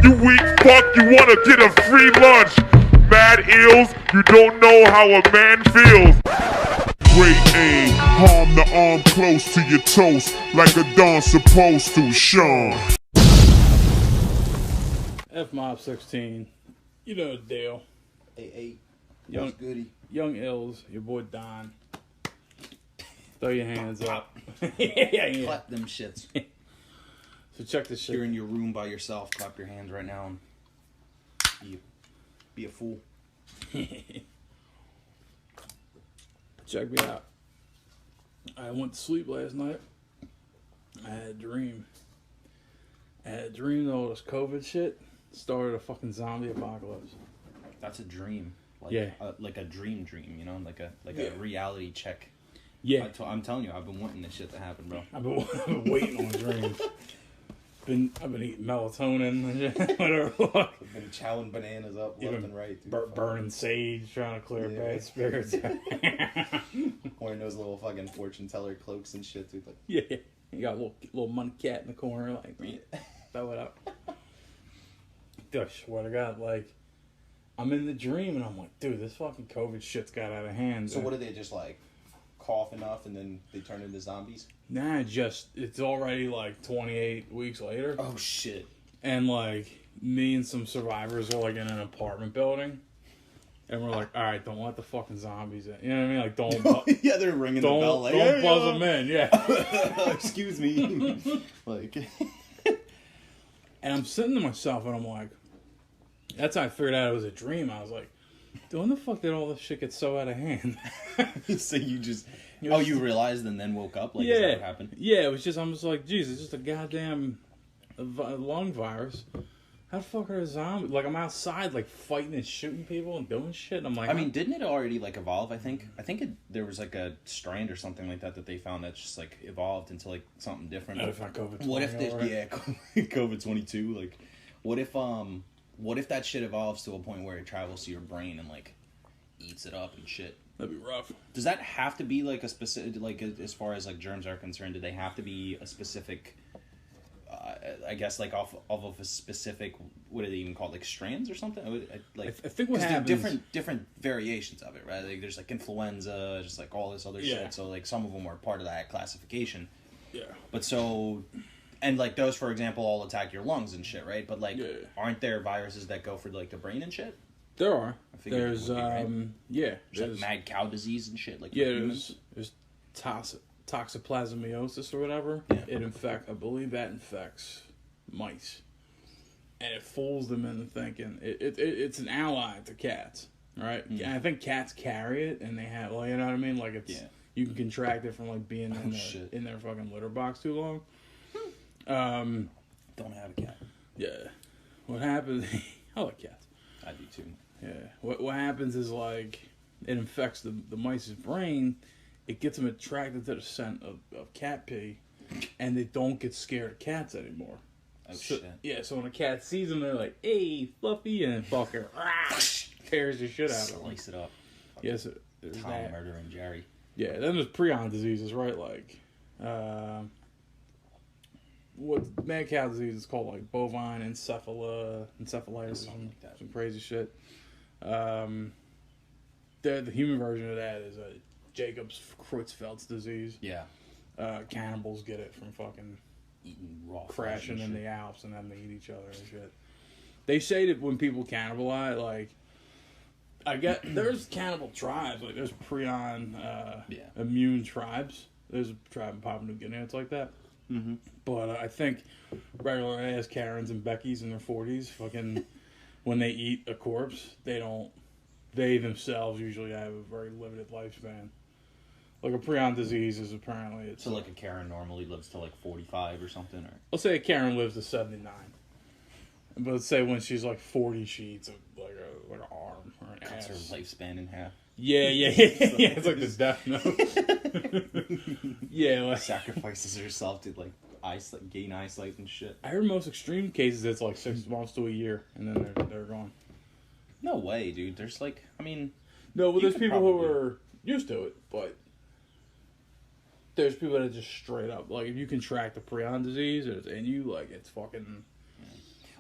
You weak fuck, you wanna get a free lunch. Mad ills, you don't know how a man feels. Great aim, harm the arm close to your toast, like a Don supposed to, Sean. F Mob 16, you know the deal. Hey, Young goody. Young Ills, your boy Don. Throw your hands up. yeah. Clap them shits. So check this shit. You're in your room by yourself. Clap your hands right now and be a fool. Check me out. I went to sleep last night. I had a dream. That all this COVID shit started a fucking zombie apocalypse. That's a dream. Like, Yeah. Like a dream, you know? Like a Yeah. reality check. Yeah. I'm telling you, I've been wanting this shit to happen, bro. I've been waiting on dreams. I've been eating melatonin and shit, whatever. I've been chowing bananas up left and right. Dude. Burning sage, trying to clear bad spirits. Wearing those little fucking fortune teller cloaks and shit, dude. Like, Yeah. You got a little money cat in the corner, like, throw it up. Dude, I swear to God, like, I'm in the dream and I'm like, dude, this fucking COVID shit's got out of hand. so what do they just like cough enough and then they turn into zombies? Nah, it's already like 28 weeks later. Oh shit. And like, me and some survivors are like in an apartment building. And we're like, alright, don't let the fucking zombies in. You know what I mean? Like, don't. Yeah, they're ringing the bell. Like, don't buzz them in, yeah. Excuse me. Like. And I'm sitting to myself and I'm like, that's how I figured out it was a dream. I was like, dude, when the fuck did all this shit get so out of hand? So you just. Oh, you realized and then woke up? Like, yeah. is that what happened? Yeah, it was just, I'm just like, geez, it's just a goddamn lung virus. How the fuck are a zombie? Like, I'm outside, like, fighting and shooting people and doing shit. And I'm like, I mean, didn't it already, like, evolve, I think? There was, like, a strand or something like that they found that's just, like, evolved into, like, something different. What if I COVID-20? What if COVID-22, like, what if that shit evolves to a point where it travels to your brain and, like, eats it up and shit? That'd be rough. Does that have to be, like, a specific, like, as far as, like, germs are concerned, do they have to be a specific, I guess, like, off of a specific, what do they even call it, like, strands or something? Like, I think what happens... different variations of it, right? Like, there's, like, influenza, just, like, all this other shit, so, like, some of them are part of that classification. Yeah. But so... And, like, those, for example, all attack your lungs and shit, right? But, like, yeah. Aren't there viruses that go for, like, the brain and shit? There are. There's, yeah. There's, like, mad cow disease and shit. Like, yeah, there's toxoplasmosis or whatever. Yeah. I believe that infects mice. And it fools them into thinking it's an ally to cats, right? Mm. And I think cats carry it, and they have, like, you know what I mean? Like, you can contract it from, like, being in their fucking litter box too long. Don't have a cat. Yeah. What happens... I like cats. I do too. Yeah. What happens is, like, it infects the mice's brain. It gets them attracted to the scent of cat pee, and they don't get scared of cats anymore. Oh, shit. Yeah, so when a cat sees them, they're like, hey, Fluffy, and then fucker tears the shit out of them. Slice it up. Yes, there's Tom that. Murder and Jerry. Yeah, then there's prion diseases, right? Like, what mad cow disease is called, like bovine encephalitis, some crazy shit. The human version of that is a Jacobs-Creutzfeldt's disease. Yeah. Cannibals get it from fucking eating raw crashing in the Alps and then they eat each other and shit. They say that when people cannibalize, like, there's cannibal tribes, like there's prion immune tribes. There's a tribe in Papua New Guinea that's like that. Mm-hmm. But I think regular ass Karens and Beckys in their 40s, fucking, when they eat a corpse, they themselves usually have a very limited lifespan. Like a prion disease is apparently... So like a Karen normally lives to like 45 or something? Or let's say a Karen lives to 79. But let's say when she's like 40, she eats like an arm or an cuts ass. her lifespan in half. Yeah. It's like the Death Note. Yeah, like... Sacrifices herself to like gain eyesight and shit. I heard most extreme cases it's like 6 months to a year, and then they're gone. No way, dude. There's like, I mean... No, well, there's people who are used to it, but... There's people that are just straight up, like, if you contract a prion disease, and you, like, it's fucking...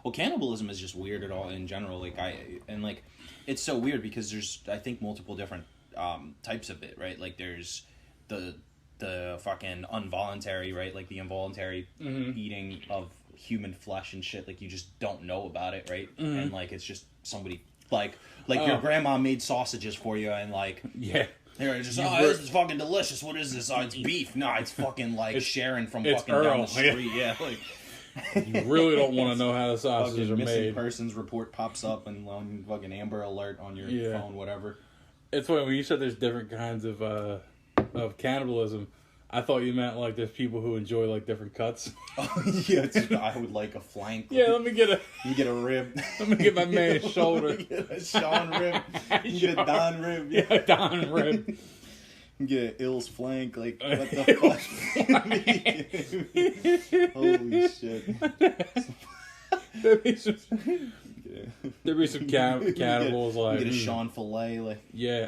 Well, cannibalism is just weird at all in general. Like it's so weird because there's, I think, multiple different types of it, right? Like there's the fucking involuntary, right? Like the involuntary eating of human flesh and shit. Like you just don't know about it, right? And like it's just somebody like your grandma made sausages for you, and like they're just this is fucking delicious. What is this? Oh, it's beef. No, it's fucking like Sharon from fucking Earl. down the street. Yeah, like. You really don't want to know how the sausages are missing made. persons report pops up and on fucking Amber Alert on your phone, whatever. It's funny when you said there's different kinds of cannibalism. I thought you meant like there's people who enjoy like different cuts. Yeah, I would like a flank. Yeah, let me get a rib. Let me get my man's shoulder. Get a Sean rib. You get a Don rib. Yeah, Don rib. Get an Ills flank. Like what the fuck? Holy shit. There'd be some cannibals like get a Sean fillet, like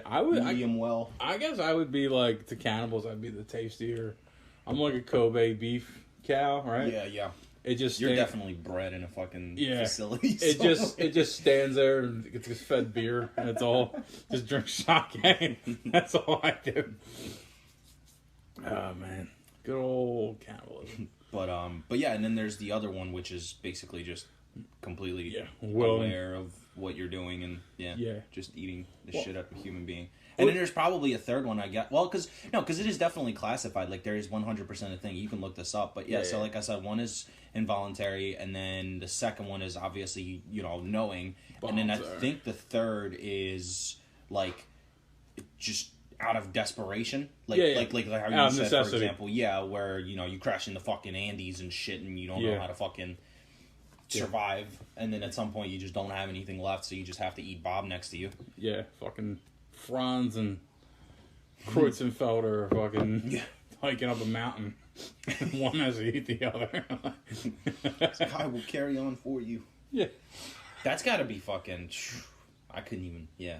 I would medium well. I guess I would be like to cannibals. I'd be the tastier. I'm like a Kobe beef cow, right? Yeah. It just you're definitely bred in a fucking facility. So. It just stands there and gets fed beer. And it's all just drink sake. That's all I do. Oh man, good old cannibalism. But yeah, and then there's the other one, which is basically just completely aware of what you're doing and just eating the shit out of a human being. And then there's probably a third one I got. Well, because it is definitely classified. Like there is 100% a thing. You can look this up. But so like I said, one is involuntary, and then the second one is obviously knowing, and then I think the third is like just out of desperation, like how you said, for example, where you crash in the fucking Andes and shit, and you don't know how to fucking survive, and then at some point you just don't have anything left, so you just have to eat Bob next to you. Yeah, fucking Franz and Kreuzenfelder are fucking hiking up a mountain. One has to eat the other. I will carry on for you. Yeah. That's gotta be fucking... I couldn't even... Yeah.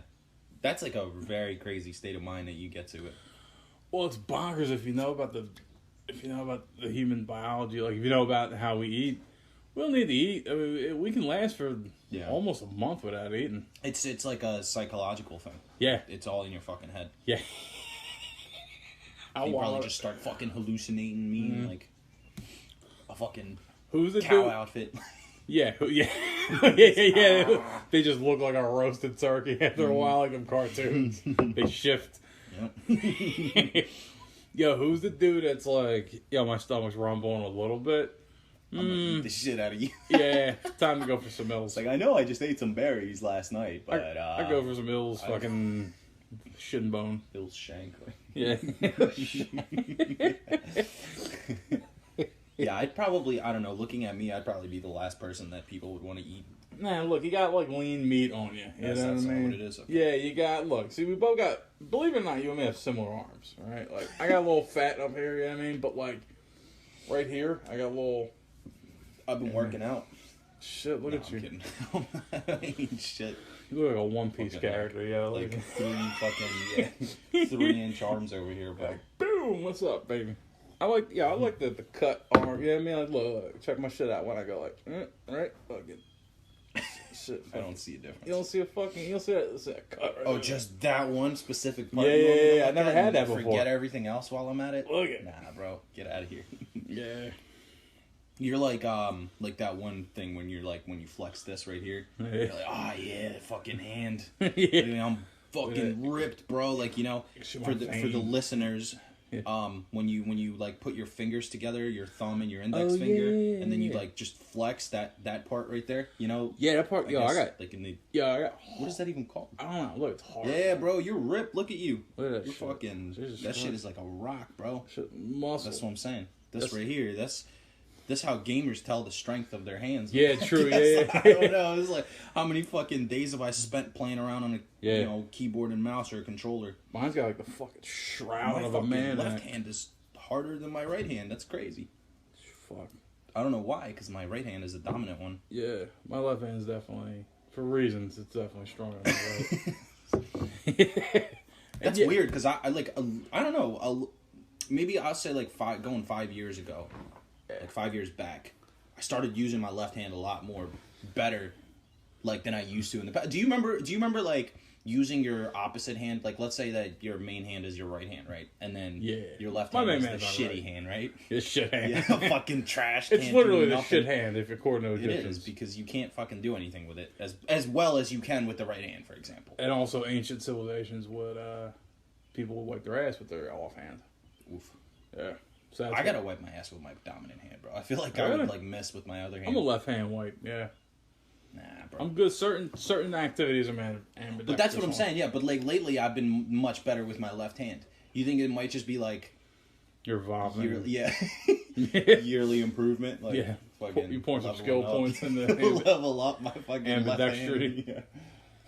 That's like a very crazy state of mind that you get to it. Well, it's bonkers if you know about the human biology. Like, if you know about how we eat, we don't need to eat. I mean, we can last for almost a month without eating. It's like a psychological thing. Yeah. It's all in your fucking head. Yeah. You probably just start fucking hallucinating me like a fucking cow outfit. Yeah. They just look like a roasted turkey after a while, like them cartoons. They shift. Yep. Yo, who's the dude that's like, my stomach's rumbling a little bit? I'm gonna eat the shit out of you. Yeah, time to go for some Ills. Like, I know I just ate some berries last night, but... I go for some Ills fucking shin bone. Ills shank. Yeah. Yeah, I'd probably, I don't know, looking at me, I'd probably be the last person that people would want to eat. Nah, look, you got, like, lean meat on you. That's not what it is. Okay. Yeah, you got, look, see, we both got, believe it or not, you and me have similar arms, right? Like, I got a little fat up here, you know what I mean? But, like, right here, I got a little... I've been working out. Shit, look at you. I'm kidding. I ain't shit. You look like a One Piece character, like 3-inch arms over here, but... Like, boom, what's up, baby? I like the cut arm, you know what I mean? Like, look, check my shit out when I go like, right? Fucking shit. I don't see a difference. You don't see that cut right there. Just that one specific part? Yeah. I never had that before. Forget everything else while I'm at it? Look at. Nah, bro. Get out of here. Yeah. You're like that one thing when you're like, when you flex this right here. Yeah. You're like, oh yeah, fucking hand. Yeah. I mean, I'm fucking ripped, bro. Like, for the listeners... Yeah. When you like put your fingers together, your thumb and your index finger, and then you like just flex that part right there, Yeah, that part. I got like in the. Yeah, I got. What is that even called? I don't know. Look, it's hard. Yeah, bro, you're ripped. Look at you. Look at that. You're shit. fucking. Jesus that Christ. Shit is like a rock, bro. Muscle. That's what I'm saying. This right here. That's how gamers tell the strength of their hands. Yeah, true. Yeah. I don't know. It's like, how many fucking days have I spent playing around on a keyboard and mouse or a controller? Mine's got like the fucking shroud of a man. My left hand is harder than my right hand. That's crazy. Fuck. I don't know why, because my right hand is the dominant one. Yeah, my left hand is definitely, for reasons, it's definitely stronger than my right. That's weird, because I don't know. Maybe I'll say like 5 years ago. Like 5 years back, I started using my left hand a lot more better, like, than I used to in the past. Do you remember like using your opposite hand? Like, let's say that your main hand is your right hand, right? And then your left hand is the shitty hand, right? Your shit hand. Yeah, fucking trash. It's literally the shit hand if you're coordinating It distance. is, because you can't fucking do anything with it as well as you can with the right hand, for example. And also, ancient civilizations would people would wipe their ass with their offhand. Oof. Yeah. So that's I gotta wipe my ass with my dominant hand, bro. I feel like I would like miss with my other hand. I'm a left hand wipe. Yeah. Nah, bro. I'm good. Certain activities are ambidextrous. But that's what I'm saying. Yeah, but like lately, I've been much better with my left hand. You think it might just be like you're evolving? Yearly improvement. Like, yeah. Fucking you point some skill points in the level up my fucking ambidextrity. Left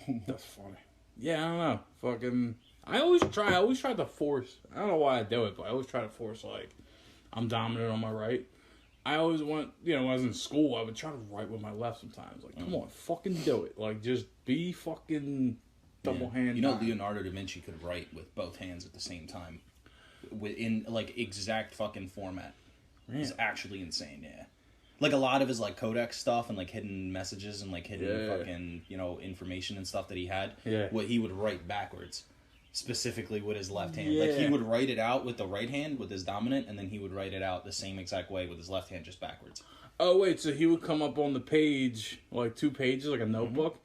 hand. That's funny. Yeah, I don't know. Fucking. I always try to force. I don't know why I do it, but I always try to force, like, I'm dominant on my right. I always want, when I was in school, I would try to write with my left sometimes. Like, come on, fucking do it. Like, just be fucking double hand. Leonardo da Vinci could write with both hands at the same time, in like exact fucking format. It's actually insane. Yeah. Like, a lot of his, like, codex stuff and, like, hidden messages and, like, hidden fucking, information and stuff that he had, what he would write backwards, specifically with his left hand. Like, he would write it out with the right hand, with his dominant, and then he would write it out the same exact way with his left hand, just backwards. Oh, wait, so he would come up on the page, like, 2 pages, like a notebook,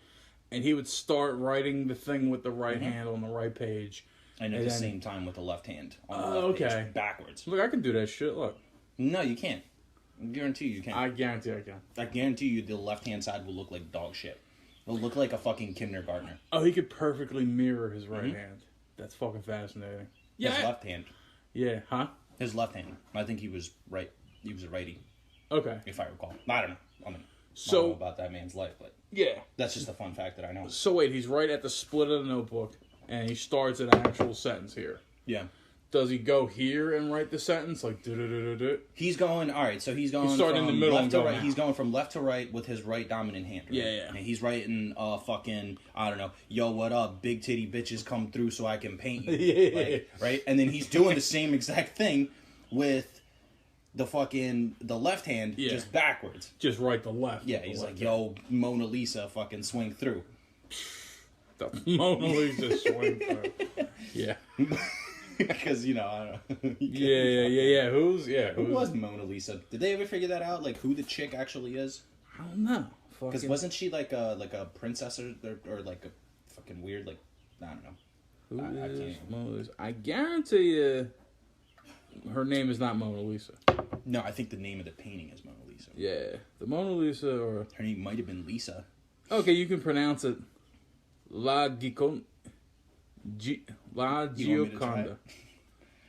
and he would start writing the thing with the right hand on the right page. And at the same time with the left hand on the left page, backwards. Look, I can do that shit, look. No, you can't. I guarantee you can't. I guarantee I can. I guarantee you the left-hand side will look like dog shit. It'll look like a fucking kindergartner. Oh, he could perfectly mirror his right hand. That's fucking fascinating. Yeah. His left hand. Yeah, huh? His left hand. I think he was right. He was a righty. Okay. If I recall. I don't know. I don't know about that man's life, but yeah, that's just a fun fact that I know. So wait, he's right at the split of the notebook, and he starts an actual sentence here. Yeah. Does he go here and write the sentence like do? He's going. All right, so he's going. He's starting from in the middle left to and right. going He's going from left to right with his right dominant hand. Right? Yeah. And he's writing, fucking, I don't know. Yo, what up? Big titty bitches come through so I can paint you. Like, right. And then he's doing the same exact thing with the left hand, just backwards. Just right to left. Yeah. He's like, yo, Mona Lisa, fucking swing through. The Mona Lisa swing through. Yeah. Because, I don't know. Yeah. Who was Mona Lisa? Did they ever figure that out? Like, who the chick actually is? I don't know. Because wasn't she like a princess or like a fucking weird, like, I don't know. Who is Mona Lisa? I guarantee you her name is not Mona Lisa. No, I think the name of the painting is Mona Lisa. Yeah. The Mona Lisa or... Her name might have been Lisa. Okay, you can pronounce it La Gioconda. La Gioconda.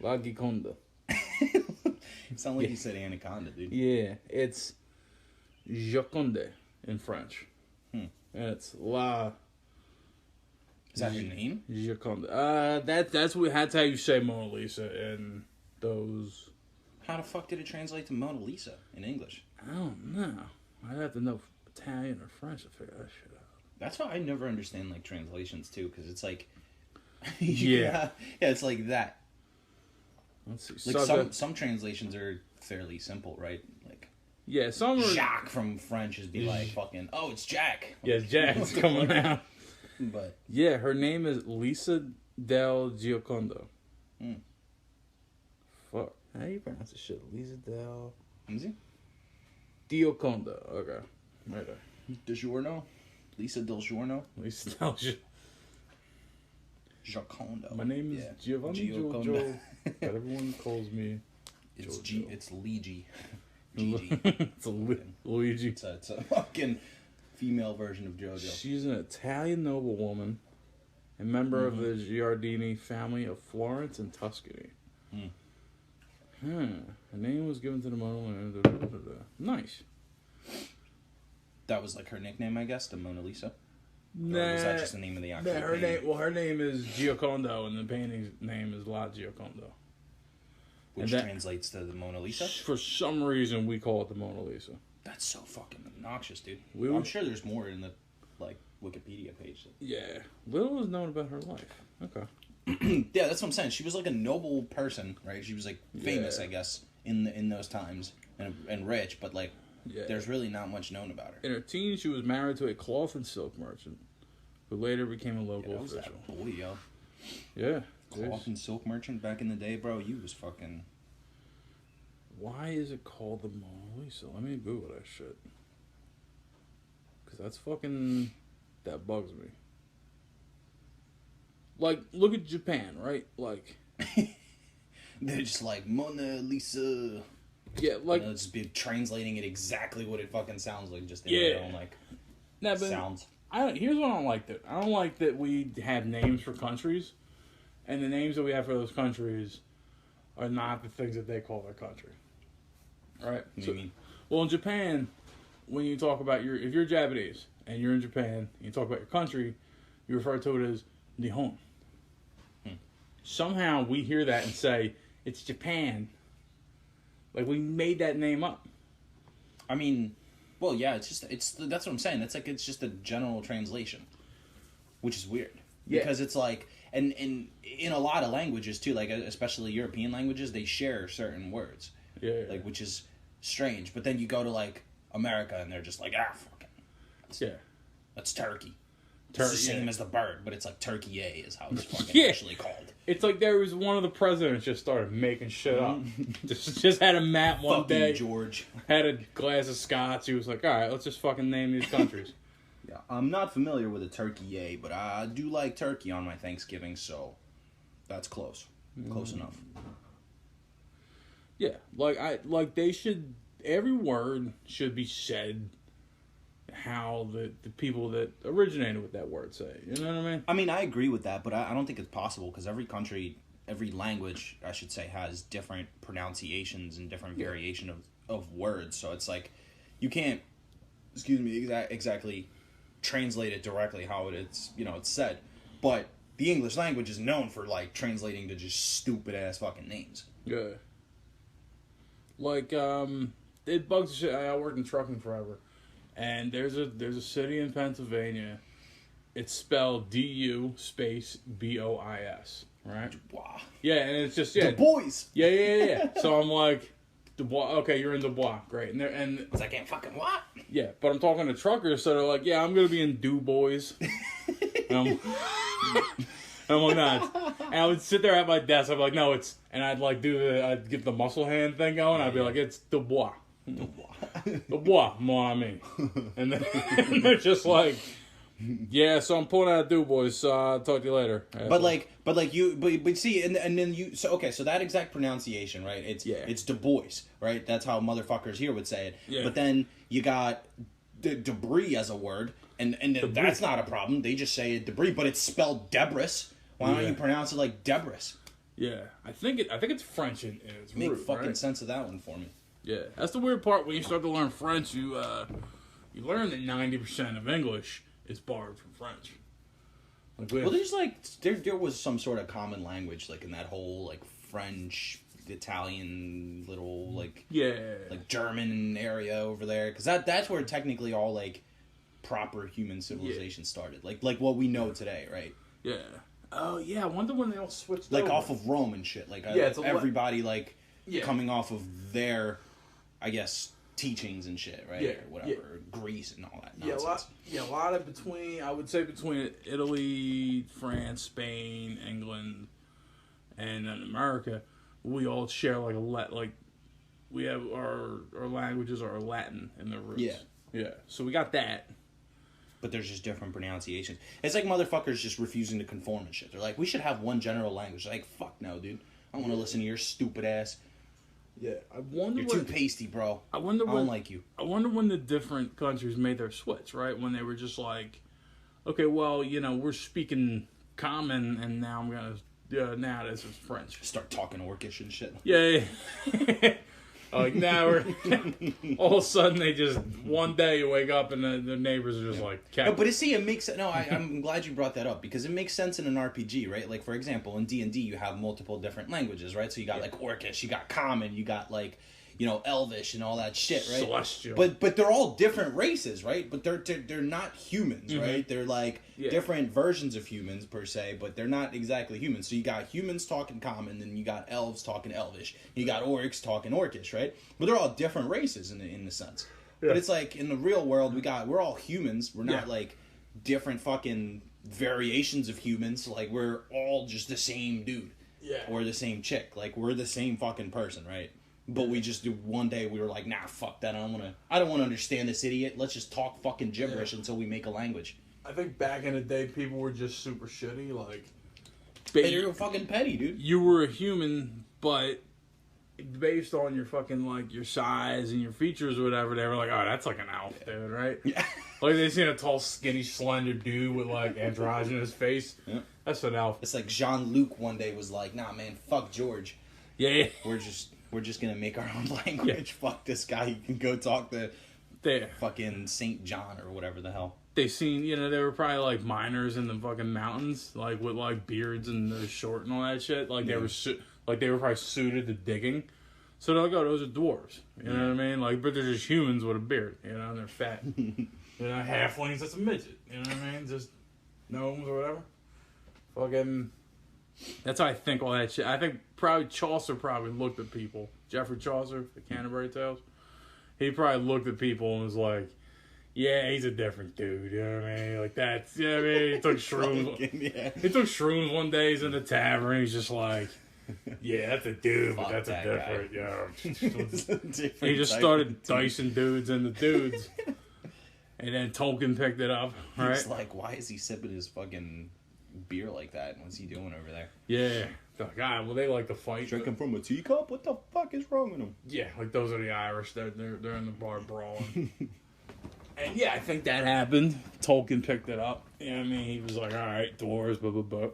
La Gioconda. Sound like you said anaconda, dude. Yeah, it's Gioconde in French. And it's La... Is that her name? Gioconda. That's how you say Mona Lisa in those... How the fuck did it translate to Mona Lisa in English? I don't know. I'd have to know Italian or French to figure that shit out. That's why I never understand, like, translations, too, because it's like... yeah, it's like that. Let's see. Like, some translations are fairly simple, right? Like... Yeah, some are... Jacques from French is be like, fucking, oh, it's Jack. Yeah, Jack's coming out. But... Yeah, her name is Lisa del Giocondo. Fuck. How do you pronounce this shit? Lisa del... Is he? Giocondo. Okay. Right there. DiGiorno? Lisa del Giorno? Lisa del Giocondo. My name is Giovanni Jojo, but everyone calls me It's Jojo. It's Luigi. It's Luigi. It's a fucking female version of JoJo. She's an Italian noblewoman, a member of the Giardini family of Florence and Tuscany. Her name was given to the Mona Lisa. Nice. That was like her nickname, I guess, the Mona Lisa? Nah, or was that just the name of the actual painting? Her name is Giocondo, and the painting's name is La Giocondo. Which translates to the Mona Lisa? For some reason, we call it the Mona Lisa. That's so fucking obnoxious, dude. I'm sure there's more in the, like, Wikipedia page. Yeah. Little is known about her life. Okay. Yeah, that's what I'm saying. She was like a noble person, right? She was like famous, I guess, in those times, and rich, but like Yeah. there's really not much known about her. In her teens, she was married to a cloth and silk merchant, who later became a local That was official. that boy, yo. Yeah. Cloth and silk merchant back in the day, bro. You was fucking. Why is it called the Mona Lisa? Let me Google that shit. Because that's fucking... That bugs me. Like, look at Japan, right? Like... They're just like Mona Lisa. Yeah, like... They'll just be translating it exactly what it fucking sounds like, just in Yeah. their own like Nah, but sounds. here's what I don't like. I don't like that we have names for countries, and the names that we have for those countries are not the things that they call their country. All right? What do you mean? Well, in Japan, when you talk about if you're Japanese and you're in Japan and you talk about your country, you refer to it as Nihon. Somehow we hear that and say, it's Japan. Like, we made that name up. I mean, well, yeah, that's what I'm saying. It's just a general translation, which is weird. Yeah. Because it's like, and in a lot of languages too, like especially European languages, they share certain words. Yeah. Like, which is strange. But then you go to like America and they're just like, fucking, that's turkey. It's the same as the bird, but it's like turkey A is how it's fucking actually called. It's like there was one of the presidents just started making shit up. just had a map one Fucking day. George. Had a glass of scotch. He was like, all right, let's just fucking name these countries. Yeah, I'm not familiar with a turkey A, but I do like turkey on my Thanksgiving, so that's close. Close enough. Yeah, they should, every word should be said how the people that originated with that word say. You know what I mean? I mean, I agree with that, but I don't think it's possible because every country, every language, I should say, has different pronunciations and different variation of words. So it's like you can't, exactly translate it directly how it's said. But the English language is known for like translating to just stupid ass fucking names. Yeah. Like it bugs the shit. I worked in trucking forever. And there's a city in Pennsylvania. It's spelled DU space BOIS, right? Wow. Yeah, and it's just The boys. Yeah. So I'm like, Dubois. Okay, you're in Dubois, great. And Cause I can't fucking what? yeah, but I'm talking to truckers, so they're like, yeah, I'm gonna be in Du Bois. And I'm like, nah. And I would sit there at my desk. I'd be like, no, it's, and I'd get the muscle hand thing going. I'd be like, it's Dubois. Dubois, mon ami. And then and they're just like, yeah, so I'm pulling out Du Bois. Talk to you later. But see, and then you, so that exact pronunciation, right? It's Du Bois, right? That's how motherfuckers here would say it. Yeah. But then you got debris as a word, and that's not a problem. They just say debris, but it's spelled Debris. Why don't you pronounce it like Debris? Yeah, I think it's French in its Make root, fucking right? sense of that one for me. Yeah, that's the weird part. When you start to learn French, you learn that 90% of English is borrowed from French. Well, there's like there was some sort of common language like in that whole like French, Italian, little like German area over there, because that's where technically all like proper human civilization started, like what we know today, right? Yeah. Oh yeah, I wonder when they all switched like over. off of Rome and shit. Like it's everybody like coming off of their, I guess, teachings and shit, right? Yeah, Or whatever, Greece and all that nonsense. A lot of between Italy, France, Spain, England, and then America, we all share we have our languages are Latin in their roots. Yeah. So we got that. But there's just different pronunciations. It's like motherfuckers just refusing to conform and shit. They're like, we should have one general language. They're like, fuck no, dude. I don't want to listen to your stupid ass. Yeah, I wonder. You're too pasty, bro. I don't like you. I wonder when the different countries made their switch, right? When they were just like, okay, well, we're speaking common, and now I'm gonna, now this is French. Start talking Orcish and shit. Yeah. Like now we're all of a sudden they just one day you wake up and the neighbors are just like no, but see, it makes I'm glad you brought that up because it makes sense in an RPG, right? Like for example, in D&D you have multiple different languages, right? So you got like Orcish, you got Common, you got like Elvish and all that shit, right? Celestial. But they're all different races, right? But they're not humans, right? They're like different versions of humans per se, but they're not exactly humans. So you got humans talking Common, then you got elves talking Elvish, you got orcs talking Orcish, right? But they're all different races in the sense. But it's like in the real world, we're all humans. We're not Yeah. like different fucking variations of humans. Like we're all just the same dude. Yeah. Or the same chick. Like we're the same fucking person, right? But we just do one day we were like, nah, fuck that. I don't want to understand this idiot. Let's just talk fucking gibberish until we make a language. I think back in the day, people were just super shitty. Like, They were fucking petty, dude. you were a human, but based on your fucking, like, your size and your features or whatever, they were like, oh, that's like an elf, dude, right? Yeah. Like, they seen a tall, skinny, slender dude with, like, androgynous face. Yeah. That's an elf. It's like Jean-Luc one day was like, nah, man, fuck George. Yeah. We're just gonna make our own language. Fuck this guy. You can go talk to They fucking Saint John or whatever the hell. they seen, you know, they were probably, like, miners in the fucking mountains, like, with, like, beards and they're short and all that shit. Like, they were they were probably suited to digging. So they're like, oh, those are dwarves. You know what I mean? Like, but they're just humans with a beard, you know, and they're fat. You know, halflings, that's a midget. You know what I mean? Just gnomes or whatever. Fucking... That's how I think all that shit. I think probably Chaucer probably looked at people. Geoffrey Chaucer, the Canterbury Tales. He probably looked at people and was like, yeah, he's a different dude. You know what I mean? Like, that's, you know what I mean? He took shrooms. Yeah. He took shrooms one day. He's in the tavern. He's just like, yeah, that's a dude, but Fuck that's a that different, yeah. Different He just type started of dude. dicing dudes into dudes. And then Tolkien picked it up, right? He's like, why is he sipping his fucking beer like that? What's he doing over there? Yeah. They're like, well, they like to fight. Drinking from a teacup? What the fuck is wrong with him? Yeah, like those are the Irish. They're in the bar brawling. And yeah, I think that happened. Tolkien picked it up. You know what I mean? He was like, all right, dwarves, blah, blah, blah.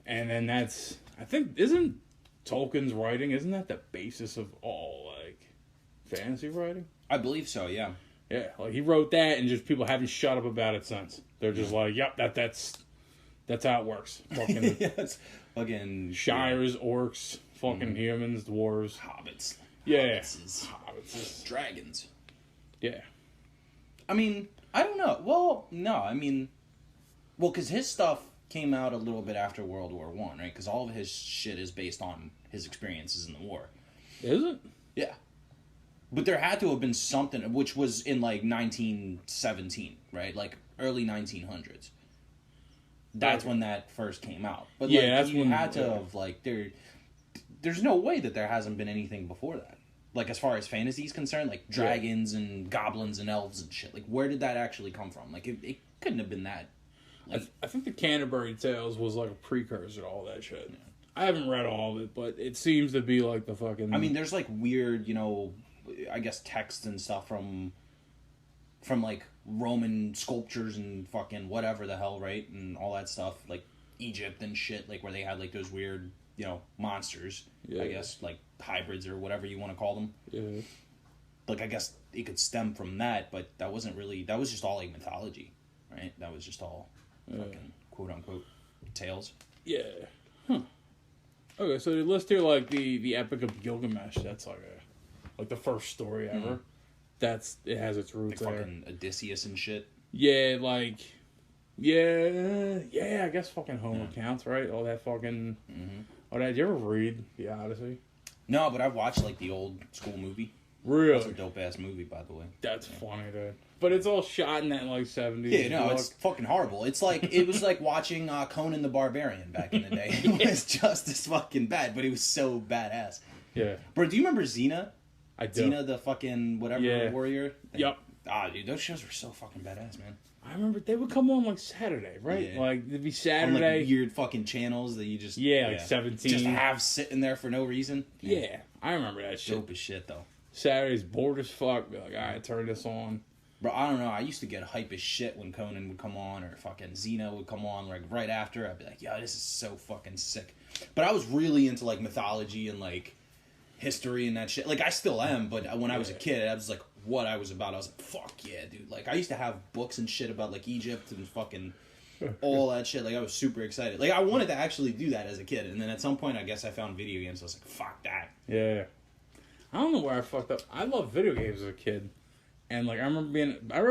And then that's, I think, isn't Tolkien's writing, isn't that the basis of all, like, fantasy writing? I believe so, yeah. Yeah, like, he wrote that and just people haven't shut up about it since. They're just like, yep, that's how it works. Fucking Yes. Fucking shires, orcs, fucking humans, dwarves. hobbits. Yeah. Hobbits. Dragons. Yeah. I mean, I don't know. Well, no, I mean, because his stuff came out a little bit after World War One, right? Because all of his shit is based on his experiences in the war. Is it? Yeah. But there had to have been something, which was in like 1917, right? Like early 1900s. That's when that first came out. But Yeah, like, that's you when- had to have like there's no way that there hasn't been anything before that. Like as far as fantasy is concerned, like dragons and goblins and elves and shit. Like where did that actually come from? Like it couldn't have been that. Like I think the Canterbury Tales was like a precursor to all that shit. I haven't read all of it, but it seems to be like the fucking... I mean, there's like weird, I guess texts and stuff from like Roman sculptures and fucking whatever the hell, right? And all that stuff, like Egypt and shit, like where they had like those weird, monsters, Yeah. I guess, like hybrids or whatever you want to call them. Yeah. Like, I guess it could stem from that, but that was just all like mythology, right? That was just all fucking quote unquote tales. Yeah. Huh. Okay, so they list here like the Epic of Gilgamesh. That's like the first story ever. It has its Like roots there. fucking Odysseus and shit. Yeah, like... Yeah, I guess fucking Homer counts, right? All that fucking... Oh, did you ever read The Odyssey? No, but I've watched like the old school movie. Really? That's a dope ass movie, by the way. That's funny, dude. But it's all shot in that, like, 70s. Yeah, no, look. it's fucking horrible. It was like watching Conan the Barbarian back in the day. It was just as fucking bad, but it was so badass. Yeah, Bro, do you remember Xena? I do. Xena, the fucking whatever warrior? Yep. Dude, those shows were so fucking badass, man. I remember they would come on, like, Saturday, right? Yeah. Like, it'd be On Saturday. like weird fucking channels that you just... Yeah, like 17. Just have sitting there for no reason. Yeah, I remember that shit. Dope as shit, though. Saturday's bored as fuck. Be like, all right, turn this on. Bro, I don't know. I used to get hype as shit when Conan would come on or fucking Xena would come on like right after. I'd be like, yo, this is so fucking sick. But I was really into like mythology and like history and that shit. Like I still am, but when I was a kid, I was like what I was about. I was like, fuck yeah, dude. Like I used to have books and shit about like Egypt and fucking all that shit. Like I was super excited. Like I wanted to actually do that as a kid. And then at some point, I guess I found video games. So I was like, fuck that. Yeah. I don't know where I fucked up. I loved video games as a kid. And, like, I remember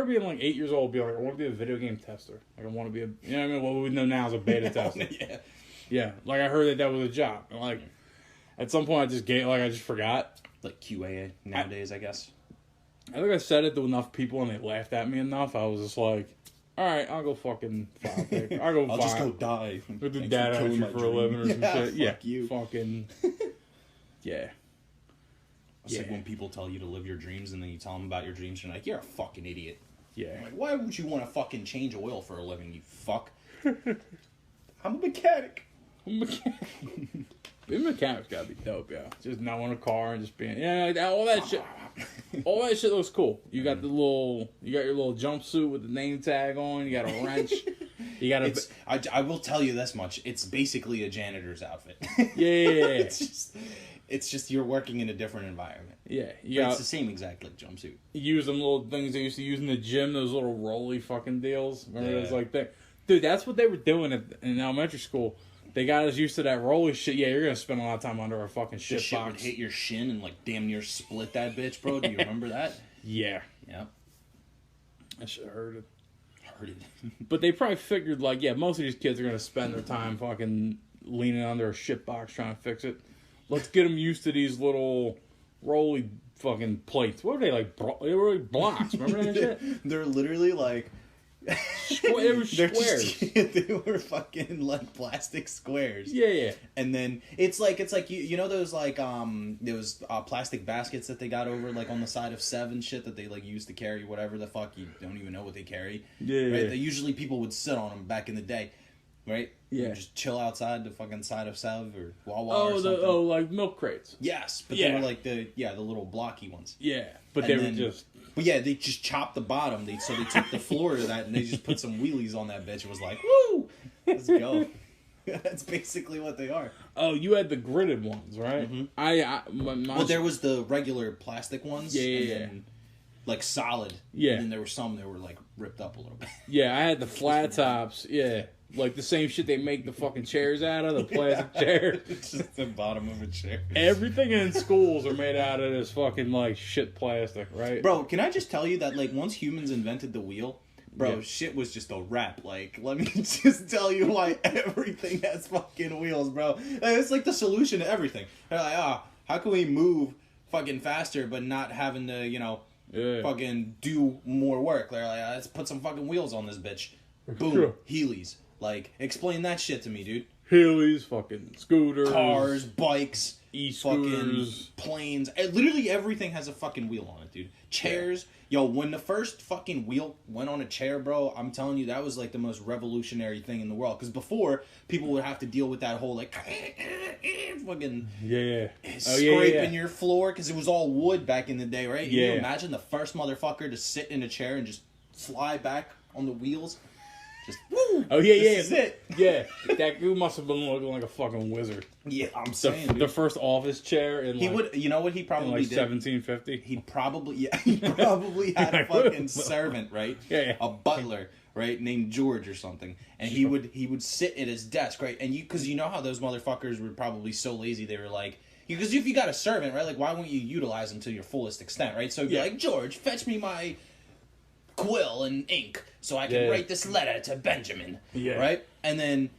being like, 8 years old, being like, I want to be a video game tester. Like, I want to be you know what I mean? What we know now is a beta tester. Yeah. Yeah. Like, I heard that was a job. And, like, at some point, I just forgot. Like QA nowadays, I guess. I think I said it to enough people and they laughed at me enough. I was just like, all right, I'll go fucking file pick. I'll just go die. Go do Thanks data killing entry my for a dream. living or some shit. Yeah, fuck you. fucking, yeah. It's like Yeah. when people tell you to live your dreams and then you tell them about your dreams, you're like, you're a fucking idiot. Yeah. I'm like, why would you want to fucking change oil for a living, you fuck? I'm a mechanic. Being a mechanic's gotta be dope, yeah. Just knowing a car and just being, yeah, all that shit. All that shit looks cool. You got your little jumpsuit with the name tag on. You got a wrench. You got a. I will tell you this much: it's basically a janitor's outfit. Yeah. it's just you're working in a different environment. Yeah, But it's the same exact like jumpsuit. You use them little things they used to use in the gym. Those little rolly fucking deals. Remember Yeah. those like that, dude. That's what they were doing in elementary school. They got us used to that rolly shit. Yeah, you're gonna spend a lot of time under a fucking The shit shit would box. hit your shin and like damn near split that bitch, bro. Do you remember that? Yeah, Yeah, that shit hurted. heard it. But they probably figured, like, yeah, most of these kids are going to spend their time fucking leaning under a shit box trying to fix it. Let's get them used to these little rolly fucking plates. What were they, like, they were like blocks, remember that shit? They're literally like They were they're squares. they were fucking like plastic squares. Yeah. And then it's like you know those like those plastic baskets that they got over like on the side of Seven shit that they like used to carry whatever the fuck you don't even know what they carry. Yeah. Right. They usually people would sit on them back in the day, right? Yeah. They'd just chill outside the fucking side of Sev or Wawa or something. Like milk crates. Yes, but Yeah. they were like the little blocky ones. Yeah, but And they then- were just... But yeah, they just chopped the bottom. So they took the floor of that and they just put some wheelies on that bitch. It was like, woo, let's go. That's basically what they are. Oh, you had the gridded ones, right? Mm-hmm. Well, there was the regular plastic ones. Yeah, yeah, and yeah. then, like solid. Yeah. And then there were some that were like ripped up a little bit. Yeah, I had the flat tops. Yeah, like the same shit they make the fucking chairs out of, the plastic chair. It's just the bottom of a chair. Everything in schools are made out of this fucking like shit plastic, right? Bro, can I just tell you that like once humans invented the wheel, bro, Yeah. shit was just a wrap. Like, let me just tell you why everything has fucking wheels, bro. It's like the solution to everything. They're like, how can we move fucking faster but not having to, Yeah. fucking do more work? They're like, let's put some fucking wheels on this bitch. Boom, Sure. Heelys. Like, explain that shit to me, dude. Heelys, fucking scooters, Cars, bikes, fucking e-scooters. planes. Literally everything has a fucking wheel on it, dude. Chairs. Yo, when the first fucking wheel went on a chair, bro, I'm telling you, that was like the most revolutionary thing in the world. Because before, people would have to deal with that whole like fucking Yeah. scraping your floor because it was all wood back in the day, right? Can Yeah. you imagine the first motherfucker to sit in a chair and just slide back on the wheels? Just woo! Oh yeah, This is it. Yeah, that dude must have been looking like a fucking wizard. Yeah, I'm The, saying, the dude. first office chair in He like, would, you know what he in probably like did? 1750. He probably had a fucking servant, right? Yeah. A butler, right, named George or something, and he would sit at his desk, right, and because you know how those motherfuckers were probably so lazy, they were like, because if you got a servant, right, like why won't you utilize them to your fullest extent, right? So you'd be Yeah. like, George, fetch me my quill and ink so I can Yeah. write this letter to Benjamin, Yeah. right? And then,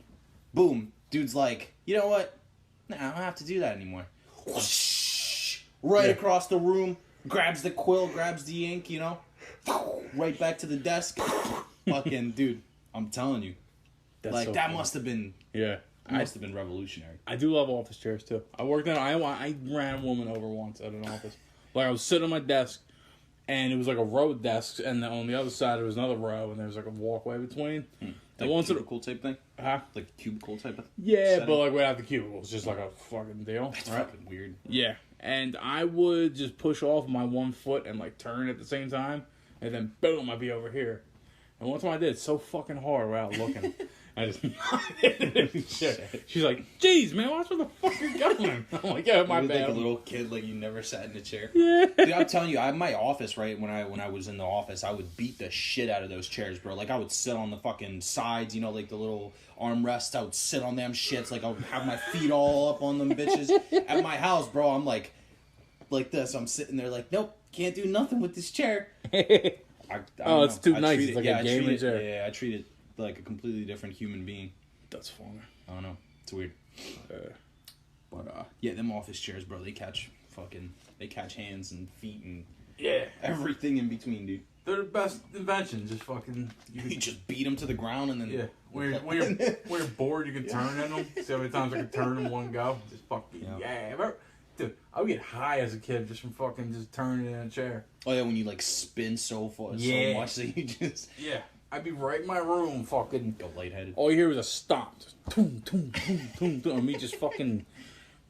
boom, dude's like, you know what? Nah, I don't have to do that anymore. Right Yeah. across the room, grabs the quill, grabs the ink, right back to the desk. Fucking dude, I'm telling you, That's like so that funny. must have been revolutionary. I do love office chairs too. I worked in. I ran a woman over once at an office. Like I was sitting on my desk, and it was like a row of desks, and on the other side there was another row, and there was like a walkway between. And Like once it, cubicle type thing, huh? like a cubicle type of Yeah, setting? but like without the cubicles, just like a fucking deal, It's right? fucking weird. Yeah, and I would just push off my one foot and like turn at the same time, and then boom, I'd be over here. And one time I did it so fucking hard without looking. I just shit. She's like, "Jeez, man, watch where the fuck you're going." I'm like, "Yeah, my You were bad." like a little kid, like you never sat in a chair. Yeah. Dude, I'm telling you, I had my office, right, when I was in the office, I would beat the shit out of those chairs, bro. Like, I would sit on the fucking sides, like the little armrests. I would sit on them shits. Like, I would have my feet all up on them bitches. At my house, bro, I'm like this. I'm sitting there like, nope, can't do nothing with this chair. I Oh, it's too nice. treat It's like a I treat gaming it- chair. Yeah, I treat it like a completely different human being. That's funny. I don't know. It's weird. But, yeah, them office chairs, bro, they catch hands and feet and Yeah. Everything in between, dude. They're the best invention. Just fucking... You just beat them to the ground and then... Yeah. When you're bored, you can turn in them. See how many times I can turn in one go? Just fucking... Yeah. Dude, I would get high as a kid just from fucking just turning in a chair. Oh, yeah, when you, like, spin so far, so much that you just... Yeah. I'd be right in my room fucking... Go lightheaded. All you hear is a stomp. Just toom, toom, toom, toom, toom. Me just fucking...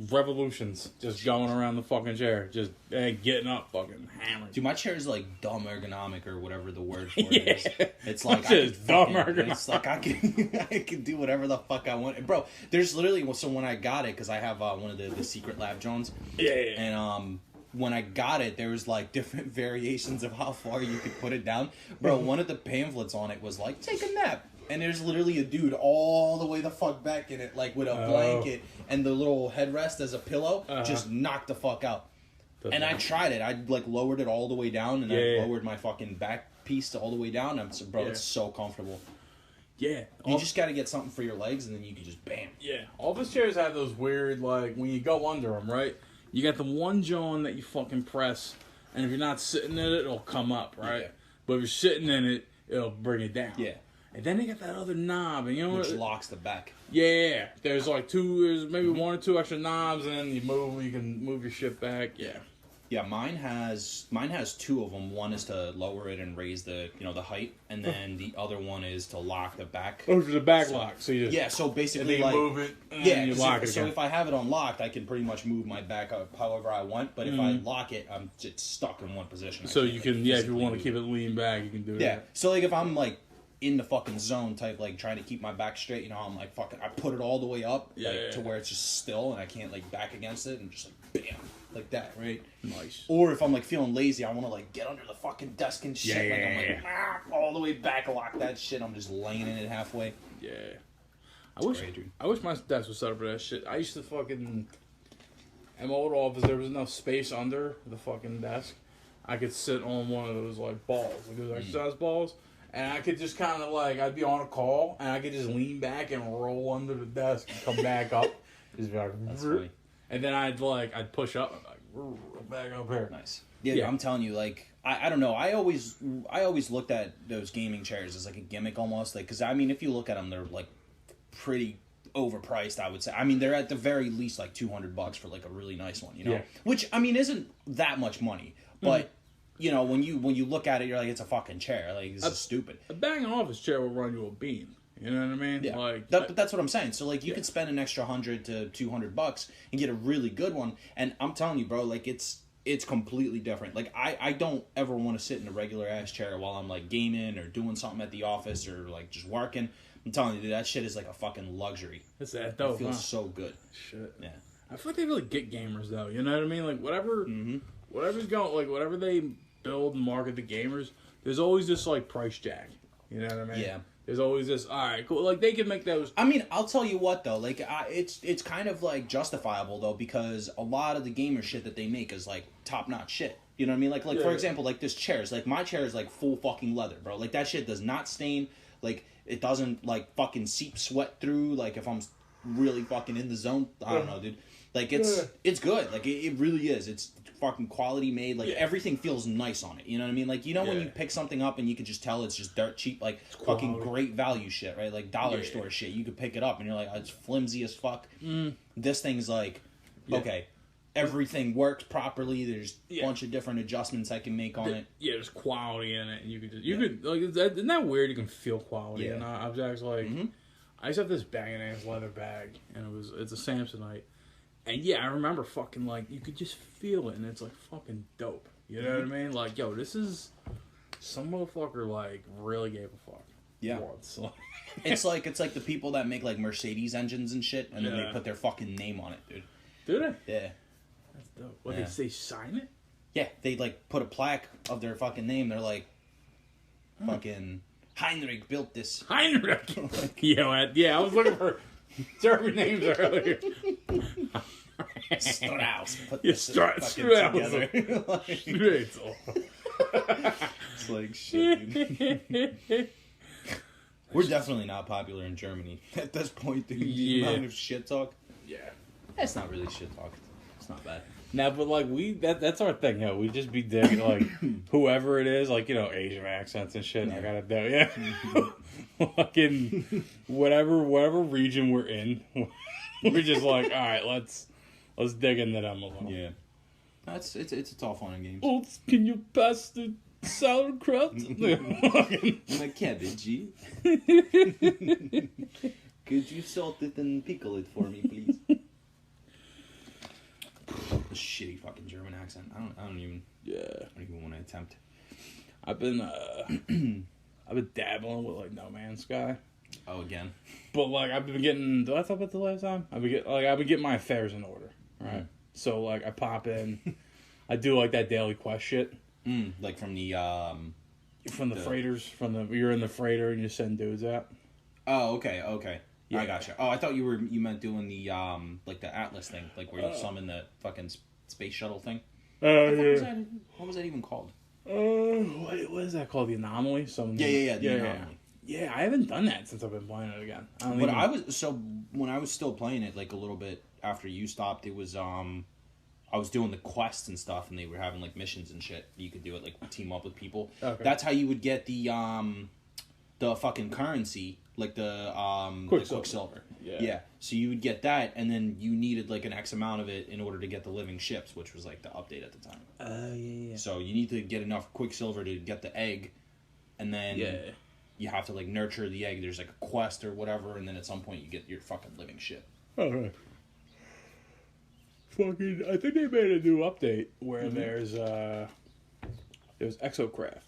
revolutions just going around the fucking chair, just getting up, fucking hammering. Dude, my chair is like dumb ergonomic or whatever the word for it is. It's like dumb ergonomic. It's like I can do whatever the fuck I want, bro. There's literally so when I got it, because I have one of the Secret Lab Jones, and when I got it, there was like different variations of how far you could put it down, bro. One of the pamphlets on it was like, take a nap. And there's literally a dude all the way the fuck back in it, like with a blanket and the little headrest as a pillow, just knocked the fuck out. And I tried it. I like lowered it all the way down, and I lowered my fucking back piece all the way down. It's so comfortable. Yeah. You just got to get something for your legs, and then you can just bam. Yeah. Office chairs have those weird, like, when you go under them, right? You got the one joint that you fucking press, and if you're not sitting in it, it'll come up, right? Yeah. But if you're sitting in it, it'll bring it down. Yeah. And then they got that other knob, and you know which locks the back. Yeah, there's like there's maybe one or two extra knobs, and then you can move your shit back. Yeah. Yeah, mine has two of them. One is to lower it and raise the the height, and then the other one is to lock the back. Oh, it's a back lock. So you just so basically you move it. And you lock it again. So if I have it unlocked, I can pretty much move my back up however I want. But if I lock it, I'm just stuck in one position. So you can if you want to keep it lean back, you can do it. Yeah. So like if I'm like in the fucking zone type, like trying to keep my back straight, I'm like fucking, I put it all the way up to where it's just still and I can't like back against it and just like bam, like that, right? Nice. Or if I'm like feeling lazy, I want to like get under the fucking desk and shit, I'm like all the way back, lock that shit, I'm just laying in it halfway. Yeah. I wish my desk was set up for that shit. I used to fucking, in my old office, there was enough space under the fucking desk. I could sit on one of those like balls, like those exercise balls. And I could just kind of like, I'd be on a call, and I could just lean back and roll under the desk and come back up. Just be like, that's funny. And then I'd push up, and like, back up here. Nice. Yeah, I'm telling you, like, I don't know. I always looked at those gaming chairs as like a gimmick almost, like, because I mean, if you look at them, they're like pretty overpriced, I would say. I mean, they're at the very least like $200 for like a really nice one, Yeah. Which I mean isn't that much money, but. When you look at it, you're like, it's a fucking chair. Like, this is stupid. A banging office chair will run you a beam. You know what I mean? Yeah. Like but that's what I'm saying. So, like, you could spend an extra $100 to $200 and get a really good one. And I'm telling you, bro, like, it's completely different. Like, I don't ever want to sit in a regular ass chair while I'm like gaming or doing something at the office or like just working. I'm telling you, dude, that shit is like a fucking luxury. It's that dope. It feels so good. Shit. Yeah. I feel like they really get gamers though. You know what I mean? Like whatever's going, like whatever they build and market the gamers, there's always this like price jack. You know what I mean? Yeah. There's always this. All right, cool. Like they can make those. I mean, I'll tell you what though. Like, it's kind of like justifiable though because a lot of the gamer shit that they make is like top notch shit. You know what I mean? Like for example, like this chairs. Like my chair is like full fucking leather, bro. Like that shit does not stain. Like it doesn't like fucking seep sweat through. Like if I'm really fucking in the zone, I don't know, dude. Like it's good. Like it really is. It's fucking quality made. Like everything feels nice on it. You know what I mean? Like when you pick something up and you could just tell it's just dirt cheap, like fucking great value shit, right? Like dollar store shit. You could pick it up and you're like, oh, it's flimsy as fuck. This thing's like, okay, everything works properly. There's a bunch of different adjustments I can make on it. Yeah, there's quality in it. And you could just could like isn't that weird? You can feel quality in objects. Like I used to have this banging ass leather bag, and it's a Samsonite. And I remember fucking like you could just feel it, and it's like fucking dope. You know what I mean? Like, yo, this is some motherfucker like really gave a fuck. Yeah, it's like the people that make like Mercedes engines and shit, and then they put their fucking name on it, dude. Do they? Yeah, that's dope. What they sign it? Yeah, they like put a plaque of their fucking name. They're like, fucking Heinrich built this. Heinrich. I was looking for German names earlier. Strauss. Put Strauss together. It's like shit, dude. We're definitely not popular in Germany at this point, dude. The amount of shit talk. Yeah. That's not really shit talk. It's not bad. Now, but like that's our thing, yo. We just be digging like whoever it is, like Asian accents and shit. I gotta do, yeah. Fucking whatever region we're in, we're just like, all right, let's dig into them a little. Yeah, it's a tough one in games. Oh, can you pass the sauerkraut? My cabbage. Could you salt it and pickle it for me, please? A shitty fucking German accent. I don't even want to attempt. I've been dabbling with like No Man's Sky. Oh, again. But like I've been getting. Did I talk about the last time? I've been getting my affairs in order. Right. So like I pop in, I do like that daily quest shit. Like from the freighters. You're in the freighter and you send dudes out. Oh, okay. Yeah. I gotcha. Oh, I thought you meant doing the like the Atlas thing, like where you summon the fucking space shuttle thing. What was that even called? What is that called? The Anomaly? The Anomaly. Yeah, I haven't done that since I've been playing it again. When I was still playing it, like a little bit after you stopped, it was I was doing the quests and stuff, and they were having like missions and shit. You could do it like team up with people. Okay. That's how you would get the fucking currency, like the Quicksilver. Yeah. So you would get that, and then you needed like an X amount of it in order to get the living ships, which was like the update at the time. Yeah. So you need to get enough Quicksilver to get the egg, and then you have to like nurture the egg. There's like a quest or whatever, and then at some point you get your fucking living ship. Okay. Fucking, I think they made a new update where there's Exocraft.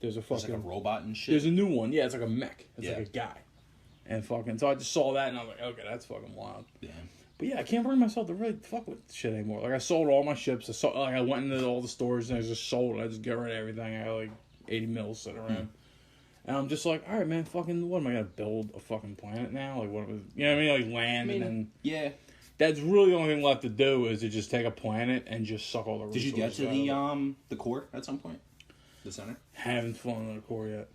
There's a fucking like a robot and shit. There's a new one. Yeah, it's like a mech. It's Yeah. like a guy. And fucking, so I just saw that and I was like, okay, that's fucking wild. Yeah. But yeah, I can't bring myself to really fuck with shit anymore. Like I sold all my ships. I went into all the stores and I just sold. I just got rid of everything. I had like 80 mils sitting around. And I'm just like, all right, man, fucking, what am I gonna build a fucking planet now? Like what? You know what I mean? Like land and then. Yeah. That's really the only thing left to do is to just take a planet and just suck all the resources. Did you get to the core at some point? The center? Haven't flown to the core yet.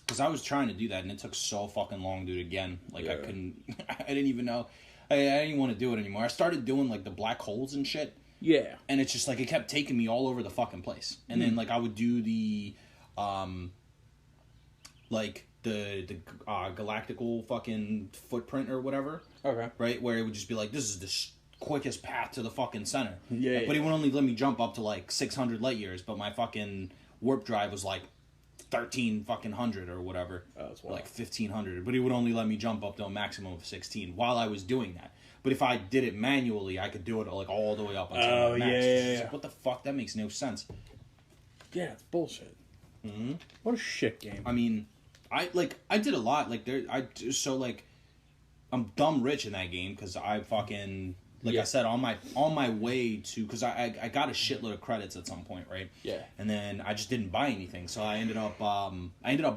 Because I was trying to do that and it took so fucking long to do it again. Like I couldn't. I didn't even know. I didn't want to do it anymore. I started doing like the black holes and shit. Yeah. And it's just like it kept taking me all over the fucking place. And then like I would do the like the galactical fucking footprint or whatever. Okay. Right? Where it would just be like, this is the quickest path to the fucking center. Yeah. But it would only let me jump up to like 600 light years, but my fucking warp drive was like 13 fucking hundred or whatever. Oh, that's wild. Like 1500. But it would only let me jump up to a maximum of 16 while I was doing that. But if I did it manually, I could do it like all the way up until the max. yeah. Like, what the fuck? That makes no sense. Yeah, it's bullshit. Mm-hmm. What a shit game. I mean, I did a lot. Like I'm dumb rich in that game because I fucking I said on my way to, because I got a shitload of credits at some point, right? Yeah. And then I just didn't buy anything, so I ended up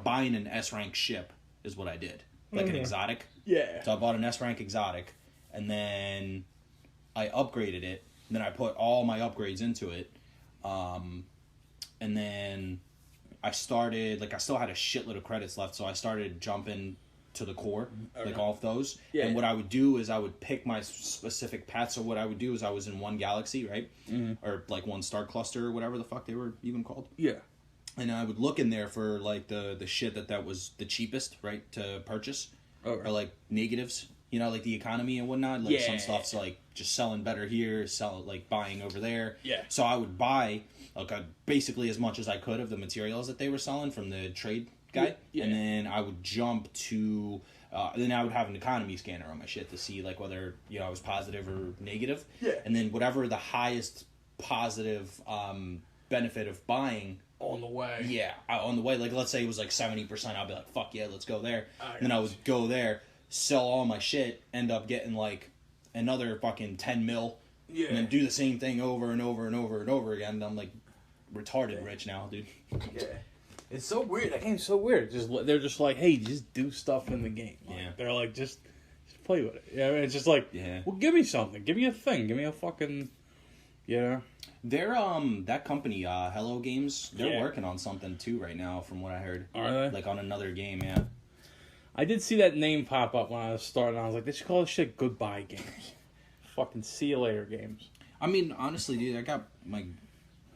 buying an S rank ship is what I did, like an exotic. Yeah. So I bought an S rank exotic, and then I upgraded it. And then I put all my upgrades into it, and then I started, like, I still had a shitload of credits left, so I started jumping to the core, like all of those. Yeah. And what I would do is I would pick my specific path. So what I would do is I was in one galaxy, right? Or like one star cluster or whatever the fuck they were even called. Yeah. And I would look in there for like the shit that was the cheapest, right, to purchase. Okay. Or like negatives, you know, like the economy and whatnot. Like some stuff's like just selling better here, buying over there. Yeah. So I would buy like basically as much as I could of the materials that they were selling from the trade guy. Yeah. And then I would jump to then I would have an economy scanner on my shit to see like whether, you know, I was positive or negative. Yeah. And then whatever the highest positive benefit of buying On the way. yeah, on the way, like let's say it was like 70%, I'll be like, fuck yeah, let's go there. I And then I would go there, sell all my shit, end up getting like another fucking 10 mil, Yeah. and then do the same thing over and over and over and over again. And I'm like retarded rich now, dude. Yeah. It's so weird. That game's so weird. They're just like, hey, just do stuff in the game. Like, Yeah. They're like, just play with it. Yeah, I mean, it's just like, Yeah. well, give me something. Give me a thing. Give me a fucking, you know. They're that company, Hello Games, they're Yeah. working on something too right now, from what I heard. Are they? Like on another game, yeah. I did see that name pop up when I was starting. I was like, they should call this shit Goodbye Games. Fucking see you later games. I mean, honestly, dude, I got my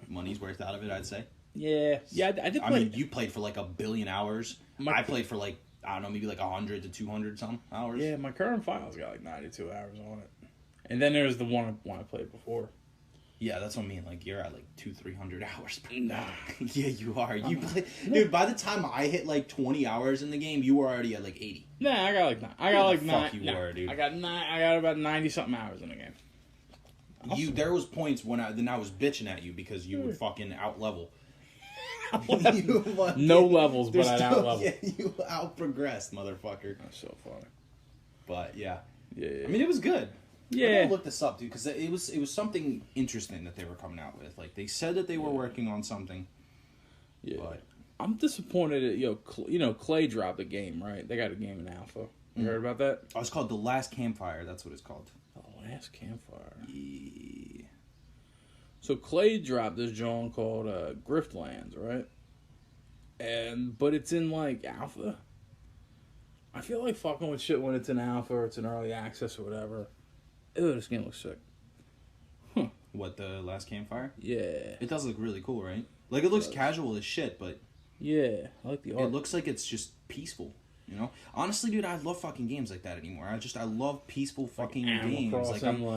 money's worth out of it, I'd say. Yeah, I did play. I mean, you played for like 1 billion hours. I played for like, I don't know, maybe like 100 to 200 some hours. Yeah, my current file's got like 92 hours on it. And then there's the one I played before. Yeah, that's what I mean. Like, you're at like 200-300 hours. Nah. Yeah, you are. You play, dude. By the time I hit like 20 hours in the game, you were already at like 80. Nah, I got like 9. I got like 9. Fuck you were, dude. I got about 90 something hours in the game. There was points when I was bitching at you because you would fucking out level. No levels, but I'd out level. Yeah, you out progressed, motherfucker. That's so funny. But yeah, Yeah. I mean, it was good. Yeah. I gotta look this up, dude, because it was something interesting that they were coming out with. Like, they said that they were working on something. Yeah. But I'm disappointed at Clay dropped a game, right? They got a game in alpha. You heard about that? oh, it's called The Last Campfire. That's what it's called. The Last Campfire. Yeah. So Clay dropped this joint called Griftlands, right? But it's in like alpha. I feel like fucking with shit when it's in alpha or it's in early access or whatever. Ew, this game looks sick. What, The Last Campfire? Yeah. It does look really cool, right? Like, it looks casual as shit, but Yeah. I like the art. it looks like it's just peaceful. You know, honestly, dude, I love fucking games like that anymore. I love peaceful fucking games. Crossing,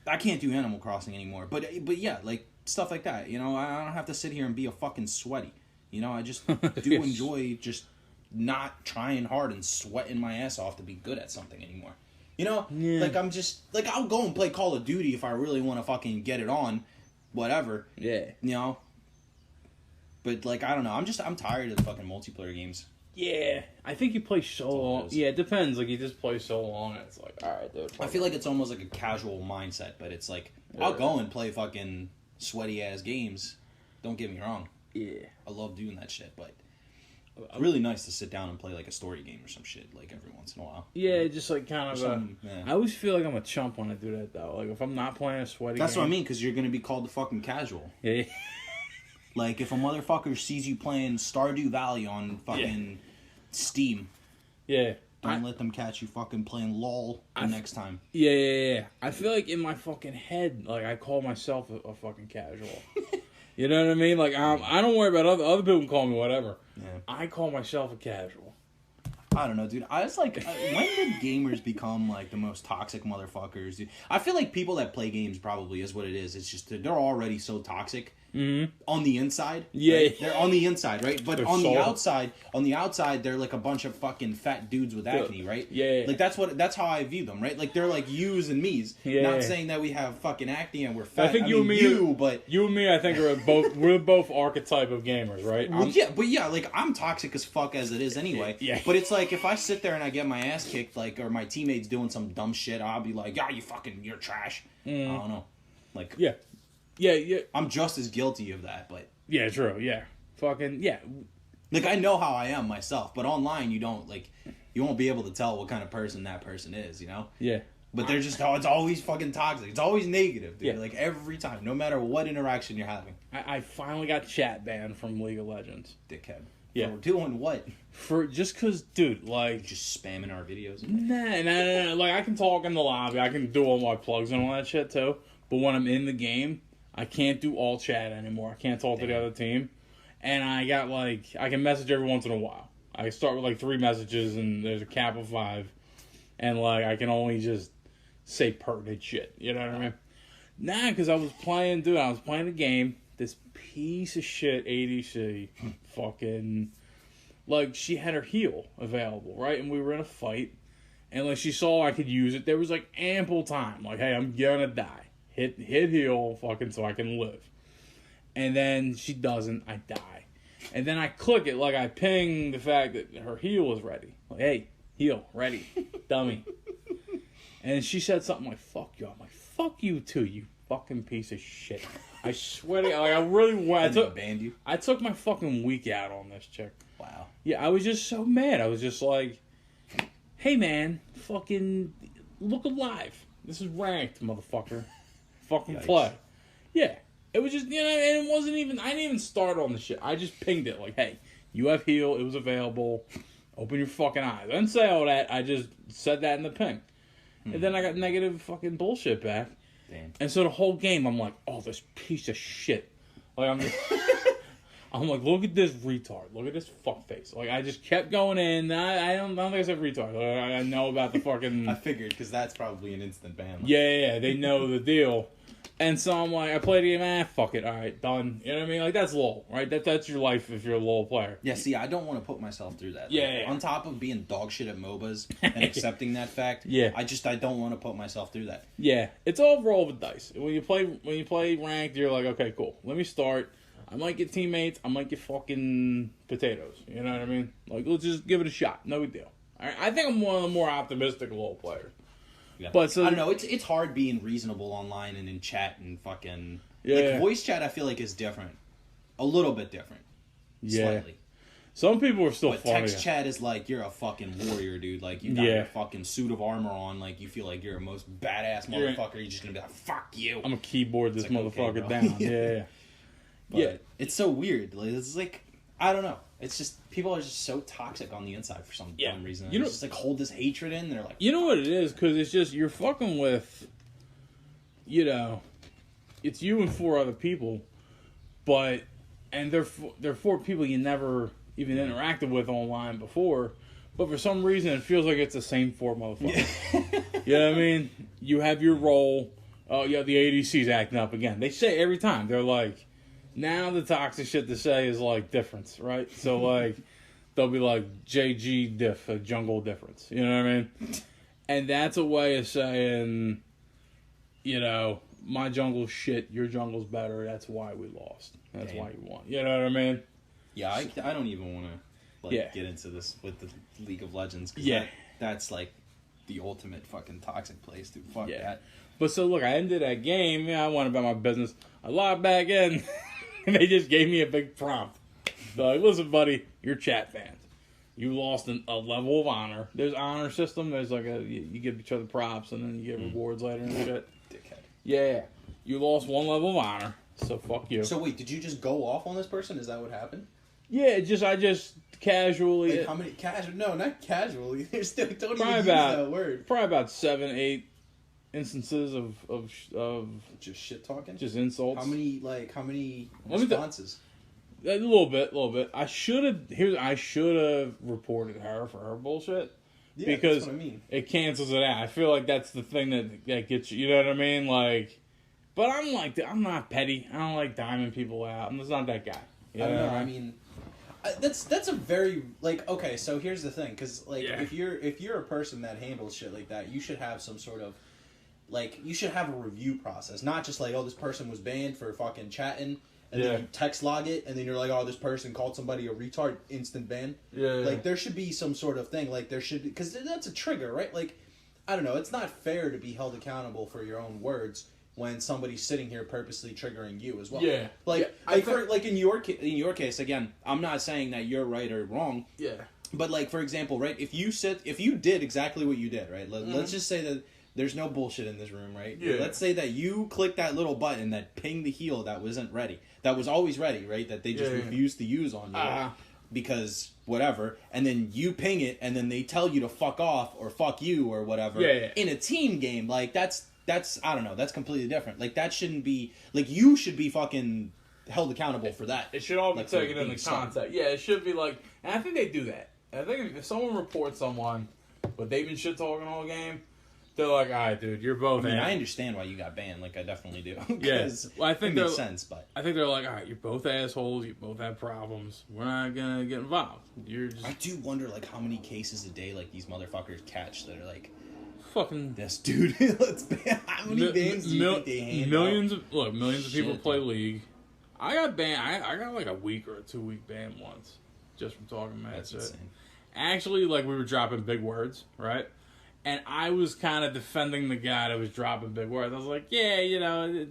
I can't do Animal Crossing anymore, but yeah, like stuff like that. You know, I don't have to sit here and be a fucking sweaty. You know, I just do enjoy just not trying hard and sweating my ass off to be good at something anymore. You know, like I'm just like I'll go and play Call of Duty if I really want to fucking get it on, whatever. Yeah. You know, but like I don't know, I'm tired of fucking multiplayer games. Yeah. I think you play so long. it is. Yeah, it depends. Like, you just play so long and it's like, alright, dude. I feel like it's almost like a casual mindset, but it's like I'll go and play fucking sweaty ass games. Don't get me wrong. Yeah. I love doing that shit, but it's really nice to sit down and play like a story game or some shit like every once in a while. Yeah, just like kind of yeah. I always feel like I'm a chump when I do that though. Like if I'm not playing a sweaty That's game. what I mean, because you're gonna be called the fucking casual. Yeah. Like if a motherfucker sees you playing Stardew Valley on fucking Steam, Yeah. don't let them catch you fucking playing LOL the next time. Yeah. I feel like in my fucking head, like I call myself a fucking casual. You know what I mean? Like I don't worry about other people can call me whatever. Yeah. I call myself a casual. I don't know, dude. I was like, when did gamers become like the most toxic motherfuckers? Dude? I feel like people that play games probably is what it is. It's just that they're already so toxic on the inside. Yeah, right? They're on the inside, right? But They're on so- the outside, they're like a bunch of fucking fat dudes with acne, right? Yeah. Like that's how I view them, right? Like they're like yous and me's. Yeah. Not saying that we have fucking acne and we're fat. I think you and me, you and me, I think we're both archetype of gamers, right? Well, yeah, like I'm toxic as fuck as it is anyway. Yeah. But it's like if I sit there and I get my ass kicked, like, or my teammates doing some dumb shit, I'll be like, yeah, you're trash. I don't know. Like, Yeah. I'm just as guilty of that, but Yeah, true. Yeah. Fucking yeah. like I know how I am myself, but online you won't be able to tell what kind of person that person is, you know? Yeah. But they're just it's always fucking toxic. It's always negative, dude. Yeah. Like every time, no matter what interaction you're having. I finally got chat banned from League of Legends. Dickhead. Yeah. For doing what? For just cause, dude, like Just spamming our videos. Nah. Like I can talk in the lobby, I can do all my plugs and all that shit too. But when I'm in the game, I can't do all chat anymore. I can't talk to the other team. And I got like I can message every once in a while. I start with like 3 messages and there's a cap of 5. And like I can only just say pertinent shit. You know what I mean? Nah, because I was playing a game. This piece of shit ADC fucking like she had her heal available, right? And we were in a fight. And like she saw I could use it. There was like ample time. Like, hey, I'm gonna die. Hit heal fucking so I can live. And then she doesn't, I die. And then I click it, like I ping the fact that her heal is ready. Like, hey, heal, ready, dummy. And she said something like, fuck you. I'm like, fuck you too, you fucking piece of shit. I swear to God, like I really went. Banned you? I took my fucking week out on this chick. Wow. Yeah, I was just so mad. I was just like, hey man, fucking look alive. This is ranked, motherfucker. Fucking Yikes. play. Yeah. It was just, and it wasn't even, I didn't even start on the shit. I just pinged it like, hey, you have heal, it was available, open your fucking eyes. I didn't say all that, I just said that in the ping. And then I got negative fucking bullshit back. Damn. And so the whole game, I'm like, oh, this piece of shit. Like, I'm like, look at this retard. Look at this fuckface. Like, I just kept going in. I don't think I said retard. Like, I know about the fucking... I figured, because that's probably an instant ban. Yeah, they know the deal. And so I'm like, I played the game, fuck it, alright, done. You know what I mean? Like, that's LOL, right? That's your life if you're a LOL player. Yeah, see, I don't want to put myself through that. Yeah. On top of being dog shit at MOBAs and accepting that fact, Yeah. I don't want to put myself through that. Yeah, it's all roll with dice. When you play ranked, you're like, okay, cool. Let me start. I might get teammates. I might get fucking potatoes. You know what I mean? Like, let's just give it a shot. No big deal. All right? I think I'm one of the more optimistic LOL players. Yeah. But so I don't know. It's hard being reasonable online and in chat and fucking Yeah. like voice chat. I feel like is different, a little bit different, slightly. Some people are still But funny. text chat is like you're a fucking warrior, dude. Like you got Yeah. your fucking suit of armor on. Like you feel like you're a most badass You're- motherfucker. You're just gonna be like, fuck you. I'm gonna keyboard this It's like, okay, motherfucker bro. down. Yeah. But Yeah. it's so weird. Like it's like I don't know. It's just people are just so toxic on the inside for some Yeah. dumb reason. You know- It's just like hold this hatred in. They're like, You know what it is? Because it's just, you're fucking with, you know, it's you and 4 other people, but, and they're 4 people you never even interacted with online before, but for some reason it feels like it's the same 4 motherfuckers. You know what I mean? You have your role, yeah, the ADC's acting up again. They say every time, they're like, now the toxic shit to say is like difference, right? So like, they'll be like JG diff, a jungle difference. You know what I mean? And that's a way of saying, you know, my jungle's shit, your jungle's better. That's why we lost. That's Damn. why you won. You know what I mean? yeah, I don't even want to like Yeah. get into this with the League of Legends. 'Cause Yeah. that's like the ultimate fucking toxic place, dude. Fuck Yeah. that. But so look, I ended that game. Yeah, I went about my business. I logged back in, and they just gave me a big prompt. They're like, listen, buddy, you're chat fans. You lost a level of honor. There's honor system. There's like you give each other props, and then you get rewards later and shit. Dickhead. Yeah, you lost 1 level of honor, so fuck you. So wait, did you just go off on this person? Is that what happened? Yeah, I just casually. Like how many casual? No, not casually. There's still don't even Probably use about that word. probably about 7, 8 instances of Just shit talking. just insults. How many Let me responses? A little bit. I should have reported her for her bullshit. Yeah, because that's what I mean. it cancels it out. I feel like that's the thing that gets you. You know what I mean? Like, but I'm not petty. I don't like diming people out. I'm just not that guy. You I don't know. what I mean, that's a very like okay. So here's the thing, because like Yeah. if you're a person that handles shit like that, you should have some sort of like you should have a review process, not just like oh this person was banned for fucking chatting. And Yeah. then you text log it, and then you're like, oh, this person called somebody a retard, instant ban. Yeah. Like, there should be some sort of thing. Like, there should be... Because that's a trigger, right? Like, I don't know. It's not fair to be held accountable for your own words when somebody's sitting here purposely triggering you as well. Yeah. Like, Yeah, I think- like in your case, again, I'm not saying that you're right or wrong. Yeah. But, like, for example, right? If you did exactly what you did, right? Let's just say that there's no bullshit in this room, right? Yeah. Let's say that you clicked that little button that pinged the heal that wasn't ready. That was always ready, right? That they just Yeah. refused to use on you. Uh-huh. Because whatever, and then you ping it, and then they tell you to fuck off or fuck you or whatever. Yeah. In a team game, like that's I don't know, that's completely different. Like that shouldn't be like you should be fucking held accountable for that. It should all be Like, for taken into being smart. context. Yeah, it should be like, and I think they do that. I think if someone reports someone, but they've been shit talking all game, they're like, all right, dude, you're both. I mean, ass." I understand why you got banned. Like I definitely do. Yeah. 'Cause Well, I think it makes they're- sense, but I think they're like, all right, you're both assholes. You both have problems. We're not gonna get involved. You're just I do wonder like how many cases a day like these motherfuckers catch that are like fucking. this dude. Let's ban. How many bans do you think they hand millions out? of millions of people Shit, play dude. League. I got banned. I got like a week or a 2-week ban once, just from talking mad That's shit. insane. Actually, like we were dropping big words, right? And I was kind of defending the guy that was dropping big words. I was like, yeah, you know,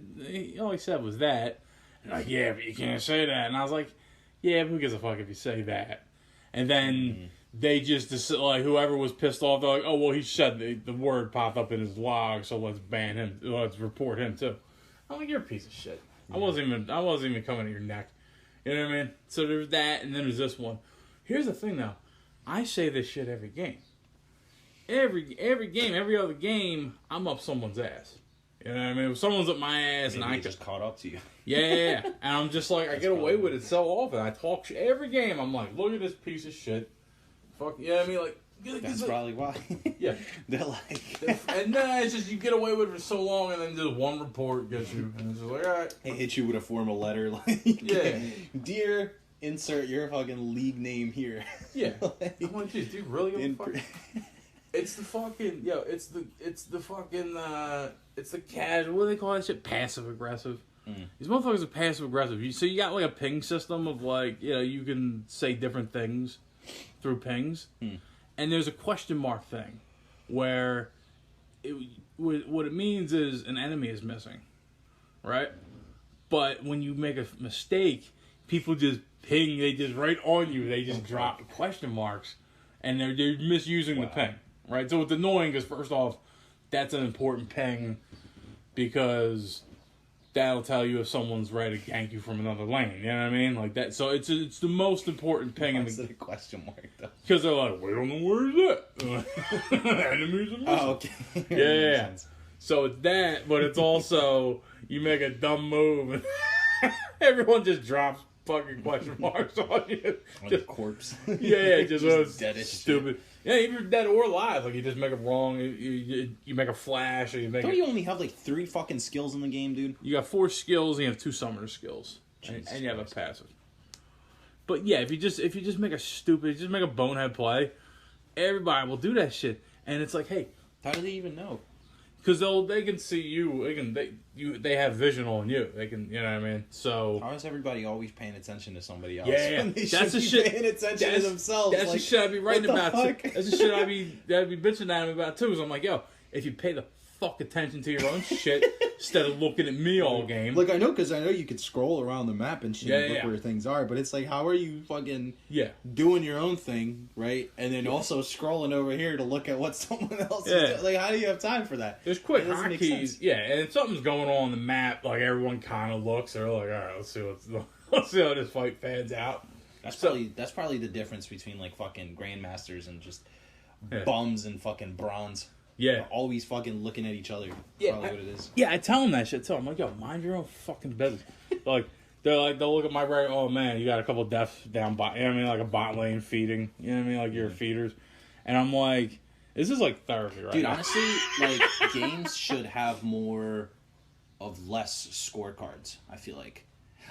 all he said was that. And like, yeah, but you can't say that. And I was like, yeah, but who gives a fuck if you say that? And then they just, like, whoever was pissed off, they're like, oh, well, he said the word popped up in his log, so let's ban him. Let's report him, too. I'm like, you're a piece of shit. I wasn't even coming at your neck. You know what I mean? So there's that, and then there's this one. Here's the thing, though. I say this shit every game. Every game, every other game, I'm up someone's ass. You know what I mean? If someone's up my ass Maybe and I it just caught up to you. yeah. And I'm just like, I get away with it so often. I talk shit every game. I'm like, look at this piece of shit. Fuck, you know what I mean? Like, That's like, probably why. yeah. They're like, And then it's just, you get away with it for so long, and then just one report gets you. And it's just like, all right. they hit you with a formal letter, like, Yeah. dear, insert your fucking league name here. Yeah. Like, I'm like, dude, do you really give a in- fuck? It's the fucking, it's the fucking, it's the casual, what do they call that shit? Passive aggressive. These motherfuckers are passive aggressive. So you got like a ping system of like, you can say different things through pings. And there's a question mark thing where what it means is an enemy is missing, right? But when you make a mistake, people just ping, they just right on you, they just drop question marks, and they're misusing the ping, right? So it's annoying because first off, that's an important ping because that'll tell you if someone's ready to gank you from another lane. You know what I mean? Like that. So it's the most important ping in Why is the it a question mark, though? because they're like, we don't know where is that. Enemies are missing. Oh, okay. Yeah. Makes sense. So it's that, but it's also you make a dumb move and everyone just drops fucking question marks on you. Like Just, a corpse. yeah, just dead as stupid. Yeah, even if you're dead or alive, like you just make a wrong, you make a flash, or you make. Don't you only have like 3 fucking skills in the game, dude? You got 4 skills and you have 2 summoner skills, and you have a passive. But yeah, if you just make a bonehead play, everybody will do that shit, and it's like, hey, How do they even know? because they can see you, they have vision on you, they can, you know what I mean. So How is everybody always paying attention to somebody else? yeah, when they that's the should be shit. paying attention to themselves. That's like, the shit I be writing what the about. fuck? That's the shit I'd be bitching at him about too. Is I'm like, yo, if you pay the fuck attention to your own shit instead of looking at me all game. Like, I know you could scroll around the map and shit and Yeah, look yeah. where things are, but it's like, how are you fucking Yeah. doing your own thing, right? And then also scrolling over here to look at what someone else Yeah. is doing. Like, how do you have time for that? There's quick It doesn't make hotkeys, sense. yeah, and if something's going on the map, like everyone kind of looks, they're like, all right, let's see how this fight fans out. That's So- probably the difference between like fucking grandmasters and just Yeah. bums and fucking bronze. Yeah, They're always fucking looking at each other. Yeah, Probably what it is. yeah, I tell them that shit too. I'm like, yo, mind your own fucking business. Like they'll look at my right. Oh man, you got a couple deaths down bot. You know what I mean, like a bot lane feeding. You know what I mean, like your feeders. And I'm like, this is like therapy, right? Dude, now. honestly, like games should have more of less scorecards. I feel like.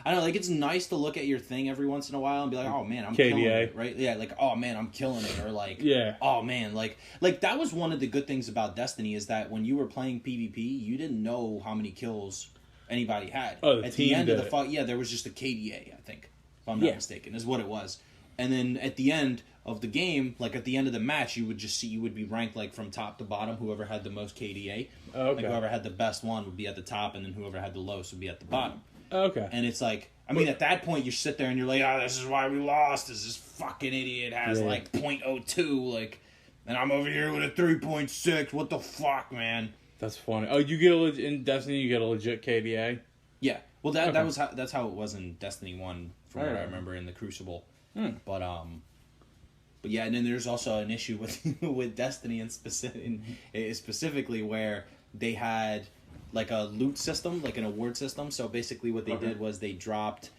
I don't know, like it's nice to look at your thing every once in a while and be like, oh man, I'm killing KDA. it, right? Yeah, like oh man, I'm killing it, or like Yeah. oh man, like that was one of the good things about Destiny is that when you were playing PvP, you didn't know how many kills anybody had. Oh, the at team the end of did the it. fight, yeah, there was just a KDA, I think, if I'm not Yeah. mistaken, is what it was. And then at the end of the game, like at the end of the match, you would be ranked like from top to bottom. Whoever had the most KDA, Oh, okay. like whoever had the best one would be at the top, and then whoever had the lowest would be at the bottom. Okay. And it's like, I mean, at that point, you sit there and you're like, oh, this is why we lost. This fucking idiot has Yeah. like .02, like, and I'm over here with a 3.6. What the fuck, man? That's funny. Oh, you get in Destiny, you get a legit KDA. Yeah. Well, that Okay. was that's how it was in Destiny 1, from what I Alright. remember in the Crucible. But yeah, and then there's also an issue with with Destiny and specifically where they had like a loot system, like an award system. So basically, what they did was they dropped,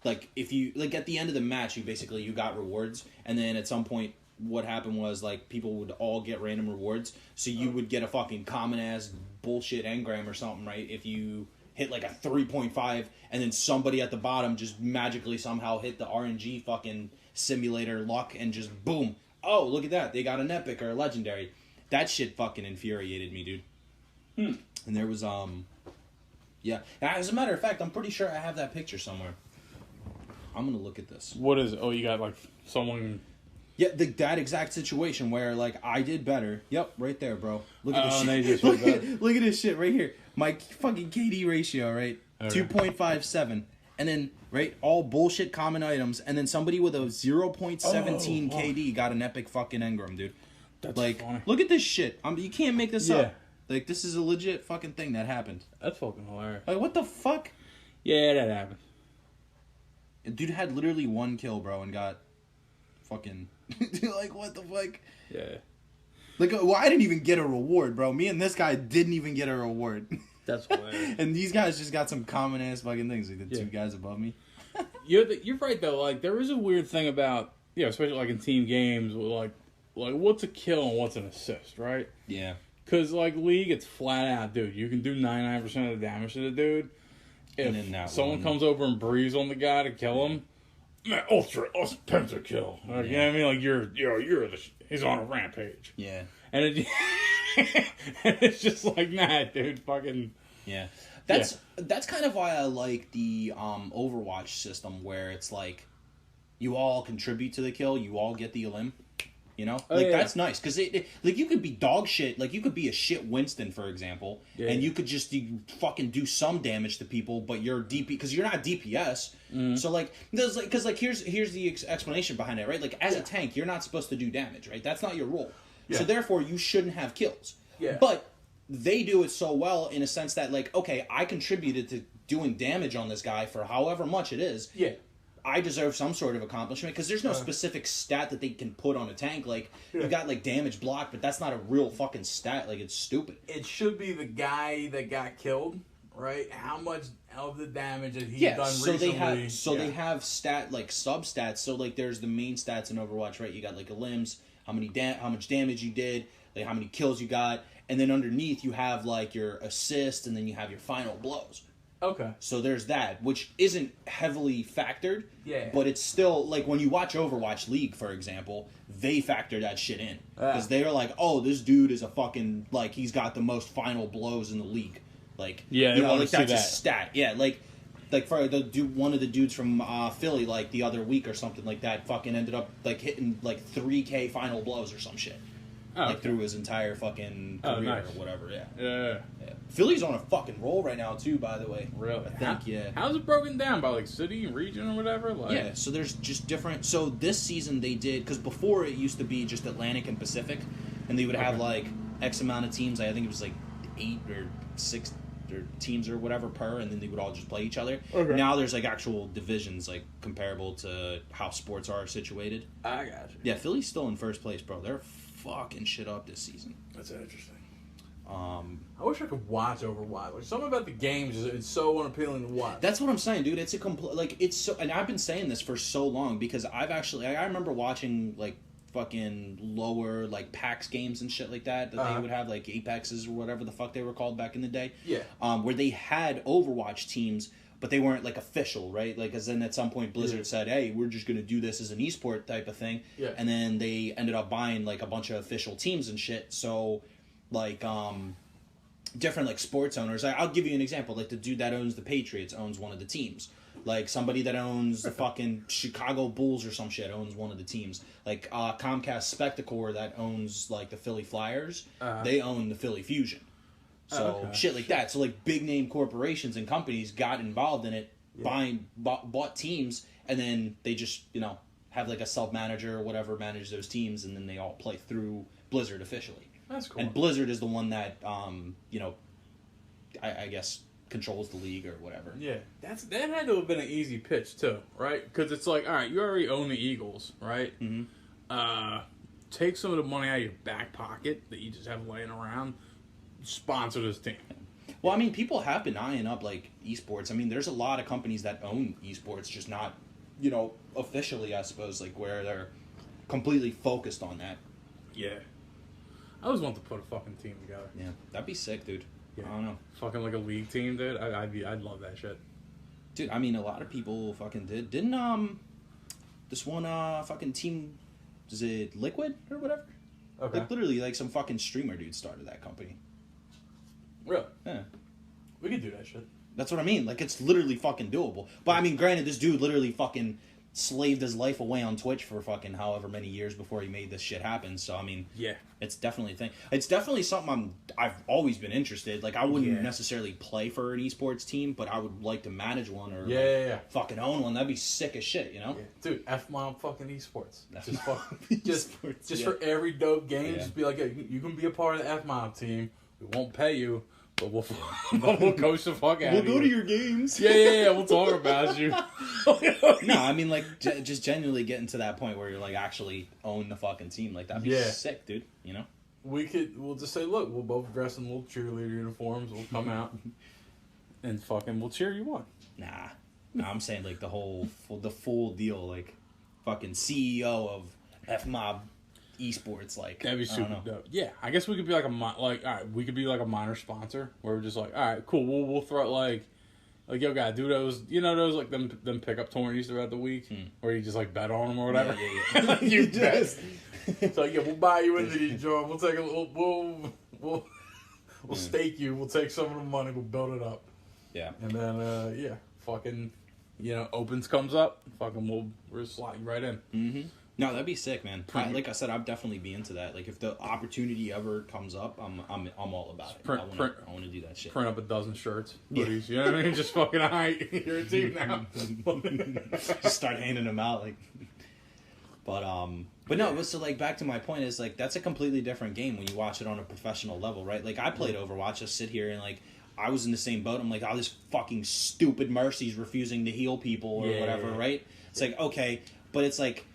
like if you like at the end of the match, you got rewards, and then at some point, what happened was like people would all get random rewards. So you would get a fucking common ass bullshit engram or something, right? If you hit like a 3.5, and then somebody at the bottom just magically somehow hit the RNG fucking simulator luck and just boom. Oh, look at that. They got an epic or a legendary. That shit fucking infuriated me, dude. And there was, yeah. As a matter of fact, I'm pretty sure I have that picture somewhere. I'm gonna look at this. What is? Oh, you got like someone. Yeah, that exact situation where, like, I did better. Yep, right there, bro. Look at Oh, this they shit. just look, did at, look at this shit right here. My fucking KD ratio, right? Okay. 2.57. And then, right, all bullshit common items. And then somebody with a 0.17 Oh, KD got an epic fucking engram, dude. That's Like, funny. look at this shit. You can't make this Yeah. up. Like, this is a legit fucking thing that happened. That's fucking hilarious. Like, what the fuck? Yeah, that happened. Dude had literally 1 kill, bro, and got fucking... like, what the fuck? Yeah. Like, well, I didn't even get a reward, bro. Me and this guy didn't even get a reward. That's hilarious. And these guys just got some common ass fucking things. Like the Yeah. two guys above me. You're right though. Like there is a weird thing about especially like in team games, like what's a kill and what's an assist, right? Yeah. Because like League, it's flat out, dude. You can do 99% of the damage to the dude. And then If that someone one- comes over and breathes on the guy to kill him, man, ultra pentakill. Like, you know what I mean? Like he's on a rampage, Yeah. and it's just like nah, dude, fucking Yeah. That's kind of why I like the Overwatch system where it's like you all contribute to the kill, you all get the elim. You know? That's nice cuz like you could be dog shit, like you could be a shit Winston for example, and you could just fucking do some damage to people, but you're DP cuz you're not DPS. So like there's like cuz like here's the explanation behind it, right? Like as a tank, you're not supposed to do damage, right? That's not your role. So therefore you shouldn't have kills. Yeah. But they do it so well in a sense that like, okay, I contributed to doing damage on this guy for however much it is. yeah. I deserve some sort of accomplishment because there's no specific stat that they can put on a tank. Like you got like damage block, but that's not a real fucking stat. Like it's stupid. It should be the guy that got killed, right? How much of the damage that he done so recently? they have stat like sub stats. So like there's the main stats in Overwatch, right? You got like limbs, how much damage you did, like how many kills you got, and then underneath you have like your assist, and then you have your final blows. Okay. So there's that, which isn't heavily factored. Yeah. But it's still, like, when you watch Overwatch League, for example, they factor that shit in. Because they're like, oh, this dude is a fucking, like, he's got the most final blows in the league. Like, Yeah, they you know, wanna like, see that's a that. stat. Yeah, like for the dude, one of the dudes from Philly, like, the other week or something like that, fucking ended up, like, hitting, like, 3K final blows or some shit. Like, through his entire fucking career nice. or whatever, yeah. Yeah. Philly's on a fucking roll right now, too, by the way. Really? I think, yeah. How's it broken down by like city, region, or whatever? Like, Yeah, so there's just different. So this season they did, because before it used to be just Atlantic and Pacific, and they would have like X amount of teams. I think it was like 8 or 6 or teams or whatever per, and then they would all just play each other. Okay. Now there's like actual divisions, like comparable to how sports are situated. I got you. Yeah, Philly's still in first place, bro. They're fucking shit up this season. That's interesting. I wish I could watch Overwatch. Like, something about the games is so unappealing to watch. That's what I'm saying, dude. It's a like it's so, and I've been saying this for so long because I remember watching like fucking lower like PAX games and shit like that they would have like Apexes or whatever the fuck they were called back in the day. Yeah. Where they had Overwatch teams, but they weren't like official, right? Like, as then at some point Blizzard said, "Hey, we're just gonna do this as an esport type of thing." Yeah. And then they ended up buying like a bunch of official teams and shit. So, like, different like sports owners. I'll give you an example. Like the dude that owns the Patriots owns one of the teams. Like somebody that owns the fucking Chicago Bulls or some shit owns one of the teams. Like Comcast Spectacor that owns like the Philly Flyers, they own the Philly Fusion. So shit like that. So like big name corporations and companies got involved in it, bought teams, and then they just have like a sub manager or whatever manage those teams, and then they all play through Blizzard officially. That's cool. And Blizzard is the one that I guess controls the league or whatever. Yeah, that had to have been an easy pitch too, right? Because it's like, all right, you already own the Eagles, right? Mm-hmm. Take some of the money out of your back pocket that you just have laying around, sponsor this team. Well, I mean, people have been eyeing up like esports. I mean, there's a lot of companies that own esports, just not, officially, I suppose, like where they're completely focused on that. Yeah. I always want to put a fucking team together. Yeah, that'd be sick, dude. Yeah. I don't know. Fucking like a league team, dude. I'd love that shit. Dude, I mean, a lot of people fucking did. Didn't, this one, fucking team, is it Liquid or whatever? Okay. Like, literally, like, some fucking streamer dude started that company. Really? Yeah. We could do that shit. That's what I mean. Like, it's literally fucking doable. But, I mean, granted, this dude literally fucking slaved his life away on Twitch for fucking however many years before he made this shit happen. So, I mean, Yeah. it's definitely a thing. It's definitely something I've always been interested. Like, I wouldn't necessarily play for an esports team, but I would like to manage one or Yeah. fucking own one. That'd be sick as shit, Yeah. Dude, F-Mom fucking esports. Just fuck. Esports, just yeah. for every dope game, Yeah. just be like, hey, you can be a part of the F-Mom team. We won't pay you, but we'll we'll coach the fuck out of you. your games. Yeah. We'll talk about you. No, I mean, like, just genuinely getting to that point where you're, like, actually own the fucking team. Like, that'd be Yeah. sick, dude. we'll just say, look, we'll both dress in little cheerleader uniforms. We'll come out and fucking we'll cheer you on. Nah, I'm saying like the full deal, like fucking CEO of FMOB esports, like That'd be I don't super know. dope. Yeah, I guess we could be like all right, we could be like a minor sponsor where we're just like, all right, cool. We'll throw like yo, gotta do those. You know those like them pickup tourneys throughout the week where you just like bet on them or whatever. Yeah. You bet. So yeah, we'll buy you into these, John. We'll take a little. We'll stake you. We'll take some of the money. We'll build it up. Yeah. And then fucking, opens comes up. Fucking we're sliding right in. Mm-hmm. No, that'd be sick, man. Like I said, I'd definitely be into that. Like if the opportunity ever comes up, I'm all about it. I want to do that shit. Print up a dozen shirts, hoodies. You know what I mean? Just fucking, all right, you're a team now. Just start handing them out, like. But no, so like back to my point is like that's a completely different game when you watch it on a professional level, right? Like I played Overwatch, just sit here and like I was in the same boat. I'm like, oh, this fucking stupid Mercy's refusing to heal people or whatever, right? It's like okay, but it's like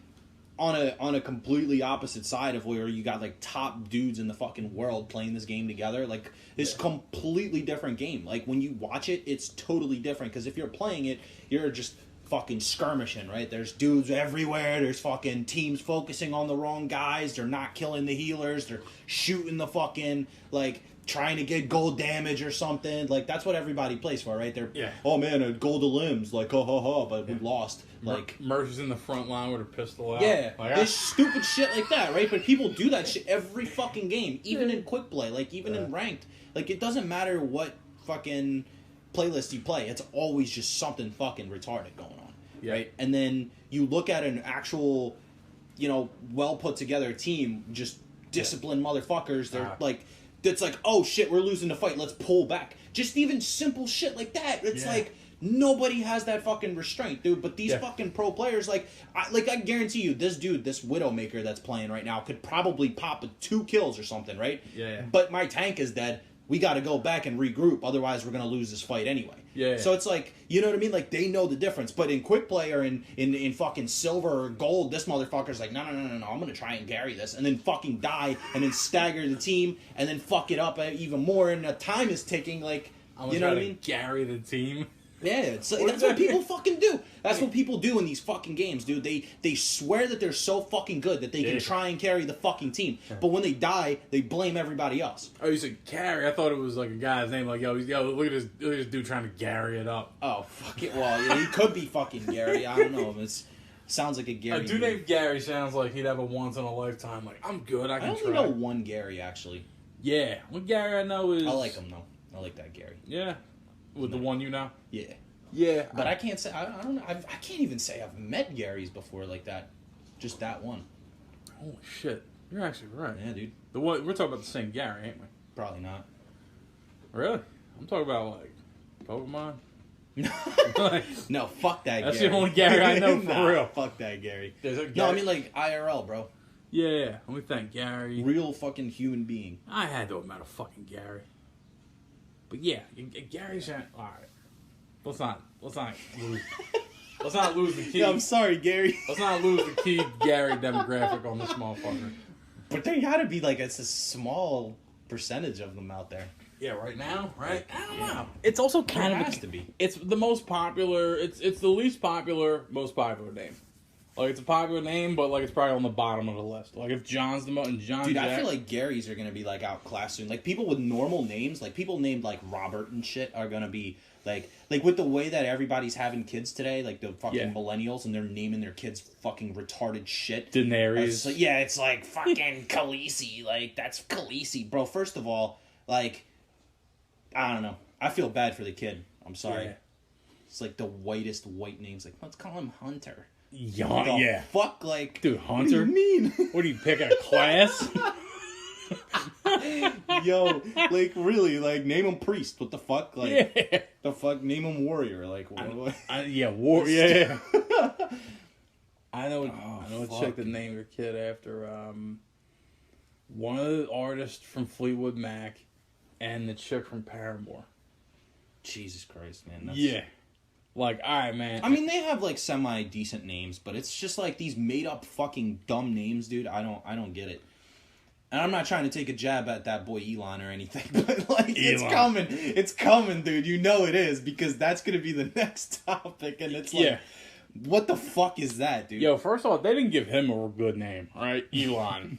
on a completely opposite side of where you got like top dudes in the fucking world playing this game together. Like it's completely different game. Like when you watch it, it's totally different because if you're playing it, you're just fucking skirmishing, right? There's dudes everywhere. There's fucking teams focusing on the wrong guys. They're not killing the healers. They're shooting the fucking, like, trying to get gold damage or something. Like, that's what everybody plays for, right? They're, oh man, a gold of limbs. Like, ha ha ha, but we lost. Like, Murphy's in the front line with a pistol out. yeah, like, there's stupid shit like that, right? But people do that shit every fucking game, even in quick play, like, even in ranked. Like, it doesn't matter what fucking playlist you play. It's always just something fucking retarded going on. Right, and then you look at an actual, well put together team, just disciplined motherfuckers. They're like, it's like, oh shit, we're losing the fight. Let's pull back. Just even simple shit like that. It's like nobody has that fucking restraint, dude. But these fucking pro players, I guarantee you, this dude, this Widowmaker that's playing right now, could probably pop 2 kills or something, right? Yeah. But my tank is dead. We got to go back and regroup, otherwise we're gonna lose this fight anyway. Yeah. So it's like, you know what I mean? Like they know the difference. But in quick play or in fucking silver or gold, this motherfucker's like, no, I'm gonna try and carry this, and then fucking die, and then stagger the team, and then fuck it up even more, and the time is ticking. Like, you know what I mean? Carry the team. Yeah, it's like, that's what people fucking do. That's what people do in these fucking games, dude. They swear that they're so fucking good that they can try and carry the fucking team. But when they die, they blame everybody else. Oh, you said Gary. I thought it was like a guy's name. Like, look at this dude trying to Gary it up. Oh, fuck it. Well, yeah, he could be fucking Gary. I don't know. It sounds like a Gary. A dude named Gary sounds like he'd have a once in a lifetime. Like, I'm good. I can only try. know one Gary, actually. Yeah. One Gary I know is... I like him, though. I like that Gary. Yeah. With the one you know? Yeah. Yeah. But I can't say... I don't know. I can't even say I've met Garys before like that. Just that one. Holy shit. You're actually right. Yeah, dude. The one, we're talking about the same Gary, ain't we? Probably not. Really? I'm talking about, like, Pokemon. No, fuck that That's Gary. the only Gary I know for Nah, real. Fuck that Gary. There's a No, I Gary- mean like IRL, bro. Yeah. Let me think. Gary. Real fucking human being. I had to have met a fucking Gary. But yeah, Gary's... All right. Let's not lose... Let's not lose the key. Yeah, I'm sorry, Gary. Let's not lose the key Gary demographic on this motherfucker. But there gotta be like it's a small percentage of them out there. Yeah, right now, right? I don't know. It's also kind There of has to be. It's the most popular. It's the least popular, most popular name. Like it's a popular name, but like it's probably on the bottom of the list. Like if John's the most, and John. Dude, Jack, I feel like Garys are gonna be like outclassed soon. Like people with normal names, like people named like Robert and shit, are gonna be like with the way that everybody's having kids today, like the fucking millennials, and they're naming their kids fucking retarded shit. Daenerys. Like, yeah, it's like fucking Khaleesi. Like that's Khaleesi, bro. First of all, like I don't know. I feel bad for the kid. I'm sorry. Yeah. It's like the whitest white names. Like let's call him Hunter. Yeah. Fuck, like, Dude, Hunter? What do you mean? What are you picking a class? Yo, like, really, like, name him priest. What the fuck? Like, Yeah. the fuck? Name him warrior. Like, what? War. Yeah. I know. Oh, I know. fuck. Check the name of your kid after one of the artists from Fleetwood Mac and the chick from Paramore. Jesus Christ, man. Yeah. Like, all right, man. I mean, they have, like, semi-decent names, but it's just, like, these made-up fucking dumb names, dude. I don't get it. And I'm not trying to take a jab at that boy Elon or anything, but like it's Elon. coming. It's coming, dude. You know it is, because that's gonna be the next topic, and it's like, Yeah. what the fuck is that, dude? Yo, first of all, they didn't give him a good name, all right? Elon.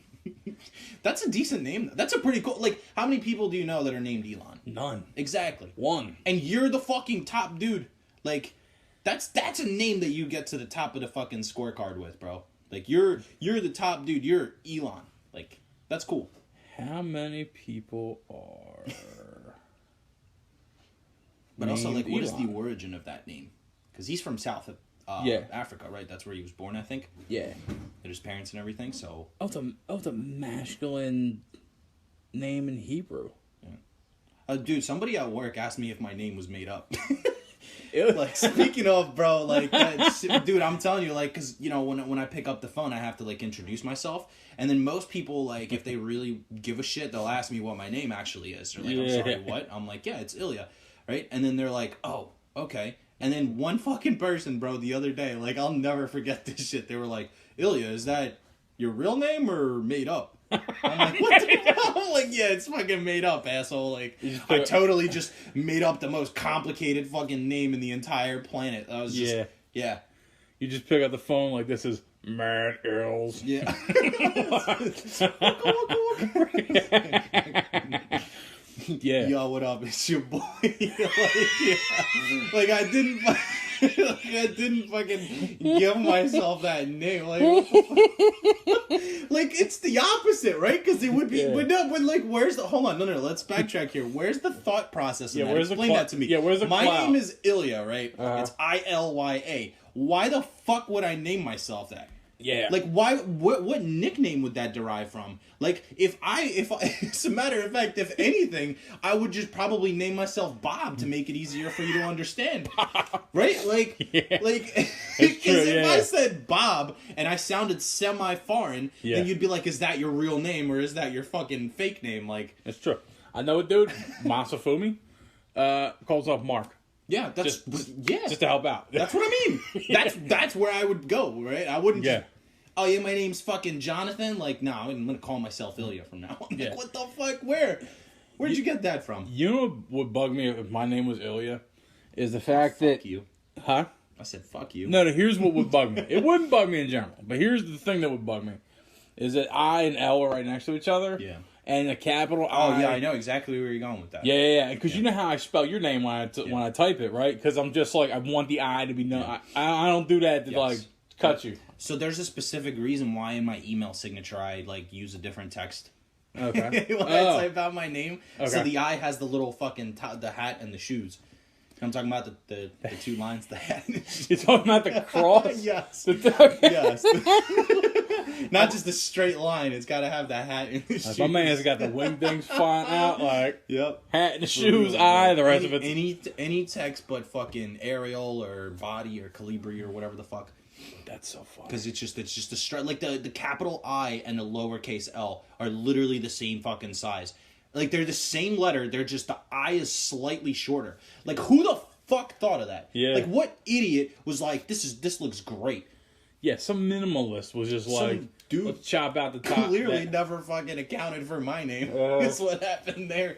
That's a decent name. That's a pretty cool. Like, how many people do you know that are named Elon? None. Exactly. One. And you're the fucking top dude. Like, that's a name that you get to the top of the fucking scorecard with, bro. Like, you're the top dude. You're Elon. Like, that's cool. How many people are... But also, like, named what is the Elon? origin of that name? Because he's from South Yeah. Africa, right? That's where he was born, I think. Yeah. And his parents and everything, so... Oh, it's a masculine name in Hebrew. dude, somebody at work asked me if my name was made up. It- Like, speaking of, bro, like, dude, I'm telling you, like, because, you know, when I pick up the phone, I have to, like, introduce myself. And then most people, like, if they really give a shit, they'll ask me what my name actually is. They're like, I'm sorry, what? I'm like, yeah, it's Ilya, right? And then they're like, oh, okay. And then one fucking person, bro, the other day, like, I'll never forget this shit. They were like, Ilya, is that your real name or made up? I'm like, what the hell? I'm like, yeah, it's fucking made up, asshole. Like, I totally just made up the most complicated fucking name in the entire planet. I was just, yeah. You just pick up the phone like this is Matt Ills. Yeah. Yeah. Yo, what up? It's your boy. Like, yeah. Like, I didn't fucking give myself that name. Like, what the fuck? Like, it's the opposite, right? Because it would be, Yeah. but no, but like, where's the? Hold on, no, let's backtrack here. Where's the thought process? In Yeah, that? where's the Explain clout? that to me. Yeah, where's the My clout? name is Ilya, right? Uh-huh. It's Ilya. Why the fuck would I name myself that? Yeah. Like, why? What nickname would that derive from? Like, if as a matter of fact, if anything, I would just probably name myself Bob to make it easier for you to understand, right? Like, Yeah. like, That's because true, if yeah, I yeah. said Bob and I sounded semi-foreign, Yeah. then you'd be like, is that your real name or is that your fucking fake name? Like, It's true. I know a dude, Masafumi, calls up Mark. yeah, that's yeah, Just to help out. that's what I mean. That's where I would go, right? I wouldn't Yeah. just, oh yeah, my name's fucking Jonathan. Like, no, I'm gonna call myself Ilya from now on. Yeah. Like, what the fuck? Where'd you get that from? You know what would bug me if my name was Ilya? Is the fact that... Fuck you. Huh? I said fuck you. No, here's what would bug me. It wouldn't bug me in general, but here's the thing that would bug me. Is that I and L are right next to each other. Yeah. And a capital Oh I... yeah, I know exactly where you're going with that. Yeah. Because you know how I spell your name when I type it, right? Because I'm just like, I want the I to be known. I don't do that to, Yes. like, cut you. So there's a specific reason why in my email signature I like use a different text. Okay. When I type out my name, so Okay. the I has the little fucking the hat and the shoes. I'm talking about the two lines, the hat and the shoes. You're talking about the cross? Yes. The Yes. Not just a straight line. It's got to have the hat and the shoes. My man's got the wing things flying out, like, Yep. hat and the shoes, I, the rest of it's... any text but fucking Arial or Body or Calibri or whatever the fuck. That's so funny. Because it's just a straight, like the capital I and the lowercase L are literally the same fucking size. Like, they're the same letter, they're just, the I is slightly shorter. Like, who the fuck thought of that? Yeah. Like, what idiot was like, this looks great? Yeah, some minimalist was just Some like, dude let's chop out the top. Clearly that- never fucking accounted for my name. Uh. Is what happened there.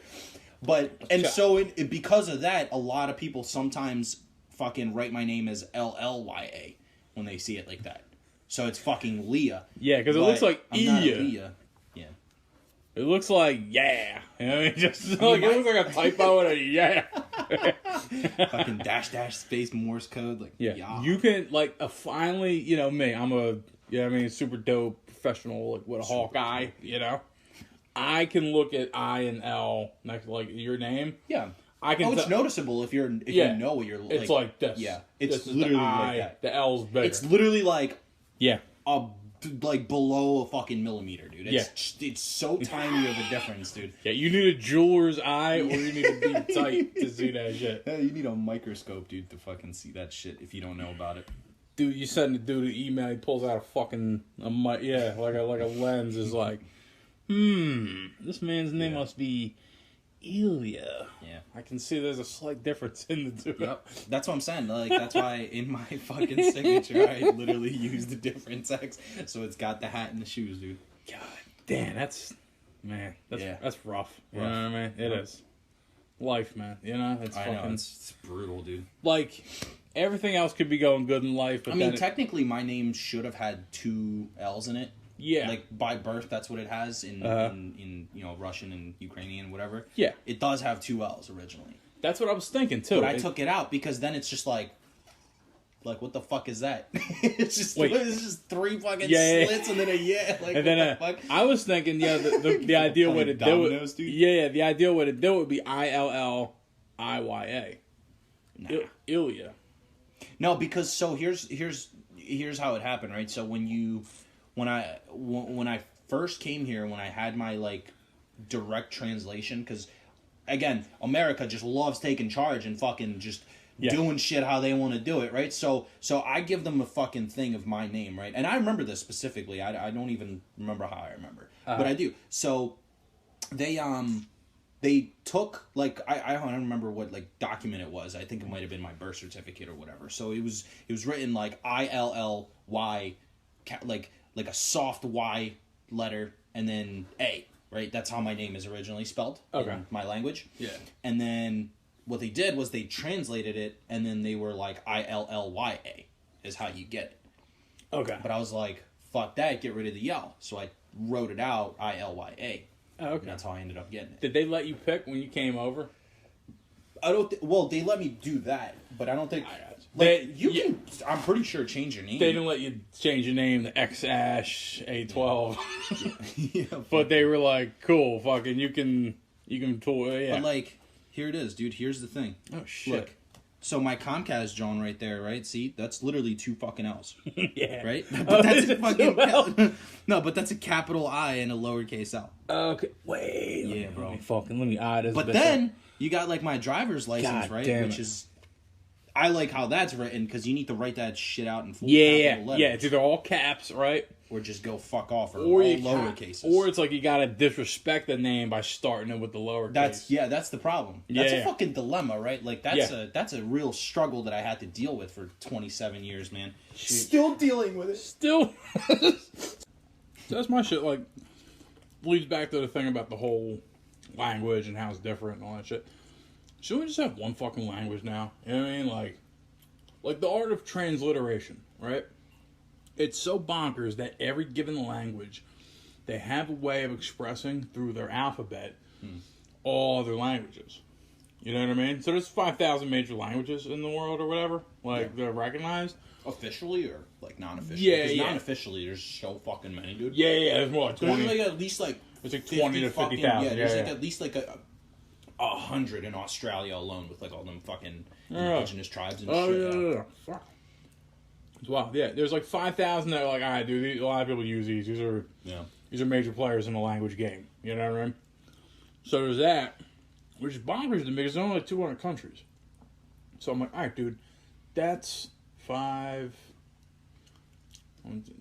But, and so because of that, a lot of people sometimes fucking write my name as Llya when they see it like that. So it's fucking Leah. Yeah, because it But looks like I'm not a Iya. Leah. Yeah. It looks like yeah. You know what I mean? Just like, it looks like a typo and a yeah. Fucking dash space Morse code. Like, Yeah. You can, like, finally, you know, me, I'm a, you know what I mean, super dope professional, like, with a hawk eye, you know? I can look at I and L next to, like, your name. Yeah. I can Oh, it's tell- noticeable if you know what you're like. It's like this. Yeah. It's This is literally the I, like that. The L's bigger. It's literally like yeah. like below a fucking millimeter, dude. Yeah. It's so tiny of a difference, dude. Yeah, you need a jeweler's eye or you need to be tight to see that shit. Yeah, you need a microscope, dude, to fucking see that shit if you don't know about it. Dude, you send the dude an email, he pulls out a fucking, like a lens, is like, this man's name must be Ilya. Yeah. I can see there's a slight difference in the two. Yep. That's what I'm saying. Like, that's why in my fucking signature, I literally used a different text. So it's got the hat and the shoes, dude. God damn, that's Man, Yeah. that's rough. You Rough. know what I mean? It is. Life, man. You know, it's I fucking know it's brutal, dude. like everything else could be going good in life, but I mean, then technically, my name should have had 2 L's in it. yeah, Like by birth, that's what it has in you know, Russian and Ukrainian, whatever. yeah, It does have 2 L's originally, that's what I was thinking too. but I took it out because then it's just like what the fuck is that? it's just Wait. it's just 3 fucking Yeah. slits and then a yeah. Like and what then the fuck? I was thinking, yeah, the ideal way to do Dominoes, it, dude. yeah, the ideal way to do it would be Illiya, Nah. Ilya. No, because so here's how it happened, right? So when I first came here, when I had my like direct translation, because again, America just loves taking charge and fucking just doing shit how they want to do it, right? So I give them a fucking thing of my name, right? And I remember this specifically. I don't even remember how I remember, but I do. So they took like I don't remember what like document it was. I think it might have been my birth certificate or whatever. So it was written like ILLY, like a soft Y letter and then A, right? That's how my name is originally spelled in my language. Yeah. And then what they did was they translated it and then they were like ILLYA is how you get it. Okay. But I was like, fuck that, get rid of the L. So I wrote it out ILYA. Oh, And okay. that's how I ended up getting it. Did they let you pick when you came over? I don't. Well, they let me do that, but I don't think. I got you. Like, you yeah. can. I'm pretty sure change your name. They didn't let you change your name to X-Ash A12, yeah, but they were like, "Cool, fucking, you can toy." Yeah. But like, here it is, dude. Here's the thing. Oh shit. Look, so my Comcast John right there, right? See, that's literally 2 fucking L's, yeah. right? Oh, But that's is a it fucking 2 L's? no, but that's a capital I and a lowercase L. Okay. Wait. Yeah, bro. Let me eye this. But bitch then you got like my driver's license, God right? damn Which it. is, I like how that's written because you need to write that shit out in full yeah, capital letters, yeah. It's either all caps, right? or just go fuck off, or Or all you lowercases. or it's like you gotta disrespect the name by starting it with the lowercase. That's the problem. That's Yeah. a fucking dilemma, right? Like that's a real struggle that I had to deal with for 27 years, man. Still dealing with it. Still. So that's my shit. Like, leads back to the thing about the whole language and how it's different and all that shit. Should we just have one fucking language now? You know what I mean? Like the art of transliteration, right? It's so bonkers that every given language, they have a way of expressing through their alphabet all other languages. You know what I mean? So there's 5,000 major languages in the world or whatever. Like, they're recognized. Officially or like non-officially? Yeah, 'Cause yeah. non-officially, there's so fucking many, dude. Yeah, there's more like There's 20. like at least like It's like 20 to 50 50,000. Yeah, there's Yeah, like yeah. at least like a 100 in Australia alone with like all them fucking Yeah. indigenous tribes and Oh, shit. yeah. Fuck. It's wild. Yeah, there's like 5,000 that are like, all right, dude, a lot of people use these. Yeah. These are major players in the language game. You know what I mean? So there's that, which is bonkers to me because there's only like 200 countries. So I'm like, all right, dude, that's 5.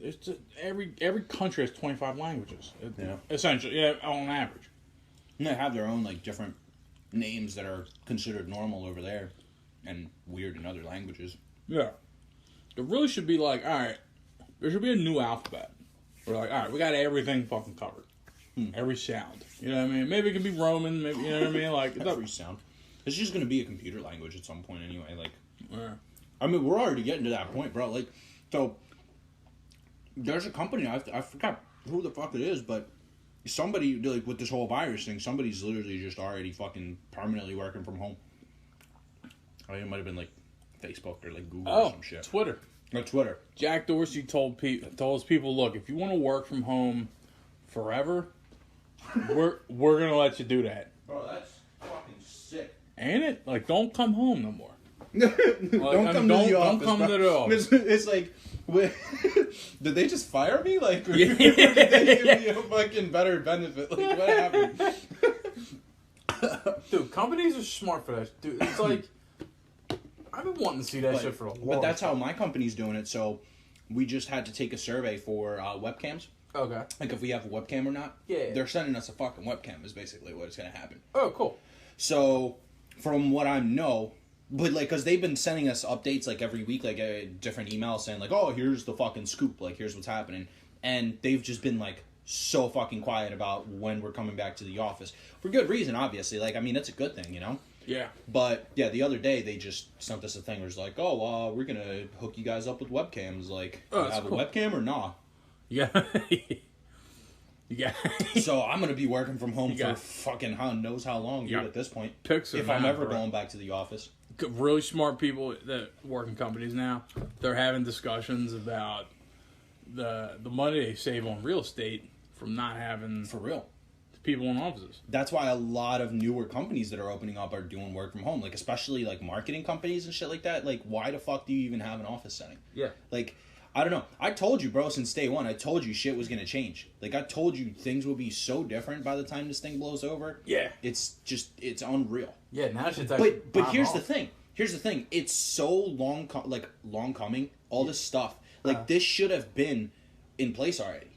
It's just, every country has 25 languages. Yeah. Essentially, yeah, on average. And they have their own like different names that are considered normal over there and weird in other languages. Yeah. It really should be like, all right, there should be a new alphabet. We're like, all right, we got everything fucking covered. Every sound. You know what I mean? Maybe it can be Roman, maybe, you know what I mean? Like, Every sound. It's just going to be a computer language at some point anyway. Like, yeah. I mean, we're already getting to that point, bro. Like, so there's a company, I forgot who the fuck it is, but somebody, like, with this whole virus thing, somebody's literally just already fucking permanently working from home. I think it might have been, like, Facebook or, like, Google or some shit. Twitter. Or Twitter. Jack Dorsey told his people, look, if you want to work from home forever, we're gonna let you do that. Bro, that's fucking sick. Ain't it? Like, don't come home no more. Don't come to the don't office. come bro. to the office. It's like, did they just fire me? Like, or Yeah. did they give me a fucking better benefit? Like, what happened? Dude, companies are smart for that. Dude, it's like, I've been wanting to see that shit for a long time. But that's how my company's doing it. So we just had to take a survey for webcams. Okay. Like if we have a webcam or not. Yeah. They're sending us a fucking webcam is basically what is going to happen. Oh, cool. So from what I know, but like, cause they've been sending us updates like every week, like a different email saying like, oh, here's the fucking scoop. Like, here's what's happening. And they've just been like so fucking quiet about when we're coming back to the office. For good reason, obviously. Like, I mean, it's a good thing, you know? Yeah. But, yeah, the other day, they just sent us a thing where it's like, oh, we're going to hook you guys up with webcams. Like, Oh, you that's have cool. a webcam or nah? Yeah. Yeah. So I'm going to be working from home You for got- fucking who knows how long, dude, Yeah. at this point. Picks If are I'm not ever right. going back to the office. Really smart people that work in companies now, they're having discussions about the money they save on real estate from not having For real. people in offices. That's why a lot of newer companies that are opening up are doing work from home. Like, especially, like, marketing companies and shit like that. Like, why the fuck do you even have an office setting? Yeah. Like, I don't know. I told you, bro, since day one. I told you shit was gonna change. Like, I told you things will be so different by the time this thing blows over. Yeah. It's unreal. Yeah, now shit's But here's the thing. Here's the thing. It's so long coming. All this stuff. Like, this should have been in place already.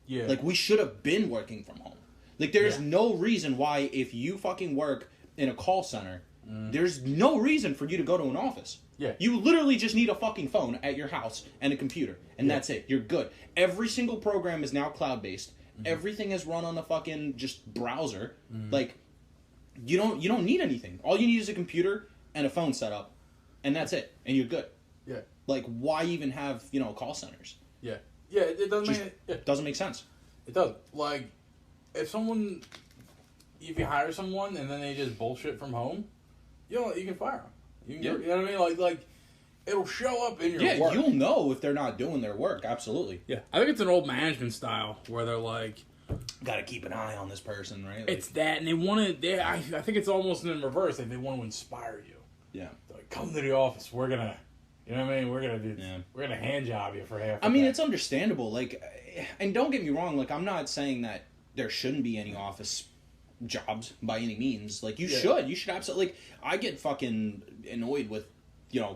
Yeah. Like, we should have been working from home. Like, there's Yeah. no reason why, if you fucking work in a call center, there's no reason for you to go to an office. Yeah. You literally just need a fucking phone at your house and a computer, and Yeah. that's it. You're good. Every single program is now cloud-based. Everything is run on the fucking just browser. Like, you don't need anything. All you need is a computer and a phone setup, and that's it. And you're good. Yeah. Like, why even have, call centers? Yeah. Yeah, it doesn't Just make it. doesn't make sense. It does. Like, if you hire someone and then they just bullshit from home, you can fire them. You Yeah. know what I mean? Like, it'll show up in your Yeah, work. you'll know if they're not doing their work. Absolutely. Yeah. I think it's an old management style where they're like, Got to keep an eye on this person, right? Like, it's that, and they want to. I think it's almost in reverse. Like, they want to inspire you. yeah. They're like, come to the office. We're gonna, you know what I mean? We're gonna do. Yeah. We're gonna hand job you for half. I mean, the it's understandable. Like, and don't get me wrong. Like, I'm not saying that there shouldn't be any office jobs by any means. Like, you should absolutely. Like, I get fucking annoyed with,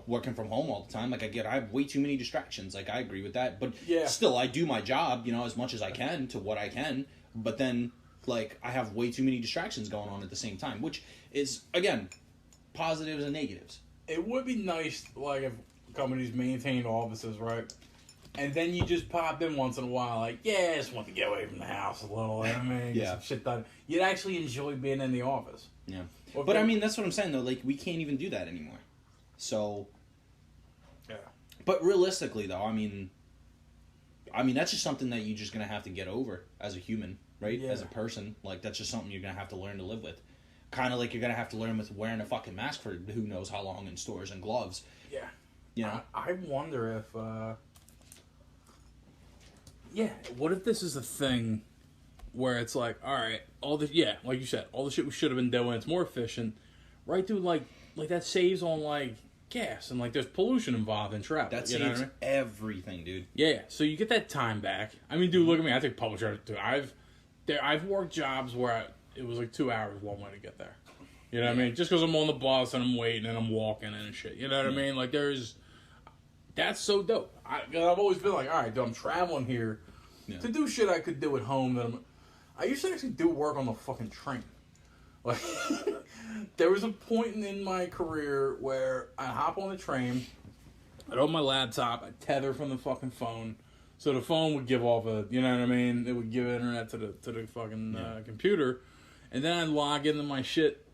working from home all the time. Like, I have way too many distractions. Like, I agree with that. But Yeah. still, I do my job, as much as I can to what I can. But then, like, I have way too many distractions going on at the same time, which is, again, positives and negatives. It would be nice, like, if companies maintained offices, right? And then you just popped in once in a while, like, yeah, I just want to get away from the house a little. You know what I mean? Get Yeah. some shit done. You'd actually enjoy being in the office. Yeah. Well, But I okay. mean, that's what I'm saying, though. Like, we can't even do that anymore. So, Yeah. but realistically, though, I mean, that's just something that you're just gonna have to get over as a human, right? Yeah. As a person, like, that's just something you're gonna have to learn to live with. Kind of like you're gonna have to learn with wearing a fucking mask for who knows how long in stores and gloves. Yeah. You know? I wonder if, what if this is a thing where it's like, all right, like you said, all the shit we should have been doing, it's more efficient, right, dude? Like that saves on, like, gas, and, like, there's pollution involved in travel. That you know what saves I mean? everything, dude. Yeah, so you get that time back. I mean, dude, look at me. I take public transit too. I've worked jobs where it was like 2 hours one way to get there. You know what I mean? Just because I'm on the bus and I'm waiting and I'm walking and shit. You know what I mean? Like, that's so dope. I've always been like, all right, dude, I'm traveling here to do shit I could do at home. I used to actually do work on the fucking train. Like, there was a point in my career where I'd hop on the train, I'd open my laptop, I'd tether from the fucking phone, so the phone would give off you know what I mean? It would give internet to the fucking computer, and then I'd log into my shit,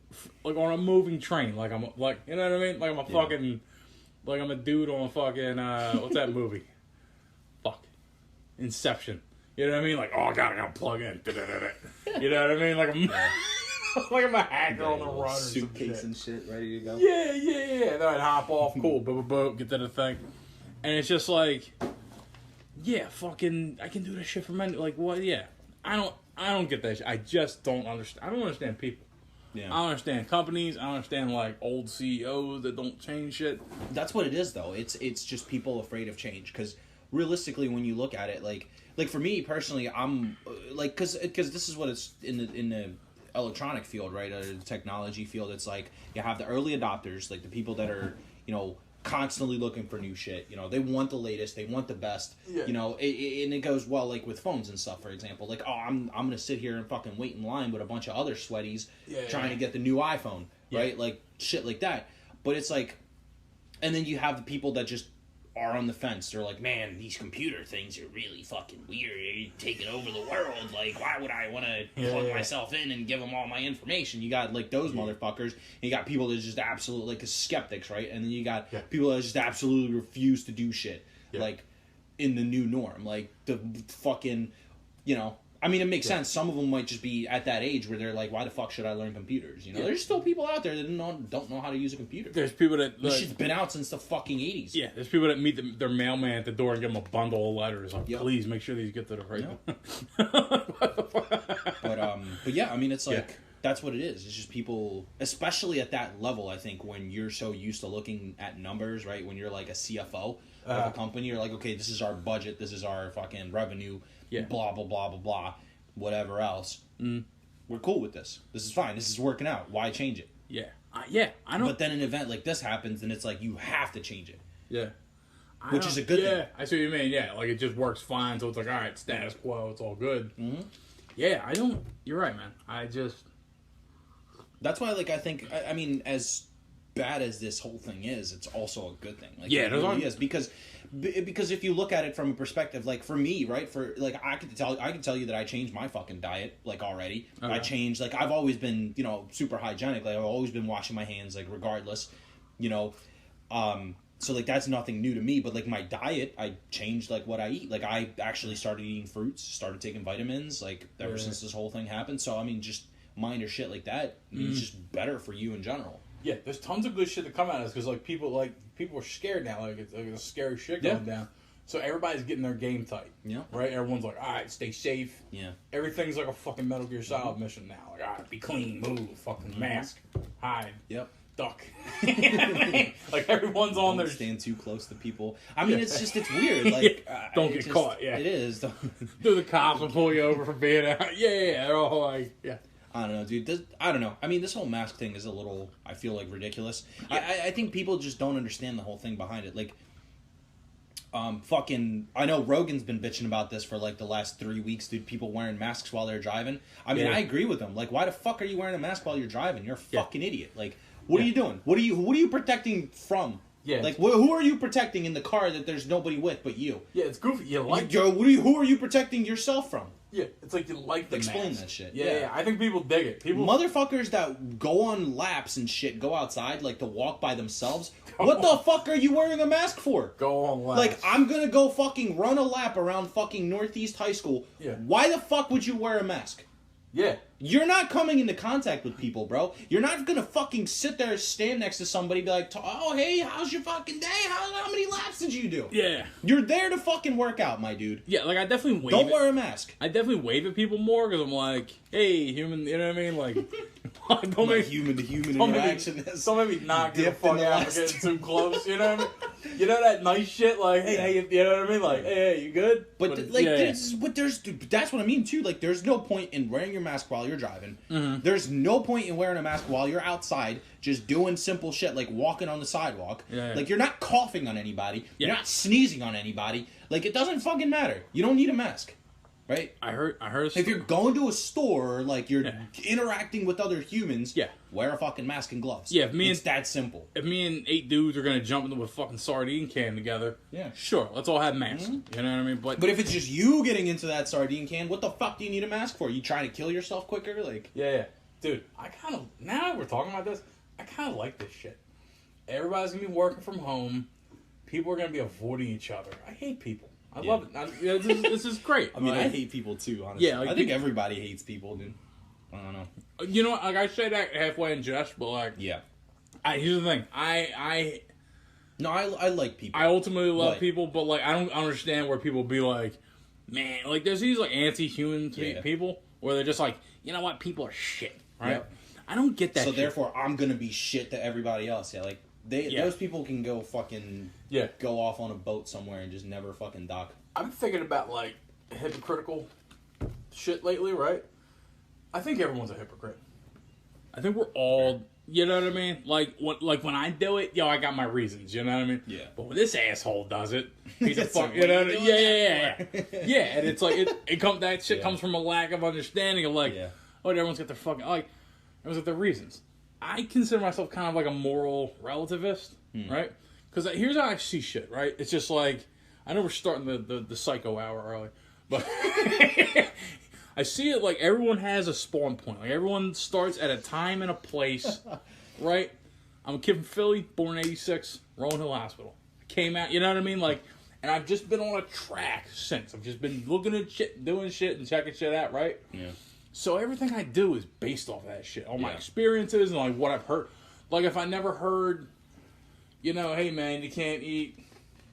like, on a moving train, like, you know what I mean? Like, I'm a fucking, like, I'm a dude on a fucking, what's that movie? Fuck. Inception. You know what I mean? Like, oh, I gotta plug in. You know what I mean? Like, I'm a hacker on the run or some Suitcase shit. and shit ready to go. Yeah. Then I'd hop off, cool, boop, get to the thing. And it's just like, yeah, fucking, I can do this shit for men. Like, what? Yeah. I don't get that shit. I just don't understand. I don't understand people. Yeah. I don't understand companies. I don't understand, like, old CEOs that don't change shit. That's what it is, though. It's just people afraid of change. Because realistically, when you look at it, like for me personally, I'm like, because this is what it's in the electronic field, right? The technology field. It's like you have the early adopters, like the people that are, constantly looking for new shit. They want the latest, they want the best. Yeah. And it goes well, like with phones and stuff, for example. Like, oh, I'm gonna sit here and fucking wait in line with a bunch of other sweaties trying to get the new iPhone, right? Like shit like that. But it's like, and then you have the people that just are on the fence. They're like, man, these computer things are really fucking weird. They're taking over the world. Like, why would I want to plug myself in and give them all my information? You got, like, those motherfuckers. And you got people that just absolutely, like, skeptics, right? And then you got people that just absolutely refuse to do shit. Like, in the new norm. Like, the fucking, you know... I mean, it makes sense. Some of them might just be at that age where they're like, why the fuck should I learn computers? You know, there's still people out there that don't know how to use a computer. There's people that... This shit's been out since the fucking 80s. Yeah, there's people that meet their mailman at the door and give them a bundle of letters. Like, please make sure these get to the right But yeah, I mean, it's like, that's what it is. It's just people, especially at that level, I think, when you're so used to looking at numbers, right? When you're like a CFO of a company, you're like, okay, this is our budget, this is our fucking revenue, blah, blah, blah, blah, blah, whatever else. We're cool with this. This is fine. This is working out. Why change it? Yeah. I know. But then an event like this happens, and it's like, you have to change it. Yeah. Which is a good thing. Yeah, I see what you mean. Yeah, like it just works fine. So it's like, all right, status quo. It's all good. Mm-hmm. Yeah, I don't... You're right, man. I just... That's why, like, I think... I mean, as bad as this whole thing is, it's also a good thing. Like, yeah, it really is. Because if you look at it from a perspective, like, for me, right? For, like, I can tell you that I changed my fucking diet, like, already. Okay. I changed... Like, I've always been, you know, super hygienic. Like, I've always been washing my hands, like, regardless. You know... So, like, that's nothing new to me, but, like, my diet, I changed, like, what I eat. Like, I actually started eating fruits, started taking vitamins, like, ever since this whole thing happened. So, I mean, just minor shit like that, I mean, it's just better for you in general. Yeah, there's tons of good shit that come out of this, because, like, people are scared now. Like, it's a scary shit going down. So, everybody's getting their game tight. Yeah. Right? Everyone's like, all right, stay safe. Yeah. Everything's like a fucking Metal Gear Solid mission now. Like, all right, be clean, move, fucking mask, hide. Yep. Duck. Like, everyone's on their... Stand too close to people. I mean, it's weird. Like, don't get caught, It is. Do the cops will pull you over for being out. Yeah, they're all like, I don't know, dude. I don't know. I mean, this whole mask thing is a little, I feel like, ridiculous. Yeah. I think people just don't understand the whole thing behind it. Like, I know Rogan's been bitching about this for, like, the last 3 weeks, dude. People wearing masks while they're driving. I mean, I agree with him. Like, why the fuck are you wearing a mask while you're driving? You're a fucking idiot. Like, what are you doing? What are you protecting from? Yeah. Like, who are you protecting in the car that there's nobody with but you? Yeah, it's goofy. Who are you protecting yourself from? Yeah, it's like you like the Explain mask. that shit. Yeah, I think people dig it. Motherfuckers that go on laps and shit, go outside, like, to walk by themselves. What the fuck are you wearing a mask for? Go on laps. Like, I'm gonna go fucking run a lap around fucking Northeast High School. Yeah. Why the fuck would you wear a mask? Yeah. You're not coming into contact with people, bro. You're not gonna fucking sit there, stand next to somebody, be like, oh, hey, how's your fucking day? How many laps did you do? Yeah. You're there to fucking work out, my dude. Yeah, like, I definitely wave Don't wear a mask. I definitely wave at people more, because I'm like, hey, human, you know what I mean? Like, don't make human-to-human interaction. Don't make me knock you the fuck out for getting too close, you know what I mean? You know that nice shit, like, hey, you know what I mean? Like, hey, you good? But that's what I mean, too. Like, there's no point in wearing your mask while you're driving. Mm-hmm. There's no point in wearing a mask while you're outside, just doing simple shit like walking on the sidewalk. Yeah. Like, you're not coughing on anybody. You're not sneezing on anybody. Like, it doesn't fucking matter. You don't need a mask. Right? I heard. If you're going to a store, like, you're interacting with other humans, wear a fucking mask and gloves. Yeah, it's that simple. If me and 8 dudes are gonna jump into a fucking sardine can together, sure, let's all have masks. Mm-hmm. You know what I mean? But if it's just you getting into that sardine can, what the fuck do you need a mask for? You trying to kill yourself quicker? Like, dude, I kind of, now we're talking about this, I kind of like this shit. Everybody's gonna be working from home. People are gonna be avoiding each other. I hate people. I love it. This is great. I mean, I hate people too, honestly. Yeah, like, I think everybody hates people, dude. I don't know. You know what? Like, I say that halfway in jest, but, like... Yeah. Here's the thing. I like people. I ultimately love people, but, like, I don't understand where people be like, man... Like, there's these, like, anti-human people where they're just like, you know what? People are shit, right? Yep. I don't get that So, therefore, I'm gonna be shit to everybody else. Yeah, like... Those people can go fucking go off on a boat somewhere and just never fucking dock. I've been thinking about, like, hypocritical shit lately, right? I think everyone's a hypocrite. I think we're all, you know what I mean? Like when I do it, I got my reasons, you know what I mean? Yeah. But when this asshole does it, he's a fuck, you know what I mean? Yeah, and it's like, that shit comes from a lack of understanding of, like, everyone's got their fucking, like, everyone's got their reasons. I consider myself kind of like a moral relativist, right? Because here's how I see shit, right? It's just like, I know we're starting the psycho hour early, but I see it like everyone has a spawn point. Like everyone starts at a time and a place, right? I'm a kid from Philly, born in 86, Rowan Hill Hospital. Came out, you know what I mean? Like, and I've just been on a track since. I've just been looking at shit, doing shit, and checking shit out, right? Yeah. So everything I do is based off of that shit. All my experiences and like what I've heard. Like if I never heard, you know, hey man, you can't eat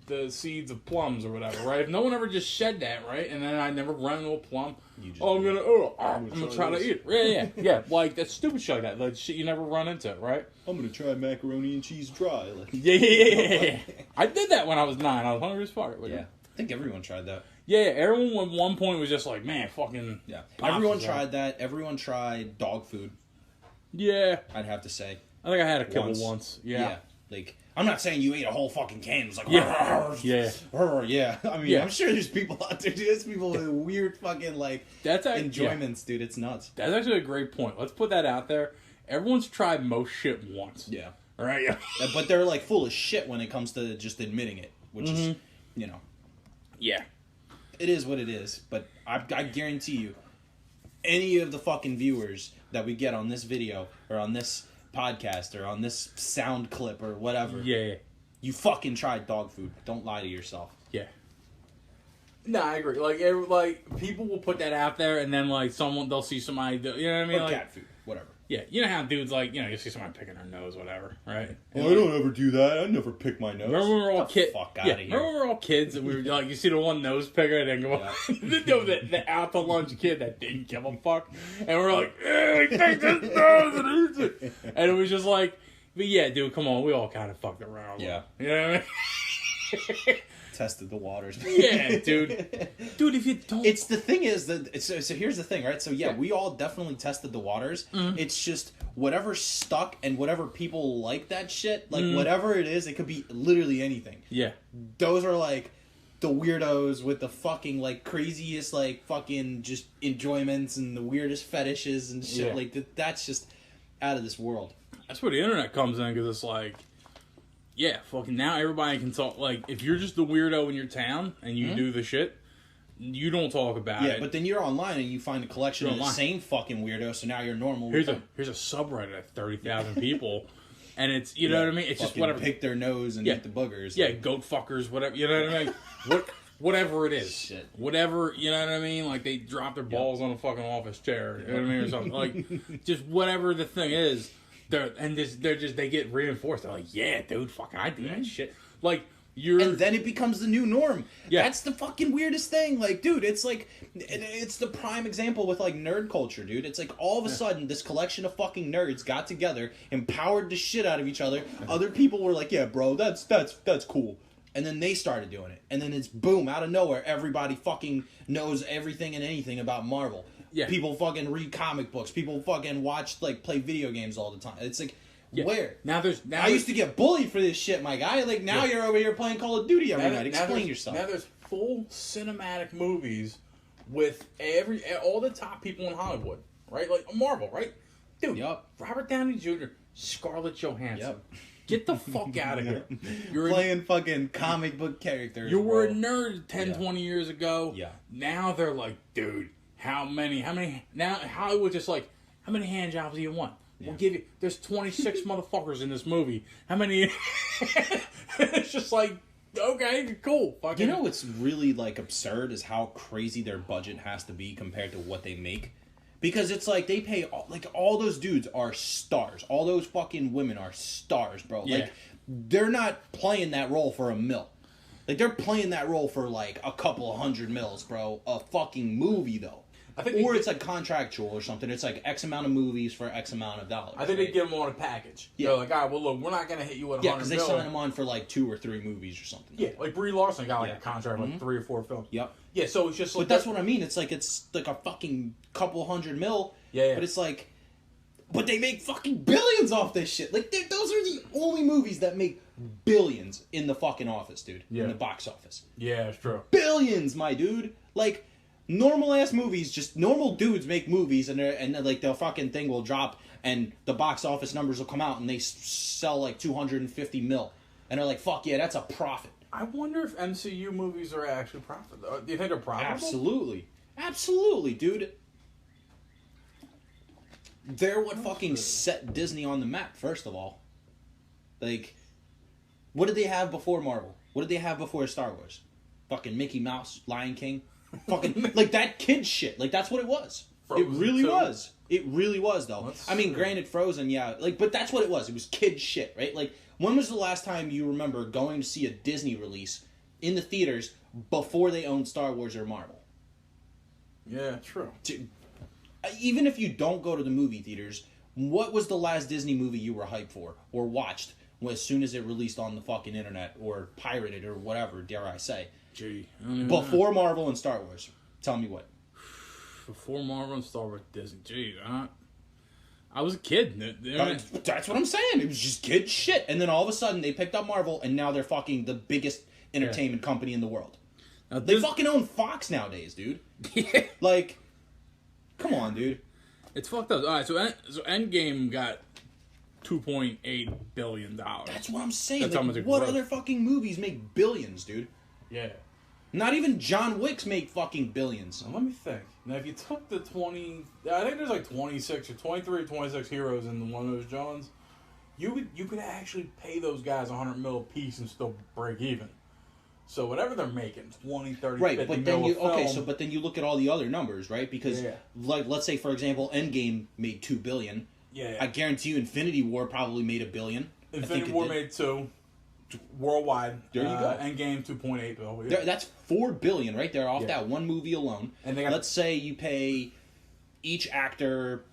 the seeds of plums or whatever, right? If no one ever just said that, right? And then I never run into a plum. I'm gonna try to eat it. Yeah. Like that stupid shit like that. Like shit you never run into, right? I'm gonna try macaroni and cheese dry. Like. Yeah. I did that when I was 9. I was hungry as fuck. Like, Yeah. I think everyone tried that. Yeah, everyone at one point was just like, man, fucking... Yeah. Everyone tried that. Everyone tried dog food, Yeah. I'd have to say. I think I had a kibble once. Yeah. Like, I'm not saying you ate a whole fucking can. It was like, Yeah. I mean, I'm sure there's people out there. There's people with weird fucking, like, That's enjoyments, dude. It's nuts. That's actually a great point. Let's put that out there. Everyone's tried most shit once. Yeah. All right? Yeah. But they're, like, full of shit when it comes to just admitting it, which is, you know. Yeah. It is what it is, but I guarantee you, any of the fucking viewers that we get on this video, or on this podcast, or on this sound clip, or whatever, Yeah. you fucking tried dog food. Don't lie to yourself. Yeah. No, I agree. Like people will put that out there, and then like they'll see somebody do, you know what I mean? Or Like cat food, whatever. Yeah, you know how dudes like, you know, you see somebody picking their nose, whatever, right? Well, I don't ever do that. I never pick my nose. Remember when we were all kids? Fuck out of here. Remember when we were all kids and we were like, you see the one nose picker and then go, the out to lunch kid that didn't give a fuck, and we're like, hey, take this nose and eat it, and it was just like, but yeah, dude, come on, we all kind of fucked around. Yeah. You know what I mean? Tested the waters. Yeah, dude. Dude, if you don't... It's the thing is that so here's the thing, right? So yeah, we all definitely tested the waters. It's just whatever stuck and whatever people like that shit, like whatever it is, it could be literally anything. Yeah. Those are like the weirdos with the fucking like craziest like fucking just enjoyments and the weirdest fetishes and shit. Yeah. Like that's just out of this world. That's where the internet comes in, because it's like, yeah, fucking now everybody can talk. Like, if you're just the weirdo in your town and you do the shit, you don't talk about it. Yeah, but then you're online and you find a collection of the online. same fucking weirdo, so now you're normal. Here's a subreddit of 30,000 people, and it's, you know what I mean? It's just fucking whatever. Pick their nose and eat the boogers. Yeah, like, goat fuckers, whatever. You know what I mean? Whatever it is. Shit. Whatever, you know what I mean? Like, they drop their balls on a fucking office chair, you know what I mean? Or something. Like, just whatever the thing is. They get reinforced. They're like, yeah, dude, fucking, I do that shit. Like, and then it becomes the new norm. Yeah. That's the fucking weirdest thing. Like, dude, it's like, it's the prime example with like nerd culture, dude. It's like all of a sudden this collection of fucking nerds got together, empowered the shit out of each other. Other people were like, yeah, bro, that's cool. And then they started doing it. And then it's boom, out of nowhere, everybody fucking knows everything and anything about Marvel. Yeah. People fucking read comic books. People fucking watch, like, play video games all the time. It's like, where? I used to get bullied for this shit, my guy. Like, now you're over here playing Call of Duty every night. Explain yourself. Now there's full cinematic movies with all the top people in Hollywood, right? Like Marvel, right? Dude, Robert Downey Jr., Scarlett Johansson. Get the fuck out of here. You're playing fucking comic book characters. You were a nerd 10, 20 years ago. Yeah. Now they're like, dude, how many, now Hollywood's just like, how many hand jobs do you want? We'll give you, there's 26 motherfuckers in this movie. How many? It's just like, okay, cool. Fucking. You know what's really like absurd is how crazy their budget has to be compared to what they make. Because it's like they pay, like all those dudes are stars. All those fucking women are stars, bro. Yeah. Like they're not playing that role for $1 million. Like they're playing that role for like a couple of $100 million, bro. A fucking movie though. Or it's like contractual or something. It's like X amount of movies for X amount of dollars. I think they give them on a package. Yeah. They're like, all right, well, look, we're not going to hit you with $100 Yeah, because they sign them on for like 2 or 3 movies or something. Yeah, like Brie Larson got like a contract like 3 or 4 films. Yep. Yeah, so it's just like... But that's what I mean. It's like a fucking couple $100 million. Yeah. But it's like... But they make fucking billions off this shit. Like, those are the only movies that make billions in the fucking office, dude. Yeah. In the box office. Yeah, it's true. Billions, my dude. Like... Normal ass movies, just normal dudes make movies, and like the fucking thing will drop, and the box office numbers will come out, and they sell like 250 mil, and they're like, "Fuck yeah, that's a profit." I wonder if MCU movies are actually profitable. Do you think they're profitable? Absolutely, absolutely, dude. They're what fucking set Disney on the map. First of all, like, what did they have before Marvel? What did they have before Star Wars? Fucking Mickey Mouse, Lion King, fucking like that kid shit. Like that's what it was. Frozen it really 2. was. It really was though. That's I mean, true. granted, Frozen, yeah, like, but that's what it was. It was kid shit, right? Like, when was the last time you remember going to see a Disney release in the theaters before they owned Star Wars or Marvel? Yeah, true. Even if you don't go to the movie theaters, what was the last Disney movie you were hyped for or watched as soon as it released on the fucking internet or pirated or whatever, dare I say? Gee, I don't even know. Before Marvel and Star Wars. Tell me what. Before Marvel and Star Wars, Disney. Gee, I was a kid. That's what I'm saying. It was just kid shit. And then all of a sudden they picked up Marvel and now they're fucking the biggest entertainment company in the world. Now, They fucking own Fox nowadays, dude. Yeah. Like, come on, dude. It's fucked up. All right, so Endgame got $2.8 billion. That's what I'm saying. That's Like, how much it what grossed. other fucking movies make billions, dude? Yeah. Not even John Wick's make fucking billions. Now, let me think. Now, if you took the 20... I think there's like 26 or 23 or 26 heroes in one of those Johns. You could actually pay those guys $100 million a piece and still break even. So whatever they're making, 20, 30, Right, 50 but then mil you a film, but then you look at all the other numbers, right? Because Yeah. like let's say for example, Endgame made $2 billion. Yeah. I guarantee you, Infinity War probably made $1 billion. I think Infinity it War did. made 2 worldwide. There you go. Endgame 2.8 bill. That's $4 billion right there off Yeah. that one movie alone. And they got- let's say you pay each actor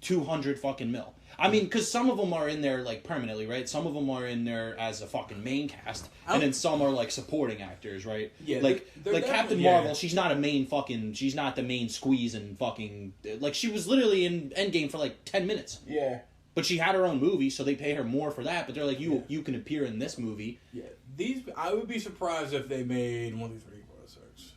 200 fucking mil. I mean, because some of them are in there like permanently, right? Some of them are in there as a fucking main cast, and then some are like supporting actors, right? Yeah, like they're like Captain definitely- Marvel, yeah. she's not a main fucking, she's not the main squeeze and fucking like she was literally in Endgame for like 10 minutes, Yeah. but she had her own movie, so they pay her more for that. But they're like, you can appear in this movie. Yeah. I would be surprised if they made 1, 2, 3, 4, 6.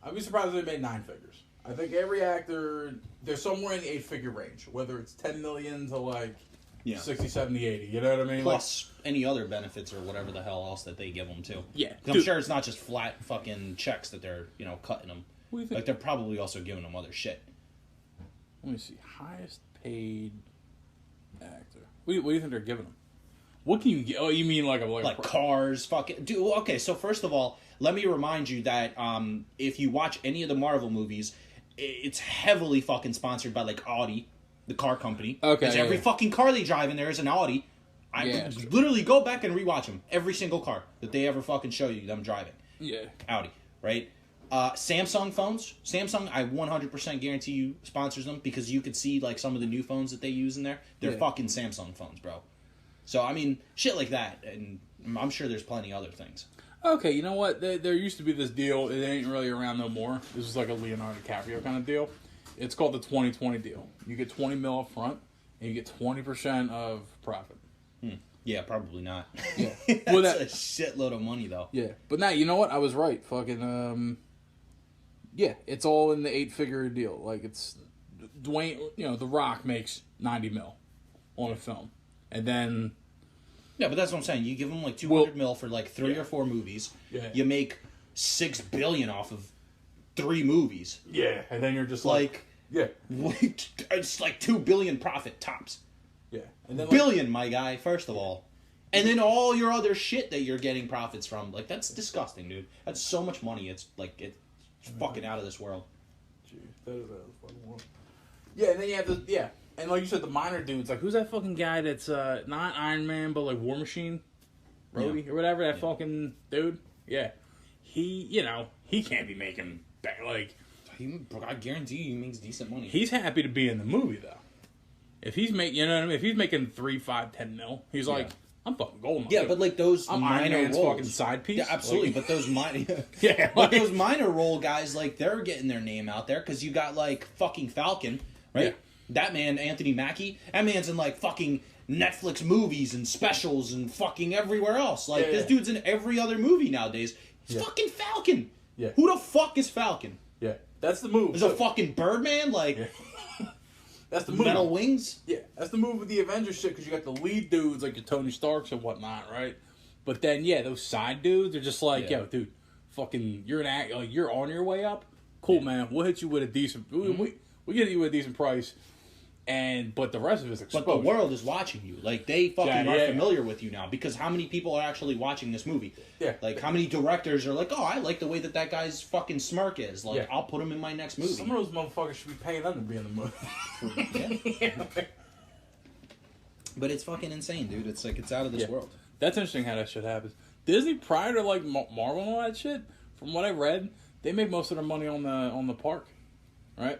I'd be surprised if they made 9 figures. I think every actor, they're somewhere in the 8-figure range, whether it's 10 million to like Yeah. 60, 70, 80. You know what I mean? Plus any other benefits or whatever the hell else that they give them too. Yeah. 'Cause I'm Dude. sure it's not just flat fucking checks that they're, cutting them. What do you think? Like they're probably also giving them other shit. Let me see. Highest paid actor. What do you think they're giving them? What can you get? Oh, you mean like Like cars, fucking dude. Well, okay, so first of all, let me remind you that if you watch any of the Marvel movies, it's heavily fucking sponsored by like Audi, the car company. Okay, Because every yeah. fucking car they drive in there is an Audi. I Yeah, would it's true. literally go back and rewatch them. Every single car that they ever fucking show you them driving. Yeah. Audi, right? Samsung phones. Samsung, I 100% guarantee you sponsors them because you could see like some of the new phones that they use in there. They're Yeah. fucking Samsung phones, bro. So I mean, shit like that, and I'm sure there's plenty other things. Okay, you know what? There used to be this deal. It ain't really around no more. This is like a Leonardo DiCaprio kind of deal. It's called the 20/20 deal. You get 20 mil up front, and you get 20% of profit. Yeah, probably not. Yeah. That's Well, that- a shitload of money though. Yeah, but now you know what? I was right. Fucking yeah, it's all in the 8-figure deal. Like it's Dwayne, The Rock makes 90 mil on a film, and then Yeah, but that's what I'm saying. You give them like 200 mil for like 3 Yeah. or 4 movies. Yeah. You make $6 billion off of 3 movies. yeah, and then you're just Like, yeah, it's like $2 billion profit tops. yeah, and then Billion, my guy, first of all. And then all your other shit that you're getting profits from. Like, that's disgusting, dude. That's so much money. It's like, it's fucking out of this world. that is fucking one. Yeah, and then you have the and like you said, the minor dudes. Like, who's that fucking guy that's not Iron Man, but like War Machine, Rhodey or whatever that fucking dude? Yeah, he he can't be making like I guarantee you he makes decent money. he's happy to be in the movie though. If he's making, you know what I mean? If he's making 3, 5, 10 mil, he's like, I'm fucking golden. Yeah, but like those I'm Iron minor Man's roles. fucking side piece. Yeah, absolutely. Like- But those minor, Yeah, but like- those minor role guys, like they're getting their name out there because you got like fucking Falcon, right? Yeah. That man, Anthony Mackie. That man's in like fucking Netflix movies and specials and fucking everywhere else. Like Yeah, this yeah. dude's in every other movie nowadays. He's Yeah. fucking Falcon. Yeah. Who the fuck is Falcon? yeah, that's the move. Is a fucking Birdman? Like That's the move. metal wings? Yeah, that's the move with the Avengers shit because you got the lead dudes like your Tony Starks and whatnot, right? But then, yeah, those side dudes are just like, Yeah. yo, dude, fucking, you're an act, like, you're on your way up. Cool, man. We'll hit you with a decent, we get you with a decent price. But the rest of it's exposure. But the world is watching you. Like, they fucking Yeah, are yeah. familiar with you now. Because how many people are actually watching this movie? Yeah. Like, how many directors are like, oh, I like the way that guy's fucking smirk is. Like, Yeah. I'll put him in my next movie. Some of those motherfuckers should be paying them to be in the movie. Yeah. But it's fucking insane, dude. It's like, it's out of this Yeah. world. That's interesting how that shit happens. Disney, prior to like Marvel and all that shit, from what I read, they make most of their money on the park, right?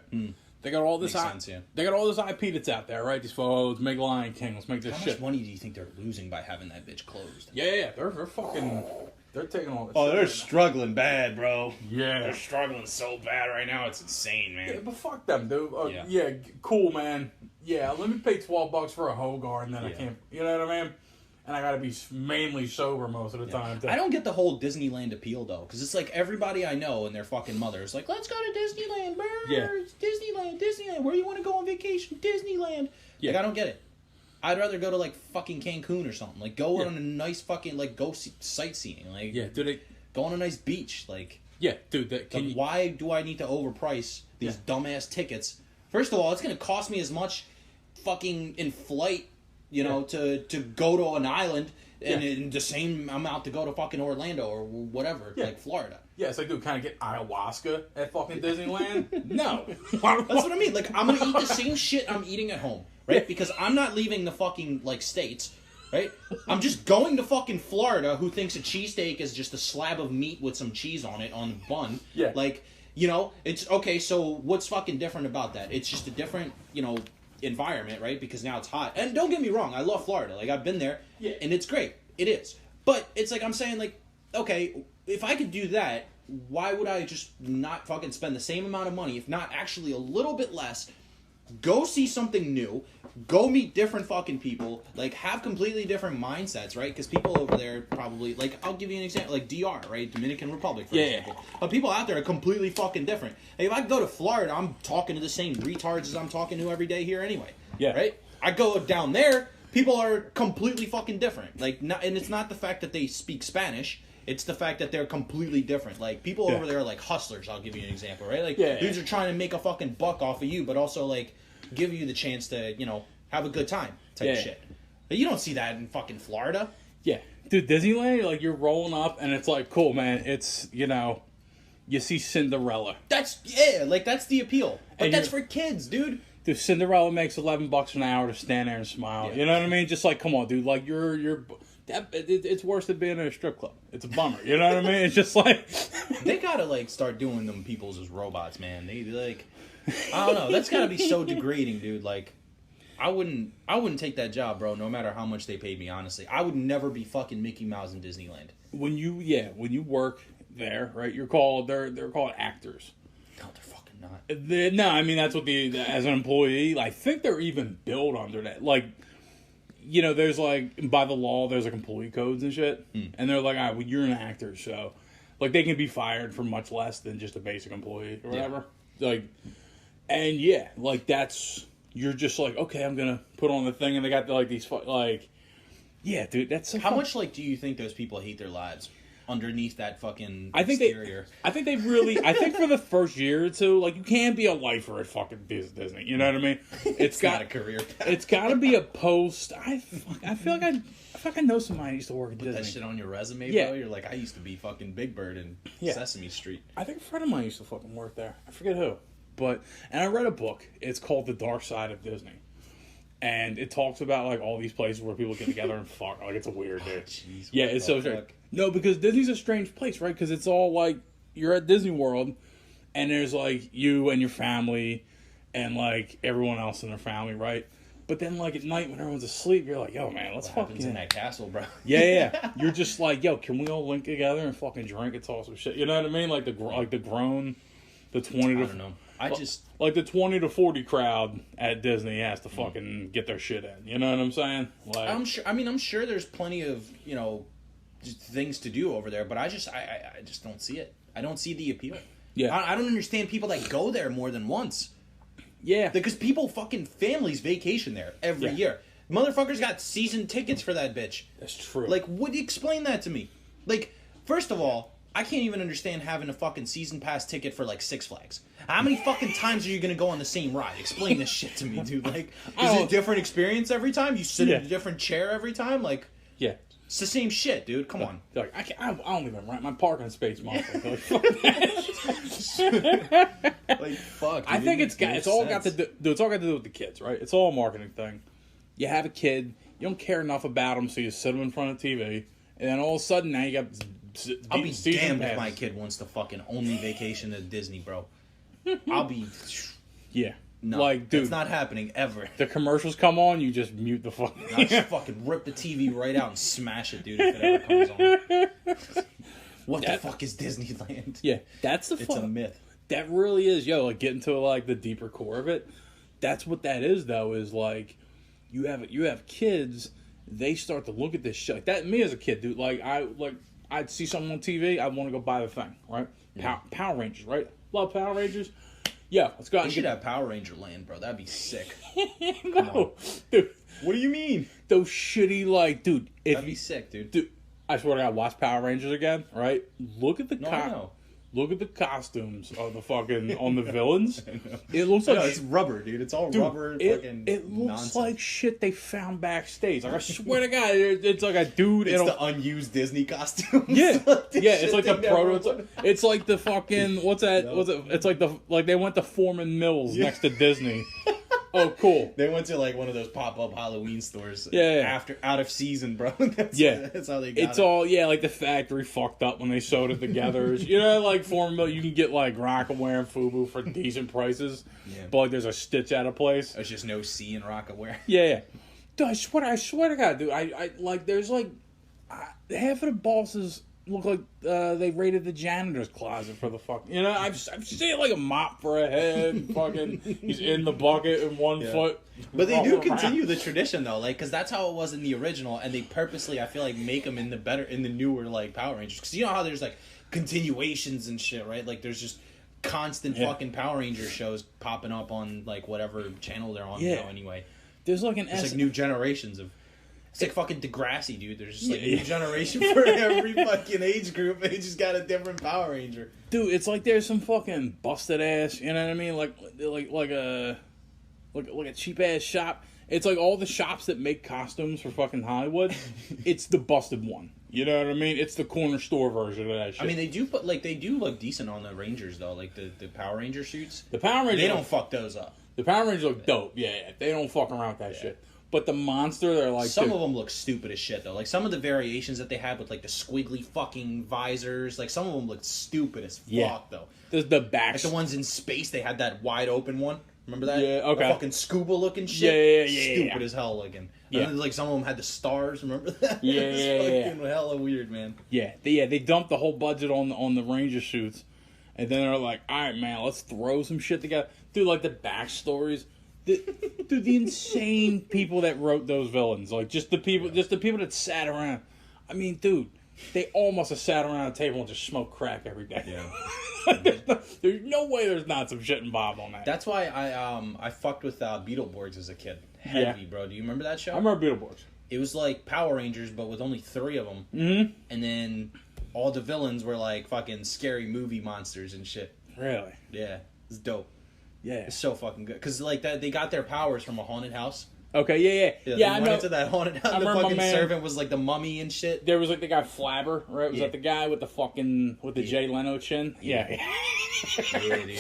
They got all this. Makes sense, yeah. They got all this IP that's out there, right? These let's make Lion King, let's make this How shit. much money do you think they're losing by having that bitch closed? Yeah, they're fucking. They're taking all this. Oh, shit they're right struggling bad, bro. now. Yeah. They're struggling so bad right now. It's insane, man. Yeah, but fuck them, dude. Yeah. Yeah, cool, man. Yeah, let me pay $12 for a Hogarth, and then I Yeah. can't. You know what I mean? And I gotta be mainly sober most of the time. Too. I don't get the whole Disneyland appeal though, because it's like everybody I know and their fucking mothers like, let's go to Disneyland, bro. Yeah. It's Disneyland. Where do you want to go on vacation? Disneyland. Yeah. Like, I don't get it. I'd rather go to like fucking Cancun or something. Like, go Yeah. on a nice fucking go sightseeing. Like, Yeah, do they? go on a nice beach. Like, Yeah, dude. Can you? why do I need to overprice these dumbass tickets? First of all, it's gonna cost me as much fucking in flight, you know, to go to an island, and Yeah. in the same amount to go to fucking Orlando or whatever, Yeah. like Florida. Yeah, it's like, dude, kind of get ayahuasca at fucking Disneyland? No. That's what I mean. Like, I'm gonna eat the same shit I'm eating at home, right? Because I'm not leaving the fucking like states, right? I'm just going to fucking Florida. Who thinks a cheesesteak is just a slab of meat with some cheese on it on the bun? Yeah. Like, you know, it's okay. So what's fucking different about that? It's just a different, you know, environment, right? Because now it's hot. And don't get me wrong, I love Florida. Like, I've been there, Yeah. and it's great. It is. But it's like I'm saying, like, okay, if I could do that, why would I just not fucking spend the same amount of money, if not actually a little bit less, go see something new, go meet different fucking people, like, have completely different mindsets, right? Because people over there probably, like, I'll give you an example, like DR, right? Dominican Republic, for Yeah. example. But people out there are completely fucking different. Hey, if I go to Florida, I'm talking to the same retards as I'm talking to every day here anyway. Yeah. Right? I go down there, people are completely fucking different. Like, not, and it's not the fact that they speak Spanish. It's the fact that they're completely different. Like, people Yeah. over there are like hustlers, I'll give you an example, right? Like, Yeah. dudes are trying to make a fucking buck off of you, but also, like, give you the chance to, you know, have a good time type Yeah. of shit. But you don't see that in fucking Florida. Yeah. Dude, Disneyland, like, you're rolling up, and it's like, cool, man. It's, you know, you see Cinderella. That's, yeah, like, that's the appeal. But And that's you're- for kids, dude. Dude, Cinderella makes $11 an hour to stand there and smile. Yeah. You know what I mean? Just like, come on, dude. Like, it's worse than being in a strip club. It's a bummer. You know what I mean? It's just like, They gotta, like, start doing them peoples as robots, man. They, like, I don't know. That's gotta be so degrading, dude. Like, I wouldn't take that job, bro, no matter how much they paid me, honestly. I would never be fucking Mickey Mouse in Disneyland. when you work there, right? They're called actors. No, they're fucking not. No, I mean that's what as an employee, I think they're even billed under that. Like, you know, there's like by the law, there's like employee codes and shit, and they're like, all right, well, you're an actor, so like they can be fired for much less than just a basic employee or whatever. Like, and yeah, like that's you're just like, okay, I'm gonna put on the thing, and they got like these like, yeah, dude, that's so How fun. much, like, do you think those people hate their lives underneath that fucking I think exterior? I think for the first year or two, like you can't be a lifer at fucking Disney. You know what I mean? It's not a career. It's got to be a post. I feel like I know somebody who used to work at Disney. That shit on your resume, Yeah. bro. You're like, I used to be fucking Big Bird in Yeah. Sesame Street. I think a friend of mine used to fucking work there. I forget who, and I read a book. It's called The Dark Side of Disney, and it talks about like all these places where people get together and fuck. Like it's a weird, dude. Jeez, Yeah, what it's the so strange. fuck? No, because Disney's a strange place, right? Because it's all like you're at Disney World, and there's like you and your family, and like everyone else in their family, right? But then like at night when everyone's asleep, you're like, yo, man, let's What happens in fucking that castle, bro? yeah. You're just like, yo, can we all link together and fucking drink and talk some shit? You know what I mean? Like the grown, the 20 I to don't know. I just like the 20 to 40 crowd at Disney has to fucking get their shit in. You know what I'm saying? Like, I'm sure. I mean, I'm sure there's plenty of, you know, just things to do over there, but I just don't see it. I don't see the appeal. Yeah. I don't understand people that go there more than once. yeah, Because people fucking families vacation there every Yeah. year. Motherfuckers got season tickets for that bitch. That's true. Like, would you explain that to me? Like, first of all, I can't even understand having a fucking season pass ticket for, like, Six Flags. How many fucking times are you gonna go on the same ride? Explain this shit to me, dude. Like, is it a different experience every time? You sit in a different chair every time? Like, yeah. it's the same shit, dude. Come on. Like, I don't even rent my parking space, motherfucker. Like, fuck. I think it's all got to do with the kids, right? It's all a marketing thing. You have a kid, you don't care enough about them, so you sit them in front of TV, and then all of a sudden now you got. I'll be damned if my kid wants to fucking only vacation to Disney, bro. I'll be. Yeah. No, like, dude, it's not happening ever. The commercials come on, you just mute the fuck. I'll just fucking rip the TV right out and smash it, dude, if it ever comes on. What the fuck is Disneyland? Yeah, that's the It's a myth. That really is, yo, like, getting to, like, the deeper core of it. That's what that is, though, is, like, you have kids, they start to look at this shit. Like, that, me as a kid, dude, I'd see something on TV, I'd want to go buy the thing, right? Yeah. Power Rangers, right? Love Power Rangers. Yeah, let's go out We and should have Power Ranger Land, bro. That'd be sick. No, dude. What do you mean? Those shitty, like, dude. That'd be sick, dude. Dude, I swear to God, watch Power Rangers again, right? Look at the No. look at the costumes of the fucking on the villains. It looks like it's rubber, dude. It's all rubber. Fucking it looks nonsense. like shit they found backstage. Like, I swear to God, it's like a dude. It's in the unused Disney costumes. yeah, The yeah. shit It's like the they never prototype. would- It's like the fucking what's that? What's it? It's like they went to Foreman Mills next to Disney. Oh, cool. They went to like one of those pop-up Halloween stores. Yeah. After out of season, bro. That's how they got It's it. all like the factory fucked up when they sewed it together. You know, like Foreman Mill, you can get like Rockaware and Fubu for decent prices, Yeah. but like there's a stitch out of place. There's just no C in Rockaware. Yeah. Dude, I swear to God, dude. I like there's like half of the bosses look like they raided the janitor's closet for the fuck. You know, I've seen like a mop for a head. Fucking, he's in the bucket in one foot. But they do walking around. continue the tradition though, like, because that's how it was in the original, and they purposely, I feel like, make them in the newer like Power Rangers. Because you know how there's like continuations and shit, right? Like there's just constant fucking Power Ranger shows popping up on like whatever channel they're on now. Anyway, There's like it's like new generations of. It's like fucking Degrassi, dude. There's just like a new generation for every fucking age group. They just got a different Power Ranger. Dude, it's like there's some fucking busted ass, you know what I mean? Like a cheap ass shop. It's like all the shops that make costumes for fucking Hollywood. It's the busted one. You know what I mean? It's the corner store version of that shit. I mean, they do look decent on the Rangers though, like the Power Ranger suits. the Power Rangers They don't fuck those up. The Power Rangers look dope. Yeah. They don't fuck around with that shit. But the monster, they're like Some of them look stupid as shit though. Like some of the variations that they had with like the squiggly fucking visors, like some of them looked stupid as fuck though. the back. Like the ones in space, they had that wide open one. Remember that? Yeah, okay. The fucking scuba looking shit. Yeah. Stupid as hell looking. Yeah. And then, like some of them had the stars. Remember that? Yeah, It was fucking hella weird, man. They dumped the whole budget on the Ranger suits, and then they're like, all right, man, let's throw some shit together. Dude, like the backstories. Dude, the insane people that wrote those villains, like just the people that sat around. I mean, dude, they all must have sat around a table and just smoked crack every day. Yeah. there's no way there's not some shit involved on that. That's why I fucked with Beetleborgs as a kid. Heavy, bro. Do you remember that show? I remember Beetleborgs. It was like Power Rangers, but with only 3 of them. Mm-hmm. And then all the villains were like fucking scary movie monsters and shit. Really? Yeah, it's dope. Yeah. It's so fucking good. Because like that, they got their powers from a haunted house. Okay, yeah. They I went know. into that haunted house. I The remember my fucking man- servant was like the mummy and shit. There was like the guy Flabber, right? Was Yeah. that the guy with the Jay Leno chin? Yeah. Yeah, dude.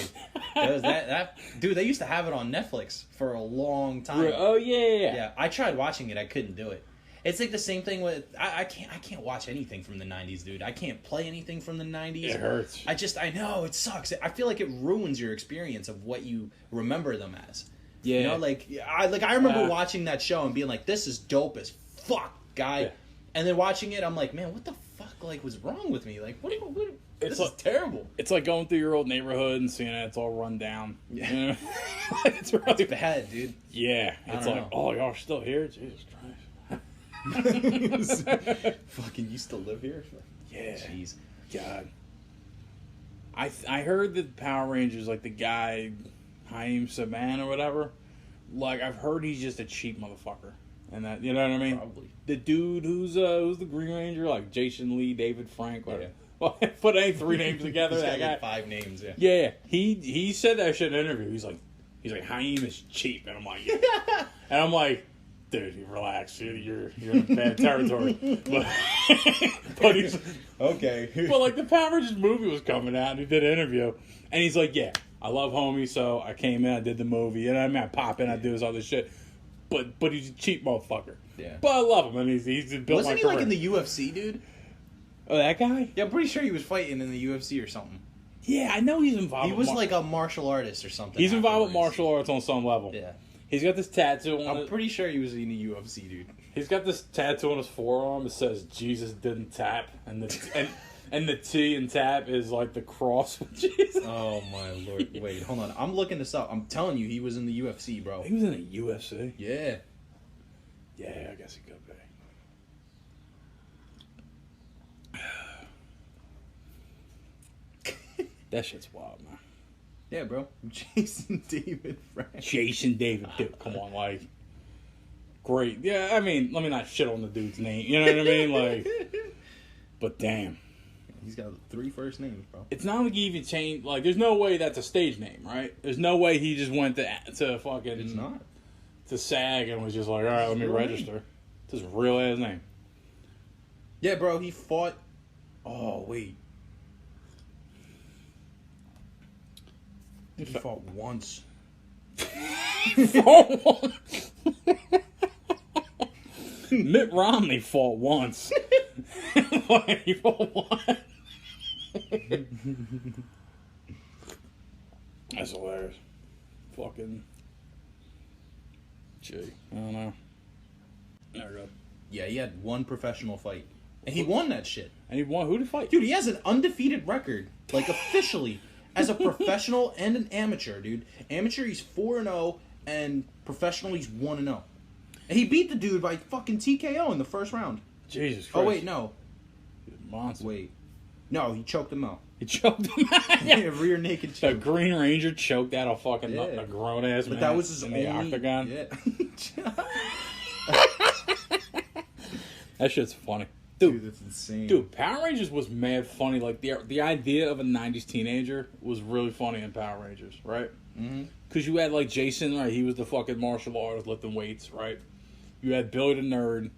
That was that. Dude, they used to have it on Netflix for a long time. Oh yeah. Yeah, I tried watching it. I couldn't do it. It's like the same thing with I can't watch anything from the 90s, dude. I can't play anything from the 90s. It hurts. I know it sucks. I feel like it ruins your experience of what you remember them as. Yeah. You know, like I remember watching that show and being like, this is dope as fuck, guy. Yeah. And then watching it, I'm like, man, what the fuck like was wrong with me? Like what this is terrible. It's like going through your old neighborhood and seeing it, it's all run down. Yeah. You know? It's really It's bad, dude. Yeah. It's don't like, know. oh, y'all are still here? Jesus Christ. Fucking used to live here? Yeah. Jeez. God. I heard that Power Rangers, like the guy, Haim Saban or whatever, like I've heard he's just a cheap motherfucker. And that, you know what I mean? Probably. The dude who's the Green Ranger, like Jason Lee, David Frank, whatever. Yeah. Well, put any 3 names together. He's That got guy. like 5 names, yeah. Yeah, he said that shit in an interview. He's like, Haim is cheap, and I'm like, yeah. And I'm like, dude, you relax, you're in bad territory. But he's Okay. but like the Power Rangers movie was coming out, and he did an interview, and he's like, yeah, I love Homie, so I came in, I did the movie, you know what I mean? I pop in, I do this other shit, but he's a cheap motherfucker. Yeah. But I love him, and he's built Wasn't my he like career. in the UFC, dude? Oh, that guy? Yeah, I'm pretty sure he was fighting in the UFC or something. Yeah, I know he's involved. He with was like a martial artist or something. he's involved with afterwards. martial arts on some level. Yeah. He's got this tattoo on I'm it. pretty sure he was in the UFC, dude. He's got this tattoo on his forearm that says Jesus didn't tap, and the T in tap is like the cross with Jesus. Oh my lord! Wait, hold on. I'm looking this up. I'm telling you, he was in the UFC, bro. He was in a UFC. Yeah. Yeah, I guess he could be. That shit's wild, man. Yeah, bro. Jason David Frank. Jason David, dude, come on, like, great. Yeah, I mean, let me not shit on the dude's name. You know what I mean? Like, but damn. He's got 3 first names, bro. It's not like he even changed. Like, there's no way that's a stage name, right? There's no way he just went to fucking It's not. to SAG and was just like, all right, let me real name. register. It's his real ass name. Yeah, bro. He fought. Oh wait. He fought once. Mitt Romney fought once. He fought once. That's hilarious. Fucking. Gee, I don't know. There we go. Yeah, he had 1 professional fight, and he won that shit. And he won. Who did he fight? Dude, he has an undefeated record, like officially, as a professional and an amateur, dude. Amateur, he's 4-0, and professional, he's 1-0. And he beat the dude by fucking TKO in the first round. Jesus Christ. Oh wait, no, Monster. wait, no, he choked him out. He choked him out. Yeah, rear naked The choke. Green Ranger choked out a fucking Yeah. a grown ass man But that was his in only. the octagon. Yeah. That shit's funny. Dude, Dude, that's insane. dude, Power Rangers was mad funny. Like the idea of a '90s teenager was really funny in Power Rangers, right? Mhm. Because you had like Jason, right? He was the fucking martial artist lifting weights, right? You had Billy the nerd,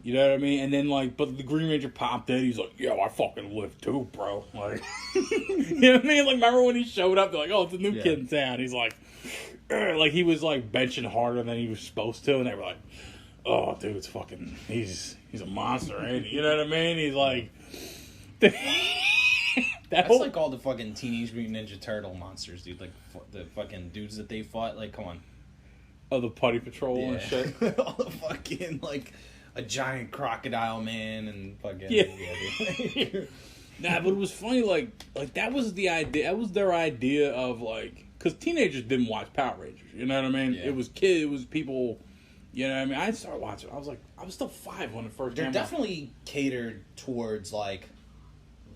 you know what I mean? And then like, but the Green Ranger popped in. He's like, "Yo, I fucking lift too, bro." Like, you know what I mean? Like, remember when he showed up? They're like, "Oh, it's a new Yeah. kid in town." He's like, "Ugh," like he was like benching harder than he was supposed to, and they were like, "Oh, dude, it's fucking he's a monster, ain't he?" You know what I mean? He's like, that That's whole like all the fucking Teenage Mutant Ninja Turtle monsters, dude. Like the fucking dudes that they fought. Like, come on. oh, the Putty Patrol and shit. all the fucking like a giant crocodile man and fucking Yeah. dude. Nah, but it was funny. Like that was the idea. That was their idea of like, because teenagers didn't watch Power Rangers. You know what I mean? Yeah. It was kids. It was people. You know what I mean? I started watching. I was like, I was still 5 when it first They're came out. definitely catered towards like,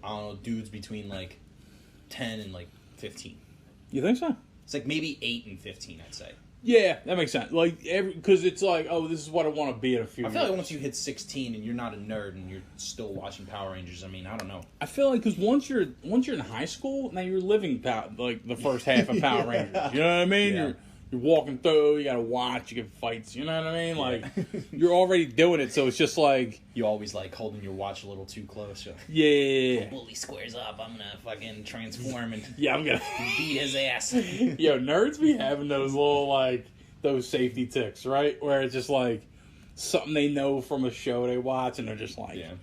I don't know, dudes between like 10 and like 15. You think so? It's like maybe 8 and 15, I'd say. Yeah, that makes sense. Like because it's like, oh, this is what I want to be in a few I years. feel like once you hit 16 and you're not a nerd and you're still watching Power Rangers, I mean, I don't know. I feel like because once you're in high school, now you're living like the first half of Power Rangers. You know what I mean? Yeah. You're walking through. You gotta watch. You get fights. You know what I mean? Like you're already doing it, so it's just like You always like holding your watch a little too close. You're like, yeah. Bully squares up, I'm gonna fucking transform and Yeah, I'm gonna. beat his ass. Yo, nerds be having those little like those safety ticks, right? Where it's just like something they know from a show they watch, and they're just like, Yeah.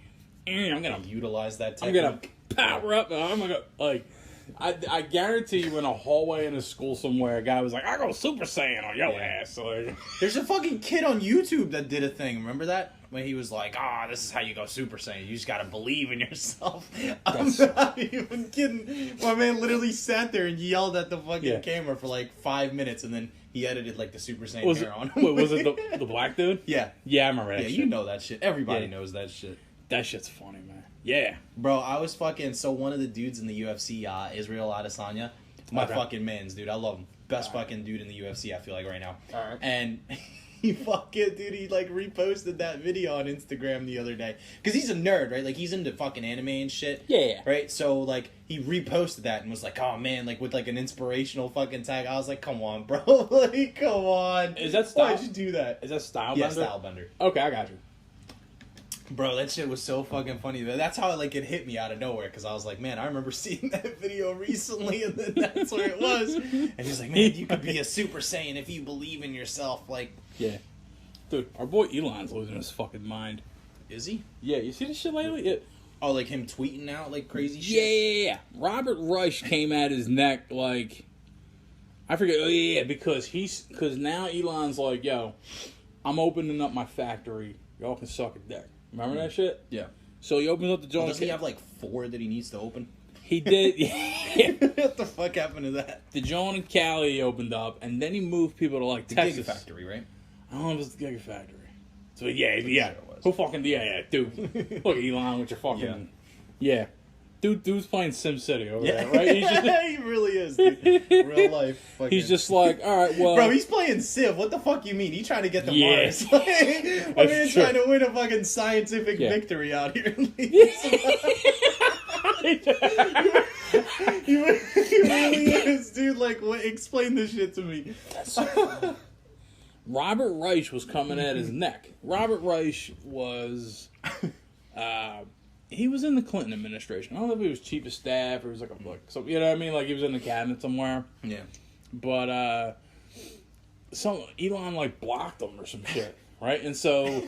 I'm gonna Utilize that I'm technique. gonna power up. I'm gonna like. I guarantee you, in a hallway in a school somewhere, a guy was like, "I go Super Saiyan on your Yeah. ass." Like, There's a fucking kid on YouTube that did a thing. Remember that? When he was like, this is how you go Super Saiyan. You just gotta believe in yourself. I'm not even kidding. My man literally sat there and yelled at the fucking Yeah. camera for like 5 minutes, and then he edited like the Super Saiyan was hair it? on. Wait, was it the black dude? Yeah. Yeah, I remember that. Yeah, shit. you know that shit. Everybody Yeah. knows that shit. That shit's funny, man. Yeah. Bro, I was fucking, so one of the dudes in the UFC, Israel Adesanya, my Okay. fucking mans, dude. I love him. Best fucking dude in the UFC, I feel like, right now. Alright. And he fucking, dude, he like reposted that video on Instagram the other day. Because he's a nerd, right? Like, he's into fucking anime and shit. Yeah. Right? So, like, he reposted that and was like, oh man, like, with like an inspirational fucking tag. I was like, come on, bro. Like, come on. Is that Style? Why'd you do that? Is that Stylebender? Yeah, Stylebender. Okay, I got you. Bro, that shit was so fucking funny. That's how like it hit me out of nowhere, because I was like, man, I remember seeing that video recently, and then that's where it was. And he's like, man, you could be a Super Saiyan if you believe in yourself. Like, Yeah. Dude, our boy Elon's losing his fucking mind. is he? Yeah, you see this shit lately? It, Oh, like him tweeting out like crazy shit? yeah. Robert Reich came at his neck like, I forget. Oh yeah, because now Elon's like, yo, I'm opening up my factory. Y'all can suck a dick. Remember that shit? Yeah. So he opens up the Well, joint. doesn't he have like 4 that he needs to open? He did. Yeah. What the fuck happened to that? The John and Cali he opened up, and then he moved people to like The Texas. Gigafactory, right? I don't know if it's the Gigafactory. So yeah. sure it was. Who fucking dude? Look, Elon with your fucking yeah. Dude's playing SimCity over there, right? He's just, he really is, dude. Real life. Fucking... he's just like, all right, well, Bro, he's playing Civ. What the fuck you mean? He trying to get to Yeah. Mars. I mean, That's true. trying to win a fucking scientific Yeah. victory out here. He really is, dude. Like, what? Explain this shit to me. Robert Reich was coming at his neck. Robert Reich was, he was in the Clinton administration. I don't know if he was chief of staff or he was like so you know what I mean? Like he was in the cabinet somewhere. Yeah. But Elon like blocked him or some shit, right? And so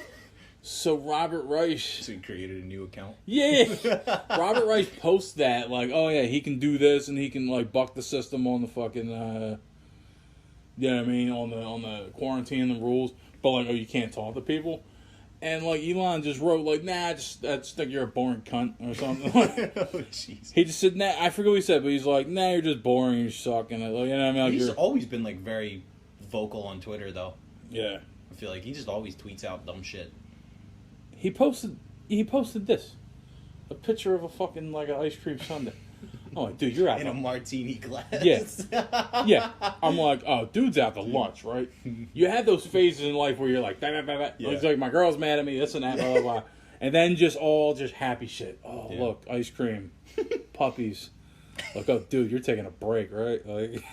Robert Reich, So he created a new account. yeah, Robert Reich posts that like, oh yeah, he can do this and he can like buck the system on the fucking, you know what I mean, on the quarantine and the rules, but like, oh, you can't talk to people. And like Elon just wrote like, nah, I just think you're a boring cunt or something. Oh, jeez. He just said, nah, I forget what he said, but he's like, nah, you're just boring, you suck, and like, you know what I mean? Like, He's you're, always been, like, very vocal on Twitter, though. yeah. I feel like he just always tweets out dumb shit. He posted this, a picture of a fucking like an ice cream sundae. I'm like, dude, you're out In a to martini glass. yeah. I'm like, oh, dude's out to lunch, right? You have those phases in life where you're like, bah, bah, bah, bah. Yeah. It's like my girl's mad at me, this and that, blah blah blah, and then just happy shit. Oh, Yeah. look, ice cream, puppies. Like, oh, dude, you're taking a break, right? Like,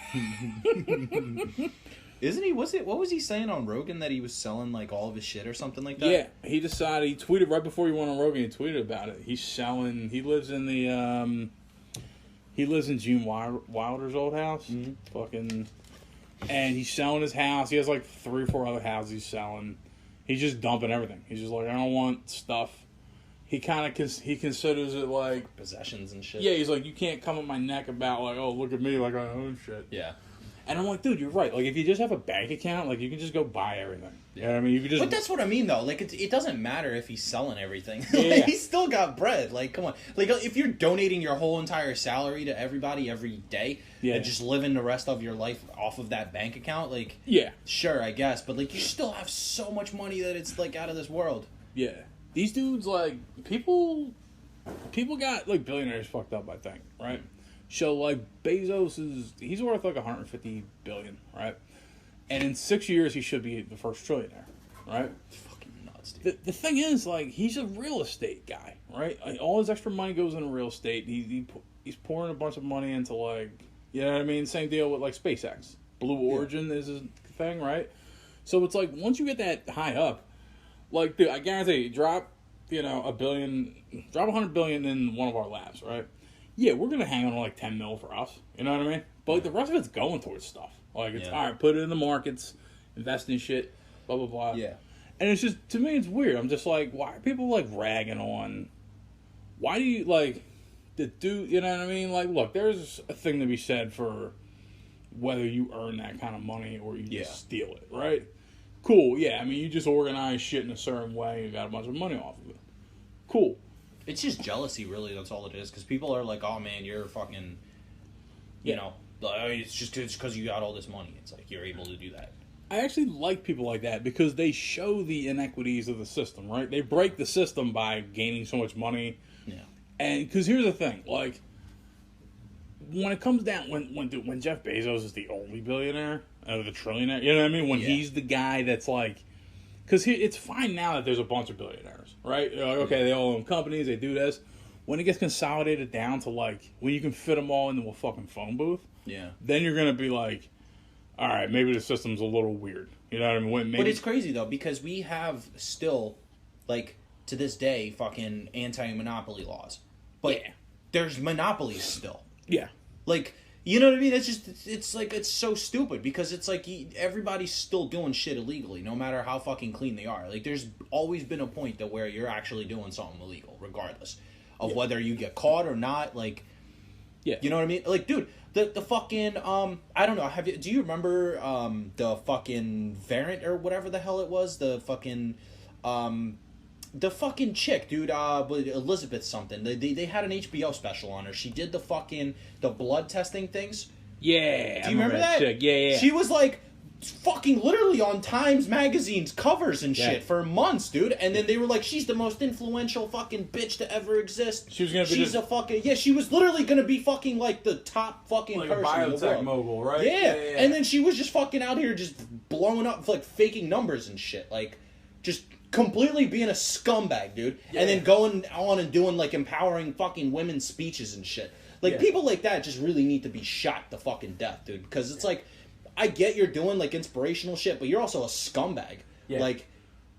Isn't he? What was he saying on Rogan, that he was selling like all of his shit or something like that? yeah, he decided. He tweeted right before he went on Rogan. He tweeted about it. He's selling. He lives in the. He lives in Gene Wilder's old house. Mm-hmm. Fucking, and he's selling his house. He has like 3 or 4 other houses he's selling. He's just dumping everything. He's just like, I don't want stuff. He kind of he considers it like, Possessions and shit. yeah. He's like, you can't come at my neck about like, oh, look at me, like I own shit. Yeah. And I'm like, dude, you're right. Like, if you just have a bank account, like, you can just go buy everything. You know what I mean? You can just. But that's what I mean, though. Like, it doesn't matter if he's selling everything. Yeah. Like, he's still got bread. Like, come on. Like, if you're donating your whole entire salary to everybody every day, Yeah. and just living the rest of your life off of that bank account, like, Yeah. sure, I guess. But, like, you still have so much money that it's, like, out of this world. Yeah. These dudes, like, people got, like, billionaires fucked up, I think, right? So, like, Bezos he's worth, like, $150 billion, right? And in 6 years, he should be the first trillionaire, right? Fucking nuts, dude. The thing is, like, he's a real estate guy, right? Like, all his extra money goes into real estate. He's pouring a bunch of money into, like, you know what I mean? Same deal with, like, SpaceX. Blue Origin is his thing, right? So it's like, once you get that high up, like, dude, I guarantee you, drop $100 billion in one of our labs, right? Yeah, we're gonna hang on to like 10 mil for us. You know what I mean? But like, the rest of it's going towards stuff. Like, it's all right, put it in the markets, invest in shit, blah blah blah. Yeah. And it's just, to me, it's weird. I'm just like, why are people like ragging on? Why do you like the dude? You know what I mean? Like, look, there's a thing to be said for whether you earn that kind of money or you just steal it, right? Cool, yeah. I mean, you just organize shit in a certain way. You got a bunch of money off of it. Cool. It's just jealousy, really. That's all it is. Because people are like, "Oh man, you're fucking," you know, like, it's just because you got all this money. It's like you're able to do that. I actually like people like that because they show the inequities of the system, right? They break the system by gaining so much money. Yeah. And because here's the thing, like, when it comes down, when Jeff Bezos is the only billionaire, the trillionaire, you know what I mean? When he's the guy that's like, Because it's fine now that there's a bunch of billionaires, right? You're like, okay, they all own companies, they do this. When it gets consolidated down to like when you can fit them all into a fucking phone booth, Yeah. then you're gonna be like, all right, maybe the system's a little weird. You know what I mean? Maybe, But it's crazy though because we have still, like to this day, fucking anti-monopoly laws. But Yeah. there's monopolies still. yeah, Like, you know what I mean? It's just, it's like, it's so stupid because it's like everybody's still doing shit illegally, no matter how fucking clean they are. Like, there's always been a point that where you're actually doing something illegal, regardless of whether you get caught or not. Like, yeah. you know what I mean? Like, dude, the fucking, I don't know, do you remember, the fucking Variant or whatever the hell it was? The fucking chick, dude, with Elizabeth something. They had an HBO special on her. She did the blood testing things. Yeah. Do you remember that? Chick. Yeah. She was like fucking literally on Times Magazine's covers and shit Yeah. for months, dude. And then they were like, she's the most influential fucking bitch to ever exist. She was gonna be She's a fucking she was literally gonna be fucking like the top fucking like a person in the biotech world. mogul, right? Yeah. And then she was just fucking out here just blowing up, like faking numbers and shit, like just completely being a scumbag, dude. Yeah. And then going on and doing like empowering fucking women's speeches and shit. Like Yeah. people like that just really need to be shot to fucking death, dude. Because it's like, I get you're doing like inspirational shit, but you're also a scumbag. Yeah. Like,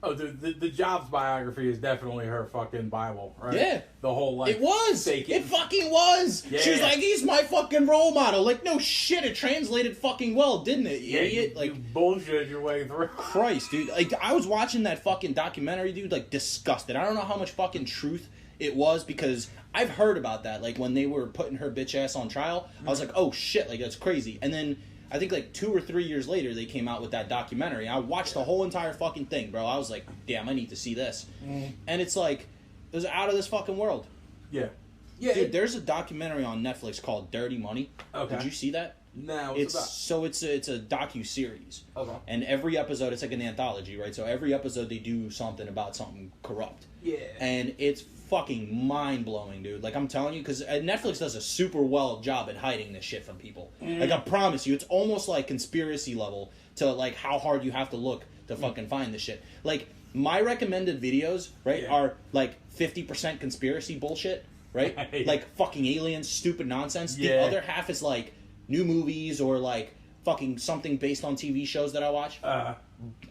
Oh, the Jobs biography is definitely her fucking Bible, right? Yeah. The whole like it was. faking. It fucking was. Yeah. She was like, he's my fucking role model. Like, no shit, it translated fucking well, didn't it, you yeah, idiot? you, Like, you bullshit your way through. Christ, dude. Like, I was watching that fucking documentary, dude, like, disgusted. I don't know how much fucking truth it was because I've heard about that. Like, when they were putting her bitch ass on trial, I was like, oh shit, like, that's crazy. And then I think like 2 or 3 years later, they came out with that documentary. I watched the whole entire fucking thing, bro. I was like, damn, I need to see this. And it's like, it was out of this fucking world. Yeah. Yeah. Dude, there's a documentary on Netflix called Dirty Money. Okay. Did you see that? Now It's a docu-series. Okay. And every episode, it's like an anthology, right? So every episode they do something about something corrupt. Yeah. And it's fucking mind-blowing, dude. Like, I'm telling you, because Netflix does a super well job at hiding this shit from people. Like, I promise you, it's almost like conspiracy level to, like, how hard you have to look to fucking find this shit. Like, my recommended videos, right, Yeah. are, like, 50% conspiracy bullshit, right? Right. Like, fucking aliens, stupid nonsense. The Yeah. other half is, like, new movies or, like, fucking something based on TV shows that I watch.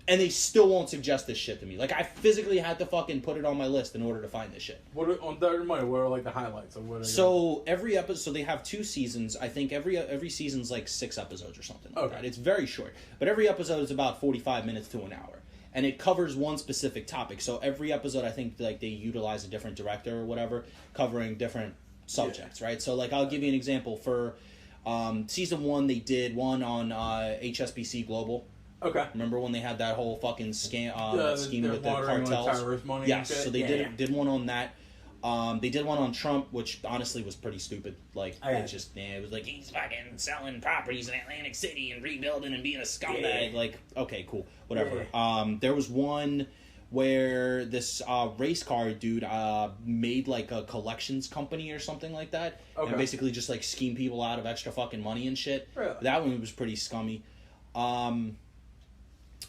And they still won't suggest this shit to me. Like, I physically had to fucking put it on my list in order to find this shit. What are, on Dirty Money? What are like the highlights of what? So every episode, so they have 2 seasons. I think every season's like 6 episodes or something. Like Okay. that. It's very short, but every episode is about 45 minutes to an hour, and it covers one specific topic. So every episode, I think like they utilize a different director or whatever, covering different subjects. Right. So like I'll give you an example for season 1. They did one on HSBC Global. Okay. Remember when they had that whole fucking scheme they're with the laundering, like, cartels? terrorist money Yes, and shit? so they Yeah. did one on that. They did one on Trump, which honestly was pretty stupid. Like, it's just, it was like, he's fucking selling properties in Atlantic City and rebuilding and being a scumbag. Yeah. Like, okay, cool, whatever. Yeah. There was one where this race car dude made like a collections company or something like that, Okay. and basically just like scheme people out of extra fucking money and shit. Really? That one was pretty scummy.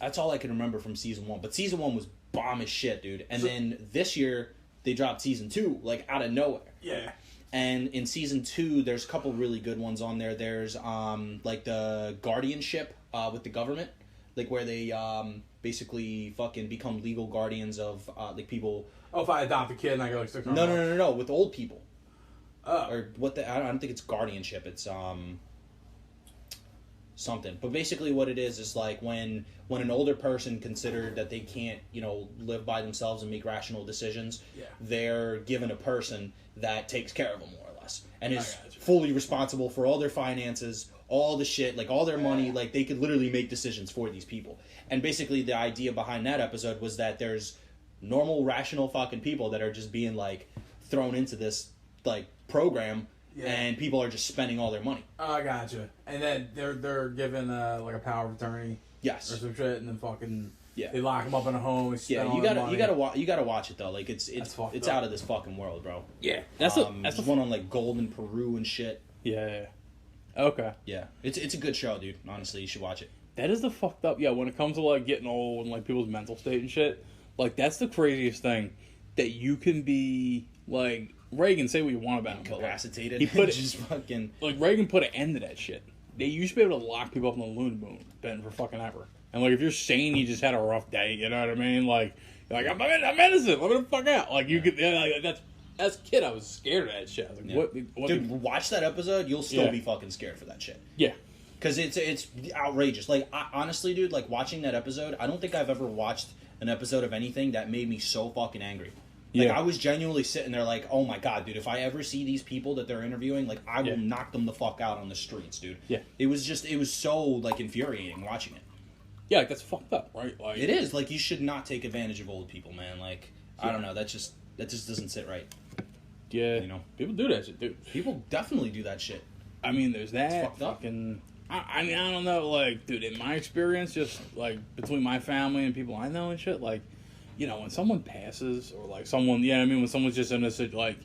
That's all I can remember from season 1. But season 1 was bomb as shit, dude. And then this year they dropped season 2, like out of nowhere. Yeah. And in season 2, there's a couple really good ones on there. There's like the guardianship with the government, like where they basically fucking become legal guardians of like people. Oh, if I adopt a kid and I go like $600. No, with old people. Oh. Or what the I don't think it's guardianship. It's something. But basically what it is like when an older person considered that they can't, live by themselves and make rational decisions, Yeah. they're given a person that takes care of them more or less and is I gotcha. fully responsible for all their finances, all the shit, like all their money, like they could literally make decisions for these people. And basically the idea behind that episode was that there's normal rational fucking people that are just being like thrown into this like program. Yeah. And people are just spending all their money. Oh, I gotcha. And then they're given like a power of attorney Yes. or some shit, and then fucking Yeah. they lock them up in a home. And Yeah, spend you all their gotta money. you gotta watch it though. Like it's fucked it's up. out of this fucking world, bro. Yeah, That's one on like gold in Peru and shit. Yeah. Okay. Yeah, it's a good show, dude. Honestly, you should watch it. That is the fucked up. Yeah, when it comes to like getting old and like people's mental state and shit, like that's the craziest thing that you can be like Reagan. Say what you want about him, but, like, Incapacitated. he put it, just fucking. like Reagan put an end to that shit. They used to be able to lock people up in the loon bin for fucking ever. And like if you're saying you just had a rough day, you know what I mean? Like you're like I'm innocent. Let me the fuck out. Like you could. Yeah, like, that's as a kid I was scared of that shit. I was like, what Dude, watch that episode. You'll still Yeah. be fucking scared for that shit. Yeah. Because it's outrageous. Like, honestly, dude, like, watching that episode, I don't think I've ever watched an episode of anything that made me so fucking angry. Like, Yeah. I was genuinely sitting there like, oh my god, dude, if I ever see these people that they're interviewing, like, I will Yeah. knock them the fuck out on the streets, dude. Yeah. It was so, like, infuriating watching it. Yeah, like that's fucked up, right? Like It is. Like, you should not take advantage of old people, man. Like, I don't know, that just doesn't sit right. Yeah, You know? people do that shit, dude. People definitely do that shit. I mean, there's that fucked up. fucking. I mean, I don't know, like, dude. In my experience, just like between my family and people I know and shit, like, you know, when someone passes or like someone, yeah, I mean, when someone's just in a like,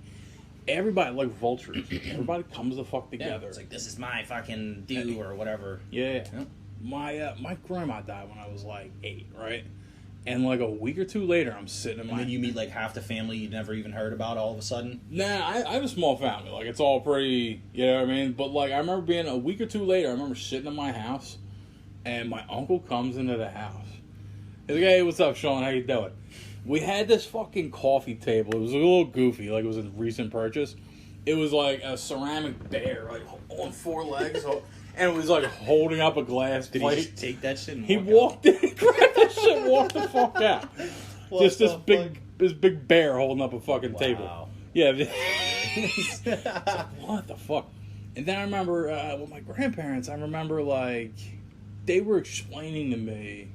everybody like vultures. Everybody comes the fuck Yeah, together. it's like, this is my fucking due or whatever. Yeah. Yeah. My grandma died when I was like 8, right? And like a week or two later, I'm sitting in And my. then you meet like half the family you never even heard about all of a sudden. Nah, I have a small family. Like, it's all pretty, you know what I mean? But, like, I remember being a week or two later, I remember sitting in my house, and my uncle comes into the house. He's like, hey, what's up, Sean? How you doing? We had this fucking coffee table. It was a little goofy. Like, it was a recent purchase. It was, like, a ceramic bear, like, on 4 legs. And it was, like, holding up a glass Did plate. he just take that shit and He walk walked in, grabbed that shit, and walked the fuck out. What Just the this big bear holding up a fucking Wow. table. Yeah. What the fuck? And then I remember with my grandparents, I remember like they were explaining to me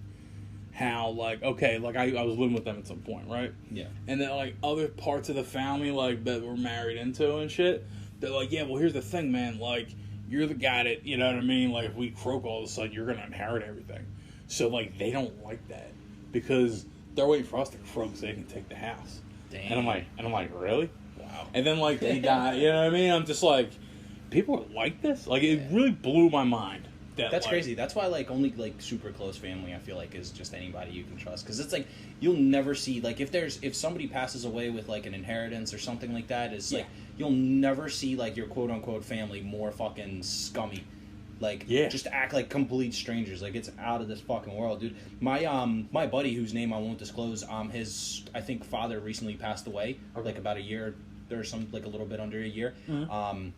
how like okay, like I was living with them at some point, right? Yeah. And then like other parts of the family like that were married into and shit, they're like, yeah, well here's the thing, man, like you're the guy that, you know what I mean, like if we croak all of a sudden you're gonna inherit everything. So like they don't like that because they're waiting for us to croak so they can take the house. Damn. And I'm like, really? Wow. And then like they die, you know what I mean? I'm just like, people are like this? Like it really blew my mind. That's like, crazy. That's why like only like super close family I feel like is just anybody you can trust because it's like you'll never see like if somebody passes away with like an inheritance or something like that it's like you'll never see like your quote unquote family more fucking scummy. Like, just act like complete strangers. Like, it's out of this fucking world, dude. My buddy, whose name I won't disclose, his, I think, father recently passed away, like, about a year, or some, like, a little bit under a year. Mm-hmm.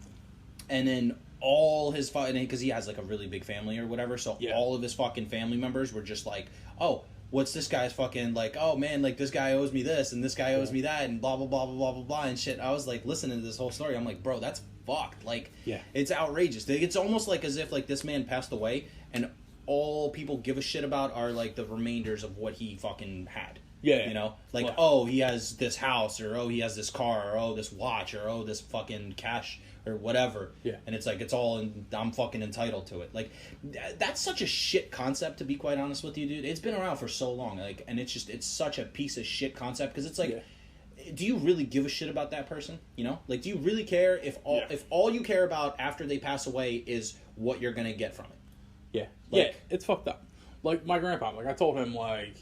And then all his, because he has, like, a really big family or whatever, so all of his fucking family members were just like, oh, what's this guy's fucking, like, oh, man, like, this guy owes me this, and this guy owes me that, and blah, blah, blah, blah, blah, blah, blah, and shit. I was, like, listening to this whole story. I'm like, bro, that's fucked. Like, it's outrageous. It's almost like as if like this man passed away and all people give a shit about are like the remainders of what he fucking had. You know, like, oh, he has this house, or oh, he has this car, or oh, this watch, or oh, this fucking cash, or whatever. And it's like it's all I'm fucking entitled to it. Like, that's such a shit concept, to be quite honest with you, dude. It's been around for so long, like, and it's such a piece of shit concept because it's like. Do you really give a shit about that person? You know, like, do you really care if all you care about after they pass away is what you're gonna get from it? Like, it's fucked up. Like my grandpa, like I told him, like,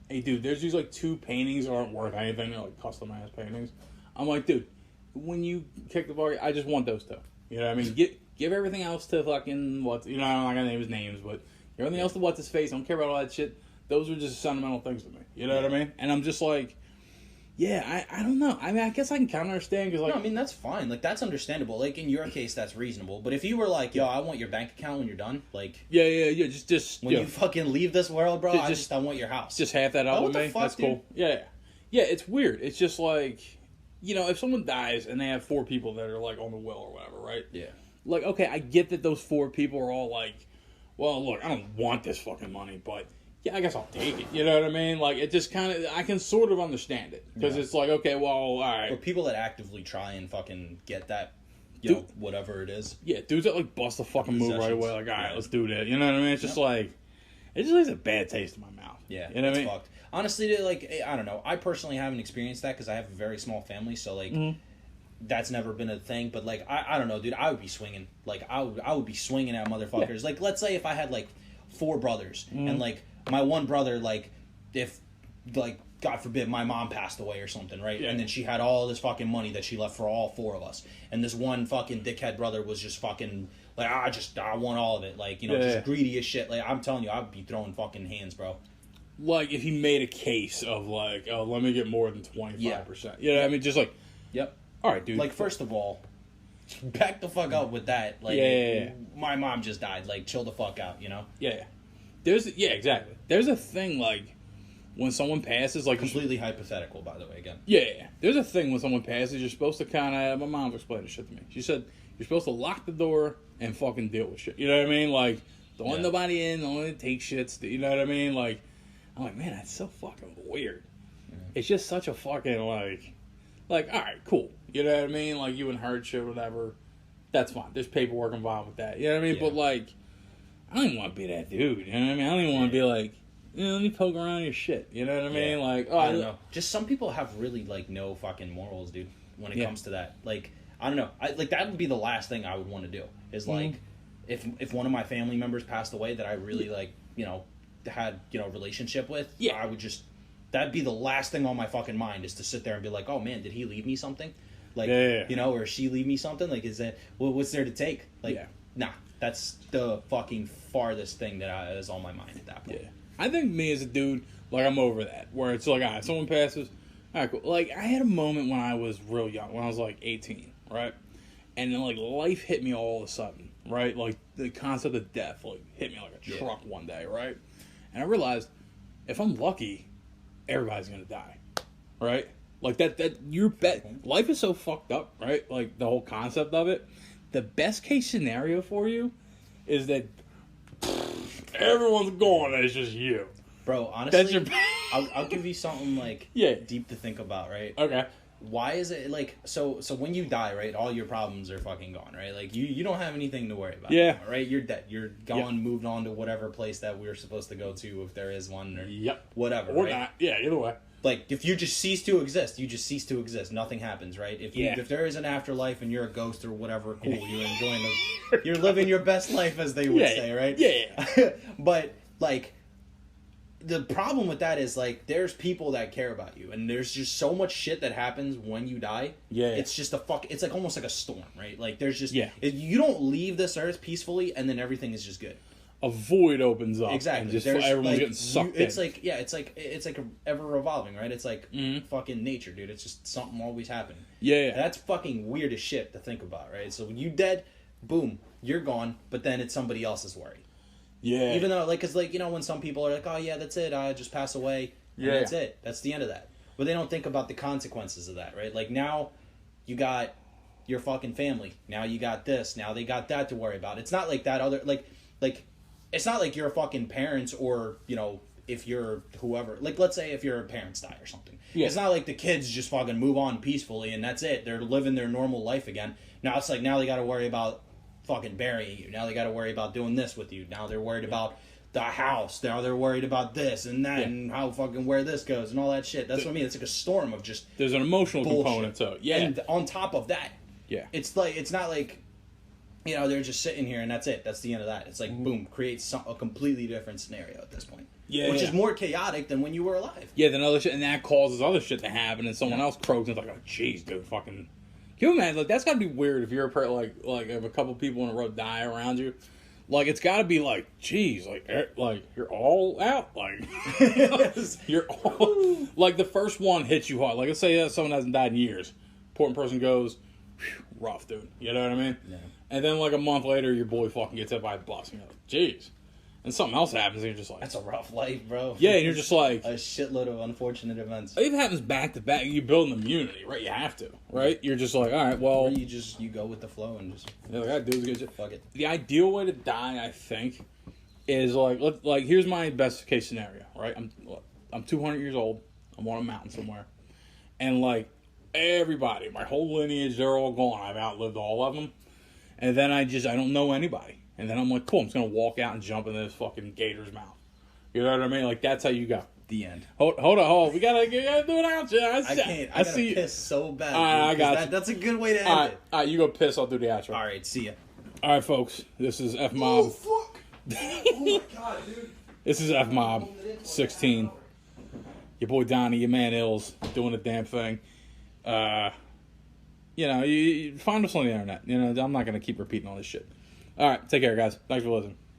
hey, dude, there's these like 2 paintings that aren't worth anything. They're like custom ass paintings. I'm like, dude, when you kick the ball, I just want those 2. You know what I mean? Give everything else to fucking I'm not gonna name his names, but everything else to what's his face. I don't care about all that shit. Those are just sentimental things to me. You know what I mean? And I'm just like. Yeah, I don't know. I mean, I guess I can kind of understand because, like... No, I mean, that's fine. Like, that's understandable. Like, in your case, that's reasonable. But if you were like, yo, I want your bank account when you're done, like... Yeah, just... When you fucking leave this world, bro, I want your house. Just half that out with me. Fuck, that's dude? cool. Yeah, it's weird. It's just like, you know, if someone dies and they have 4 people that are, like, on the will or whatever, right? Yeah. Like, okay, I get that those 4 people are all like, well, look, I don't want this fucking money, but... Yeah, I guess I'll take it. You know what I mean? Like, it just kind of... I can sort of understand it. Because it's like, okay, well, all right. Or people that actively try and fucking get that, you know, whatever it is. Yeah, dudes that, like, bust a fucking move right away. Like, all right, let's do that. You know what I mean? It's just like... It just leaves a bad taste in my mouth. Yeah, you know what I mean? Fucked. Honestly, like, I don't know. I personally haven't experienced that because I have a very small family, so, like... That's never been a thing, but, like, I don't know, dude. I would be swinging. Like, I would be swinging at motherfuckers. Like, let's say if I had, like... 4 brothers, and like my one brother, like if like God forbid my mom passed away or something, right? Yeah. And then she had all this fucking money that she left for all 4 of us, and this one fucking dickhead brother was just fucking like I want all of it, like, you know, Yeah. just greedy as shit. Like, I'm telling you, I'd be throwing fucking hands, bro. Like, if he made a case of, like, oh, let me get more than 25%. You know what I mean? Just like, Yep. all right, dude. Like, first of all, back the fuck up with that. Like, Yeah. my mom just died. Like, chill the fuck out, you know? Yeah. Exactly. There's a thing, like, when someone passes, like... Completely hypothetical, by the way, again. Yeah. There's a thing when someone passes, you're supposed to kind of... My mom explained this shit to me. She said, you're supposed to lock the door and fucking deal with shit. You know what I mean? Like, don't let nobody in, don't let it take shits. You know what I mean? Like, I'm like, man, that's so fucking weird. Yeah. It's just such a fucking, like, all right, cool. You know what I mean? Like, you inherit shit, whatever. That's fine. There's paperwork involved with that. You know what I mean? Yeah. But, like, I don't even want to be that dude. You know what I mean? I don't even want to be like, you know, let me poke around your shit. You know what I mean? Like, oh, I don't know. Just some people have really, like, no fucking morals, dude, when it comes to that. Like, I don't know. Like, that would be the last thing I would want to do. Is, like, if one of my family members passed away that I really, like, you know, had, you know, a relationship with, I would just... That'd be the last thing on my fucking mind, is to sit there and be like, oh, man, did he leave me something? Like, you know, or she leave me something? Like, is that... Well, what's there to take? Like, nah. That's the fucking farthest thing that is on my mind at that point. Yeah. I think me as a dude, like, I'm over that. Where it's like, all right, someone passes, all right, cool. Like, I had a moment when I was real young, when I was, like, 18, right? And then, like, life hit me all of a sudden, right? Like, the concept of death, like, hit me like a truck one day, right? And I realized, if I'm lucky, everybody's gonna die, right? Like, life is so fucked up, right? Like, the whole concept of it. The best case scenario for you is that everyone's gone and it's just you. Bro, honestly, that's I'll give you something, like, deep to think about, right? Okay. Why is it, like, so when you die, right, all your problems are fucking gone, right? Like, you don't have anything to worry about anymore, right? You're dead. You're gone, moved on to whatever place that we're supposed to go to, if there is one, or whatever, or right? not. Yeah, either way. Like, if you just cease to exist, you just cease to exist. Nothing happens, right? If there is an afterlife and you're a ghost or whatever, cool. You're enjoying you're living your best life, as they would say, right? Yeah. But, like, the problem with that is, like, there's people that care about you, and there's just so much shit that happens when you die. It's just it's like almost like a storm, right? Like, there's just you don't leave this earth peacefully, and then everything is just good. A void opens up. Exactly. And just everyone's, like, getting sucked in. It's like it's like ever revolving, right? It's like fucking nature, dude. It's just something always happening. Yeah. That's fucking weird as shit to think about, right? So when you dead, boom, you're gone, but then it's somebody else's worry. Yeah. Even though, like, cause, like, you know, when some people are like, oh yeah, that's it, I just pass away, and that's it. That's the end of that. But they don't think about the consequences of that, right? Like, now you got your fucking family. Now you got this. Now they got that to worry about. It's not like that other, like it's not like your fucking parents, or, you know, if you're whoever, like, let's say if your parents die or something. It's not like the kids just fucking move on peacefully and that's it. They're living their normal life again. Now it's like, now they got to worry about fucking burying you. Now they got to worry about doing this with you. Now they're worried about the house. Now they're worried about this and that and how fucking where this goes and all that shit. That's what I mean. It's like a storm of just there's an emotional bullshit. Component to it. Yeah. And on top of that, it's like, it's not like, you know, they're just sitting here and that's it. That's the end of that. It's like, boom, creates a completely different scenario at this point. Which is more chaotic than when you were alive. Yeah, then other shit, and that causes other shit to happen, and someone else croaks and it's like, oh, jeez, dude, fucking. Can you imagine? Like, that's gotta be weird if you're like if a couple people in a row die around you. Like, it's gotta be like, jeez, like you're all out, like you're all like the first one hits you hard. Like, let's say someone hasn't died in years, important person goes, whew, rough, dude. You know what I mean? Yeah. And then, like, a month later, your boy fucking gets hit by a bus. And you're like, jeez. And something else happens, and you're just like... That's a rough life, bro. Yeah, and you're just like... A shitload of unfortunate events. It happens back to back. You build an immunity, right? You have to, right? You're just like, all right, well... Or you go with the flow and just... You're like, I do this good. Fuck it. The ideal way to die, I think, is like here's my best case scenario, right? I'm 200 years old. I'm on a mountain somewhere. And, like, everybody, my whole lineage, they're all gone. I've outlived all of them. And then I don't know anybody. And then I'm like, cool, I'm just going to walk out and jump in this fucking gator's mouth. You know what I mean? Like, that's how you go. The end. Hold on. We gotta do it out, Jen. I can't. I gotta piss so bad. I got you. That's a good way to end it. All right, you go piss. I'll do the outro. All right, see ya. All right, folks. This is F Mob. Oh, fuck. Oh my god, dude. This is F Mob 16. Your boy Donnie, your man Ills, doing the damn thing. You find us on the internet. I'm not going to keep repeating all this shit. All right, take care, guys. Thanks for listening.